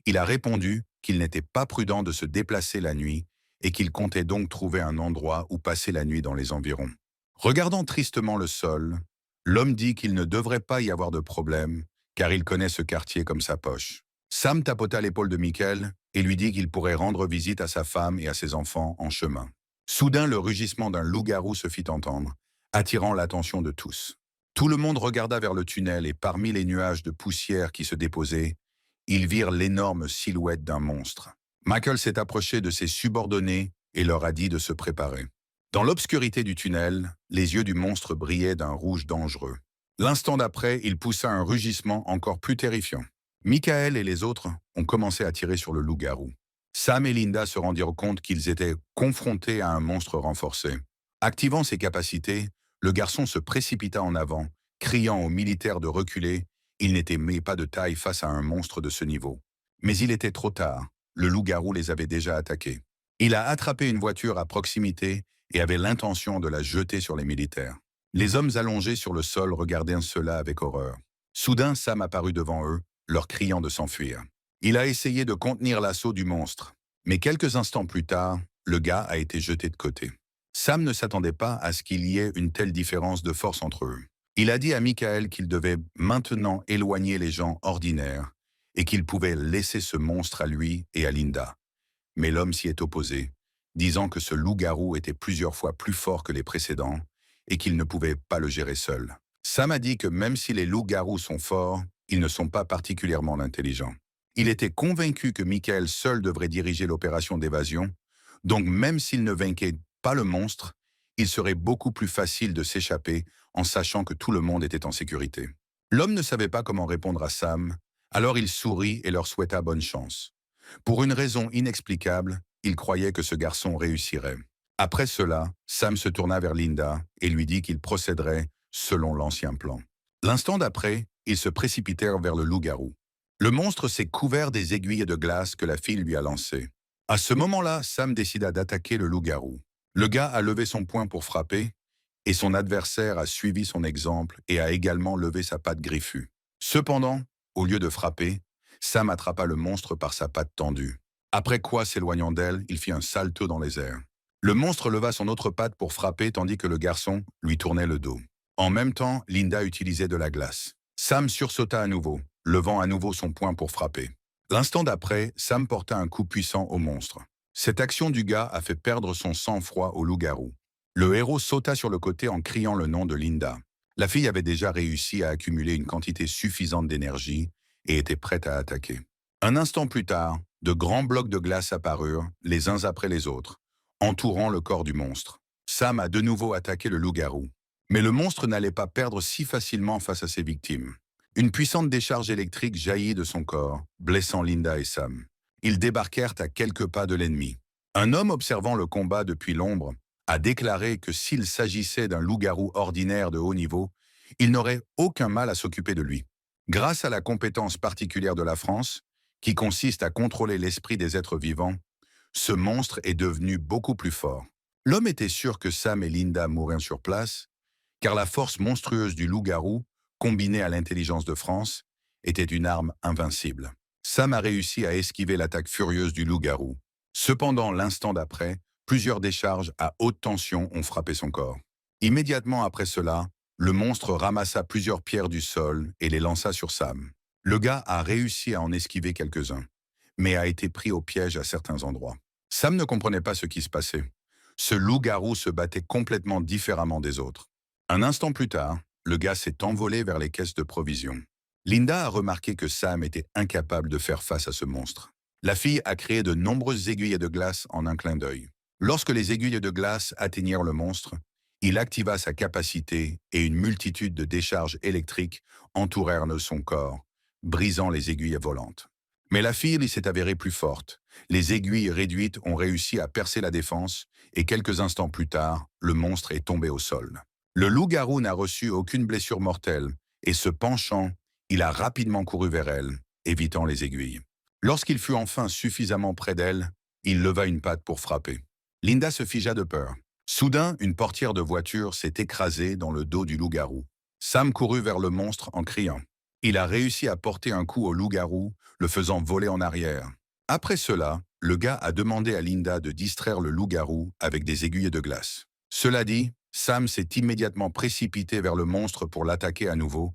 Il a répondu qu'il n'était pas prudent de se déplacer la nuit et qu'il comptait donc trouver un endroit où passer la nuit dans les environs. Regardant tristement le sol, l'homme dit qu'il ne devrait pas y avoir de problème, car il connaît ce quartier comme sa poche. Sam tapota l'épaule de Michael et lui dit qu'il pourrait rendre visite à sa femme et à ses enfants en chemin. Soudain, le rugissement d'un loup-garou se fit entendre, attirant l'attention de tous. Tout le monde regarda vers le tunnel et parmi les nuages de poussière qui se déposaient, ils virent l'énorme silhouette d'un monstre. Michael s'est approché de ses subordonnés et leur a dit de se préparer. Dans l'obscurité du tunnel, les yeux du monstre brillaient d'un rouge dangereux. L'instant d'après, il poussa un rugissement encore plus terrifiant. Michael et les autres ont commencé à tirer sur le loup-garou. Sam et Linda se rendirent compte qu'ils étaient confrontés à un monstre renforcé. Activant ses capacités, le garçon se précipita en avant, criant aux militaires de reculer. Il n'était mais pas de taille face à un monstre de ce niveau. Mais il était trop tard. Le loup-garou les avait déjà attaqués. Il a attrapé une voiture à proximité et avait l'intention de la jeter sur les militaires. Les hommes allongés sur le sol regardaient cela avec horreur. Soudain, Sam apparut devant eux, leur criant de s'enfuir. Il a essayé de contenir l'assaut du monstre, mais quelques instants plus tard, le gars a été jeté de côté. Sam ne s'attendait pas à ce qu'il y ait une telle différence de force entre eux. Il a dit à Michael qu'il devait maintenant éloigner les gens ordinaires et qu'il pouvait laisser ce monstre à lui et à Linda. Mais l'homme s'y est opposé, disant que ce loup-garou était plusieurs fois plus fort que les précédents et qu'il ne pouvait pas le gérer seul. Sam a dit que même si les loups-garous sont forts, ils ne sont pas particulièrement intelligents. Il était convaincu que Michael seul devrait diriger l'opération d'évasion, donc même s'il ne vainquait pas le monstre, il serait beaucoup plus facile de s'échapper en sachant que tout le monde était en sécurité. L'homme ne savait pas comment répondre à Sam, alors il sourit et leur souhaita bonne chance. Pour une raison inexplicable, il croyait que ce garçon réussirait. Après cela, Sam se tourna vers Linda et lui dit qu'il procéderait selon l'ancien plan. L'instant d'après, ils se précipitèrent vers le loup-garou. Le monstre s'est couvert des aiguilles de glace que la fille lui a lancées. À ce moment-là, Sam décida d'attaquer le loup-garou. Le gars a levé son poing pour frapper, et son adversaire a suivi son exemple et a également levé sa patte griffue. Cependant, au lieu de frapper, Sam attrapa le monstre par sa patte tendue. Après quoi, s'éloignant d'elle, il fit un salto dans les airs. Le monstre leva son autre patte pour frapper tandis que le garçon lui tournait le dos. En même temps, Linda utilisait de la glace. Sam sursauta à nouveau, levant à nouveau son poing pour frapper. L'instant d'après, Sam porta un coup puissant au monstre. Cette action du gars a fait perdre son sang-froid au loup-garou. Le héros sauta sur le côté en criant le nom de Linda. La fille avait déjà réussi à accumuler une quantité suffisante d'énergie et était prête à attaquer. Un instant plus tard, de grands blocs de glace apparurent, les uns après les autres, entourant le corps du monstre. Sam a de nouveau attaqué le loup-garou. Mais le monstre n'allait pas perdre si facilement face à ses victimes. Une puissante décharge électrique jaillit de son corps, blessant Linda et Sam. Ils débarquèrent à quelques pas de l'ennemi. Un homme observant le combat depuis l'ombre a déclaré que s'il s'agissait d'un loup-garou ordinaire de haut niveau, il n'aurait aucun mal à s'occuper de lui. Grâce à la compétence particulière de la France, qui consiste à contrôler l'esprit des êtres vivants, ce monstre est devenu beaucoup plus fort. L'homme était sûr que Sam et Linda mourraient sur place, car la force monstrueuse du loup-garou, combinée à l'intelligence de France, était une arme invincible. Sam a réussi à esquiver l'attaque furieuse du loup-garou. Cependant, l'instant d'après, plusieurs décharges à haute tension ont frappé son corps. Immédiatement après cela, le monstre ramassa plusieurs pierres du sol et les lança sur Sam. Le gars a réussi à en esquiver quelques-uns, mais a été pris au piège à certains endroits. Sam ne comprenait pas ce qui se passait. Ce loup-garou se battait complètement différemment des autres. Un instant plus tard, le gars s'est envolé vers les caisses de provisions. Linda a remarqué que Sam était incapable de faire face à ce monstre. La fille a créé de nombreuses aiguilles de glace en un clin d'œil. Lorsque les aiguilles de glace atteignirent le monstre, il activa sa capacité et une multitude de décharges électriques entourèrent son corps, brisant les aiguilles volantes. Mais la fille s'est avérée plus forte. Les aiguilles réduites ont réussi à percer la défense et quelques instants plus tard, le monstre est tombé au sol. Le loup-garou n'a reçu aucune blessure mortelle et se penchant, il a rapidement couru vers elle, évitant les aiguilles. Lorsqu'il fut enfin suffisamment près d'elle, il leva une patte pour frapper. Linda se figea de peur. Soudain, une portière de voiture s'est écrasée dans le dos du loup-garou. Sam courut vers le monstre en criant. Il a réussi à porter un coup au loup-garou, le faisant voler en arrière. Après cela, le gars a demandé à Linda de distraire le loup-garou avec des aiguilles de glace. Cela dit, Sam s'est immédiatement précipité vers le monstre pour l'attaquer à nouveau,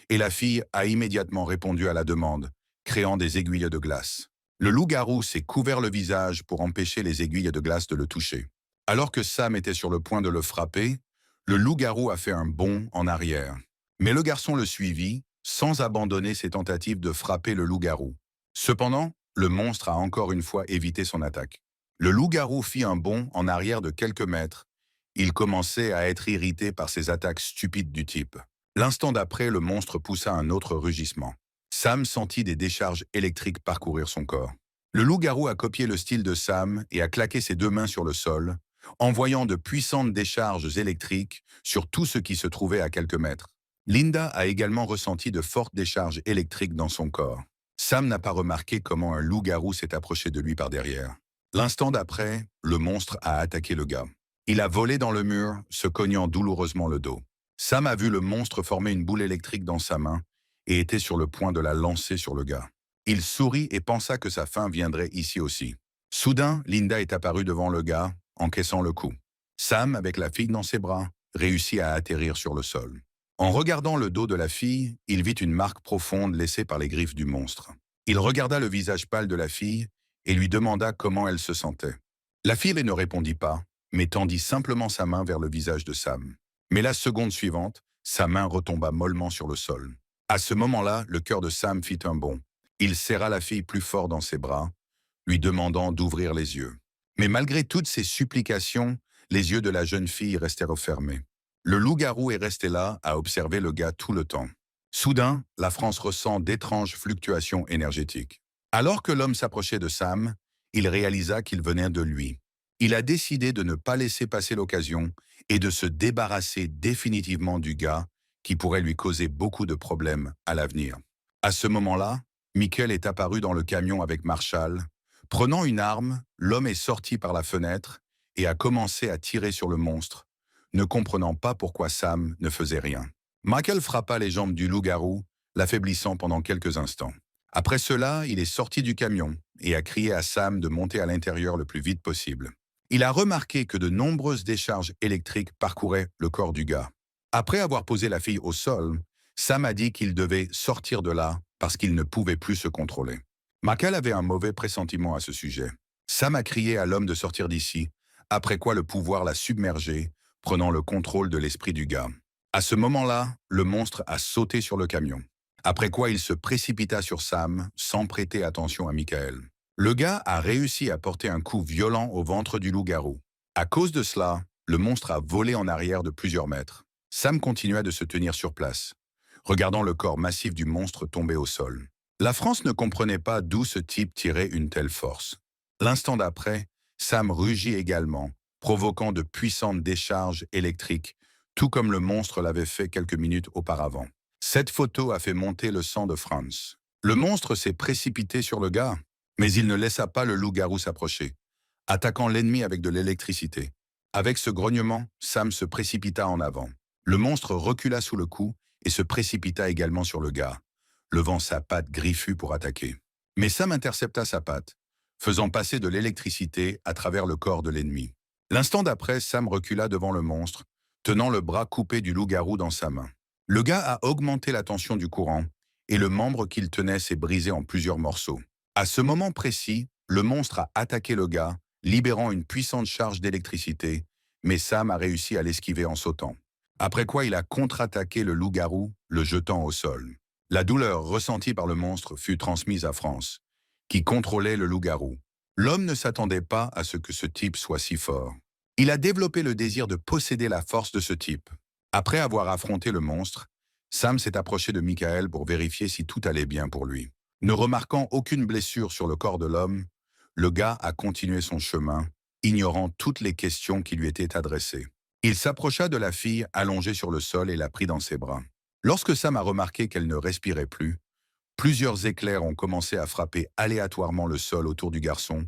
et la fille a immédiatement répondu à la demande, créant des aiguilles de glace. Le loup-garou s'est couvert le visage pour empêcher les aiguilles de glace de le toucher. Alors que Sam était sur le point de le frapper, le loup-garou a fait un bond en arrière. Mais le garçon le suivit, sans abandonner ses tentatives de frapper le loup-garou. Cependant, le monstre a encore une fois évité son attaque. Le loup-garou fit un bond en arrière de quelques mètres. Il commençait à être irrité par ces attaques stupides du type. L'instant d'après, le monstre poussa un autre rugissement. Sam sentit des décharges électriques parcourir son corps. Le loup-garou a copié le style de Sam et a claqué ses deux mains sur le sol, envoyant de puissantes décharges électriques sur tout ce qui se trouvait à quelques mètres. Linda a également ressenti de fortes décharges électriques dans son corps. Sam n'a pas remarqué comment un loup-garou s'est approché de lui par derrière. L'instant d'après, le monstre a attaqué le gars. Il a volé dans le mur, se cognant douloureusement le dos. Sam a vu le monstre former une boule électrique dans sa main et était sur le point de la lancer sur le gars. Il sourit et pensa que sa fin viendrait ici aussi. Soudain, Linda est apparue devant le gars, encaissant le coup. Sam, avec la fille dans ses bras, réussit à atterrir sur le sol. En regardant le dos de la fille, il vit une marque profonde laissée par les griffes du monstre. Il regarda le visage pâle de la fille et lui demanda comment elle se sentait. La fille ne répondit pas, mais tendit simplement sa main vers le visage de Sam. Mais la seconde suivante, sa main retomba mollement sur le sol. À ce moment-là, le cœur de Sam fit un bond. Il serra la fille plus fort dans ses bras, lui demandant d'ouvrir les yeux. Mais malgré toutes ces supplications, les yeux de la jeune fille restèrent fermés. Le loup-garou est resté là à observer le gars tout le temps. Soudain, la France ressent d'étranges fluctuations énergétiques. Alors que l'homme s'approchait de Sam, il réalisa qu'il venait de lui. Il a décidé de ne pas laisser passer l'occasion et de se débarrasser définitivement du gars qui pourrait lui causer beaucoup de problèmes à l'avenir. À ce moment-là, Michael est apparu dans le camion avec Marshall. Prenant une arme, l'homme est sorti par la fenêtre et a commencé à tirer sur le monstre, ne comprenant pas pourquoi Sam ne faisait rien. Michael frappa les jambes du loup-garou, l'affaiblissant pendant quelques instants. Après cela, il est sorti du camion et a crié à Sam de monter à l'intérieur le plus vite possible. Il a remarqué que de nombreuses décharges électriques parcouraient le corps du gars. Après avoir posé la fille au sol, Sam a dit qu'il devait sortir de là parce qu'il ne pouvait plus se contrôler. Michael avait un mauvais pressentiment à ce sujet. Sam a crié à l'homme de sortir d'ici, après quoi le pouvoir l'a submergé, prenant le contrôle de l'esprit du gars. À ce moment-là, le monstre a sauté sur le camion, après quoi il se précipita sur Sam sans prêter attention à Michael. Le gars a réussi à porter un coup violent au ventre du loup-garou. À cause de cela, le monstre a volé en arrière de plusieurs mètres. Sam continua de se tenir sur place, regardant le corps massif du monstre tomber au sol. La France ne comprenait pas d'où ce type tirait une telle force. L'instant d'après, Sam rugit également, provoquant de puissantes décharges électriques, tout comme le monstre l'avait fait quelques minutes auparavant. Cette photo a fait monter le sang de Franz. Le monstre s'est précipité sur le gars, mais il ne laissa pas le loup-garou s'approcher, attaquant l'ennemi avec de l'électricité. Avec ce grognement, Sam se précipita en avant. Le monstre recula sous le coup et se précipita également sur le gars, levant sa patte griffue pour attaquer. Mais Sam intercepta sa patte, faisant passer de l'électricité à travers le corps de l'ennemi. L'instant d'après, Sam recula devant le monstre, tenant le bras coupé du loup-garou dans sa main. Le gars a augmenté la tension du courant et le membre qu'il tenait s'est brisé en plusieurs morceaux. À ce moment précis, le monstre a attaqué le gars, libérant une puissante charge d'électricité, mais Sam a réussi à l'esquiver en sautant. Après quoi il a contre-attaqué le loup-garou, le jetant au sol. La douleur ressentie par le monstre fut transmise à France, qui contrôlait le loup-garou. L'homme ne s'attendait pas à ce que ce type soit si fort. Il a développé le désir de posséder la force de ce type. Après avoir affronté le monstre, Sam s'est approché de Michael pour vérifier si tout allait bien pour lui. Ne remarquant aucune blessure sur le corps de l'homme, le gars a continué son chemin, ignorant toutes les questions qui lui étaient adressées. Il s'approcha de la fille allongée sur le sol et la prit dans ses bras. Lorsque Sam a remarqué qu'elle ne respirait plus, plusieurs éclairs ont commencé à frapper aléatoirement le sol autour du garçon,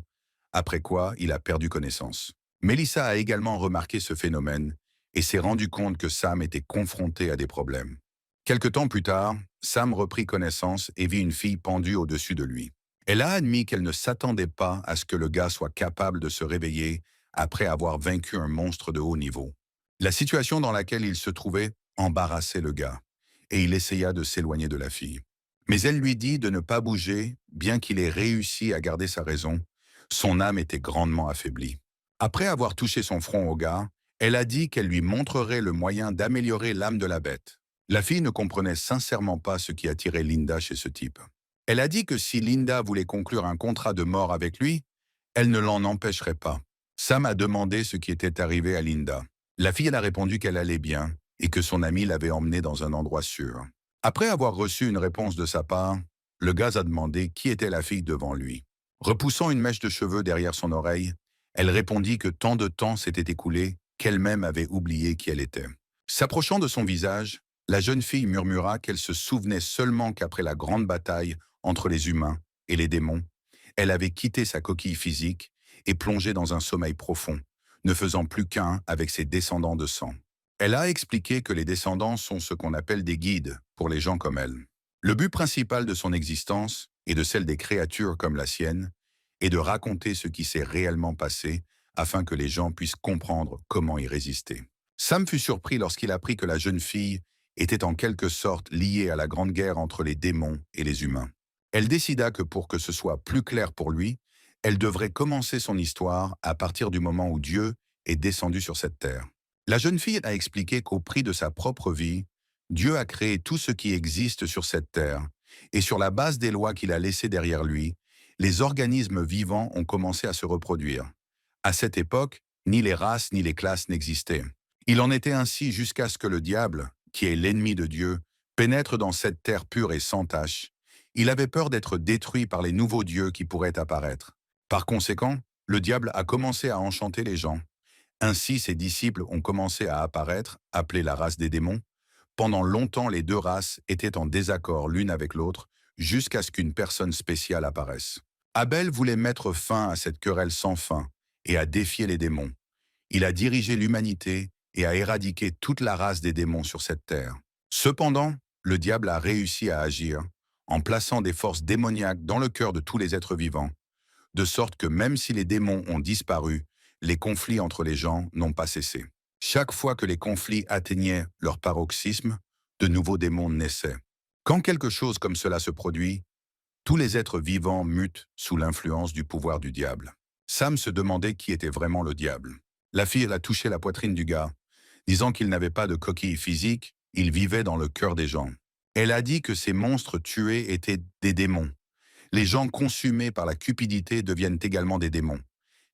après quoi il a perdu connaissance. Melissa a également remarqué ce phénomène et s'est rendu compte que Sam était confronté à des problèmes. Quelque temps plus tard, Sam reprit connaissance et vit une fille pendue au-dessus de lui. Elle a admis qu'elle ne s'attendait pas à ce que le gars soit capable de se réveiller après avoir vaincu un monstre de haut niveau. La situation dans laquelle il se trouvait embarrassait le gars, et il essaya de s'éloigner de la fille. Mais elle lui dit de ne pas bouger, bien qu'il ait réussi à garder sa raison, son âme était grandement affaiblie. Après avoir touché son front au gars, elle a dit qu'elle lui montrerait le moyen d'améliorer l'âme de la bête. La fille ne comprenait sincèrement pas ce qui attirait Linda chez ce type. Elle a dit que si Linda voulait conclure un contrat de mort avec lui, elle ne l'en empêcherait pas. Sam a demandé ce qui était arrivé à Linda. La fille a répondu qu'elle allait bien et que son ami l'avait emmenée dans un endroit sûr. Après avoir reçu une réponse de sa part, le gars a demandé qui était la fille devant lui. Repoussant une mèche de cheveux derrière son oreille, elle répondit que tant de temps s'était écoulé qu'elle-même avait oublié qui elle était. S'approchant de son visage, la jeune fille murmura qu'elle se souvenait seulement qu'après la grande bataille entre les humains et les démons, elle avait quitté sa coquille physique et plongé dans un sommeil profond, ne faisant plus qu'un avec ses descendants de sang. Elle a expliqué que les descendants sont ce qu'on appelle des guides pour les gens comme elle. Le but principal de son existence, et de celle des créatures comme la sienne, est de raconter ce qui s'est réellement passé afin que les gens puissent comprendre comment y résister. Sam fut surpris lorsqu'il apprit que la jeune fille était en quelque sorte liée à la grande guerre entre les démons et les humains. Elle décida que pour que ce soit plus clair pour lui, elle devrait commencer son histoire à partir du moment où Dieu est descendu sur cette terre. La jeune fille a expliqué qu'au prix de sa propre vie, Dieu a créé tout ce qui existe sur cette terre, et sur la base des lois qu'il a laissées derrière lui, les organismes vivants ont commencé à se reproduire. À cette époque, ni les races ni les classes n'existaient. Il en était ainsi jusqu'à ce que le diable, qui est l'ennemi de Dieu, pénètre dans cette terre pure et sans tache. Il avait peur d'être détruit par les nouveaux dieux qui pourraient apparaître. Par conséquent, le diable a commencé à enchanter les gens. Ainsi, ses disciples ont commencé à apparaître, appelés la race des démons. Pendant longtemps, les deux races étaient en désaccord l'une avec l'autre, jusqu'à ce qu'une personne spéciale apparaisse. Abel voulait mettre fin à cette querelle sans fin et à défier les démons. Il a dirigé l'humanité et a éradiqué toute la race des démons sur cette terre. Cependant, le diable a réussi à agir en plaçant des forces démoniaques dans le cœur de tous les êtres vivants, de sorte que même si les démons ont disparu, les conflits entre les gens n'ont pas cessé. Chaque fois que les conflits atteignaient leur paroxysme, de nouveaux démons naissaient. Quand quelque chose comme cela se produit, tous les êtres vivants mutent sous l'influence du pouvoir du diable. Sam se demandait qui était vraiment le diable. La fille a touché la poitrine du gars, disant qu'il n'avait pas de coquille physique, il vivait dans le cœur des gens. Elle a dit que ces monstres tués étaient des démons. Les gens consumés par la cupidité deviennent également des démons.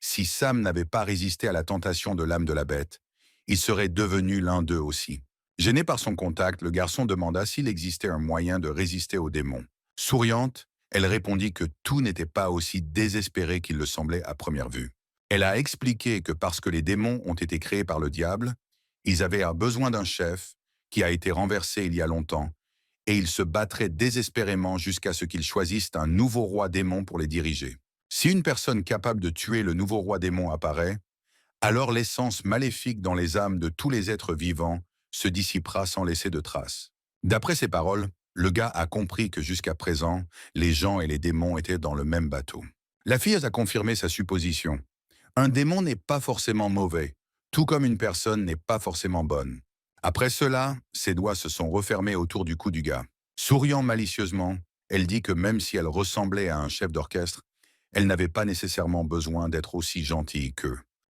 Si Sam n'avait pas résisté à la tentation de l'âme de la bête, il serait devenu l'un d'eux aussi. Gêné par son contact, le garçon demanda s'il existait un moyen de résister aux démons. Souriante, elle répondit que tout n'était pas aussi désespéré qu'il le semblait à première vue. Elle a expliqué que parce que les démons ont été créés par le diable, ils avaient besoin d'un chef qui a été renversé il y a longtemps, et ils se battraient désespérément jusqu'à ce qu'ils choisissent un nouveau roi démon pour les diriger. Si une personne capable de tuer le nouveau roi démon apparaît, alors l'essence maléfique dans les âmes de tous les êtres vivants se dissipera sans laisser de traces. D'après ces paroles, le gars a compris que jusqu'à présent, les gens et les démons étaient dans le même bateau. La fille a confirmé sa supposition. Un démon n'est pas forcément mauvais, tout comme une personne n'est pas forcément bonne. Après cela, ses doigts se sont refermés autour du cou du gars. Souriant malicieusement, elle dit que même si elle ressemblait à un chef d'orchestre, elle n'avait pas nécessairement besoin d'être aussi gentille qu'eux.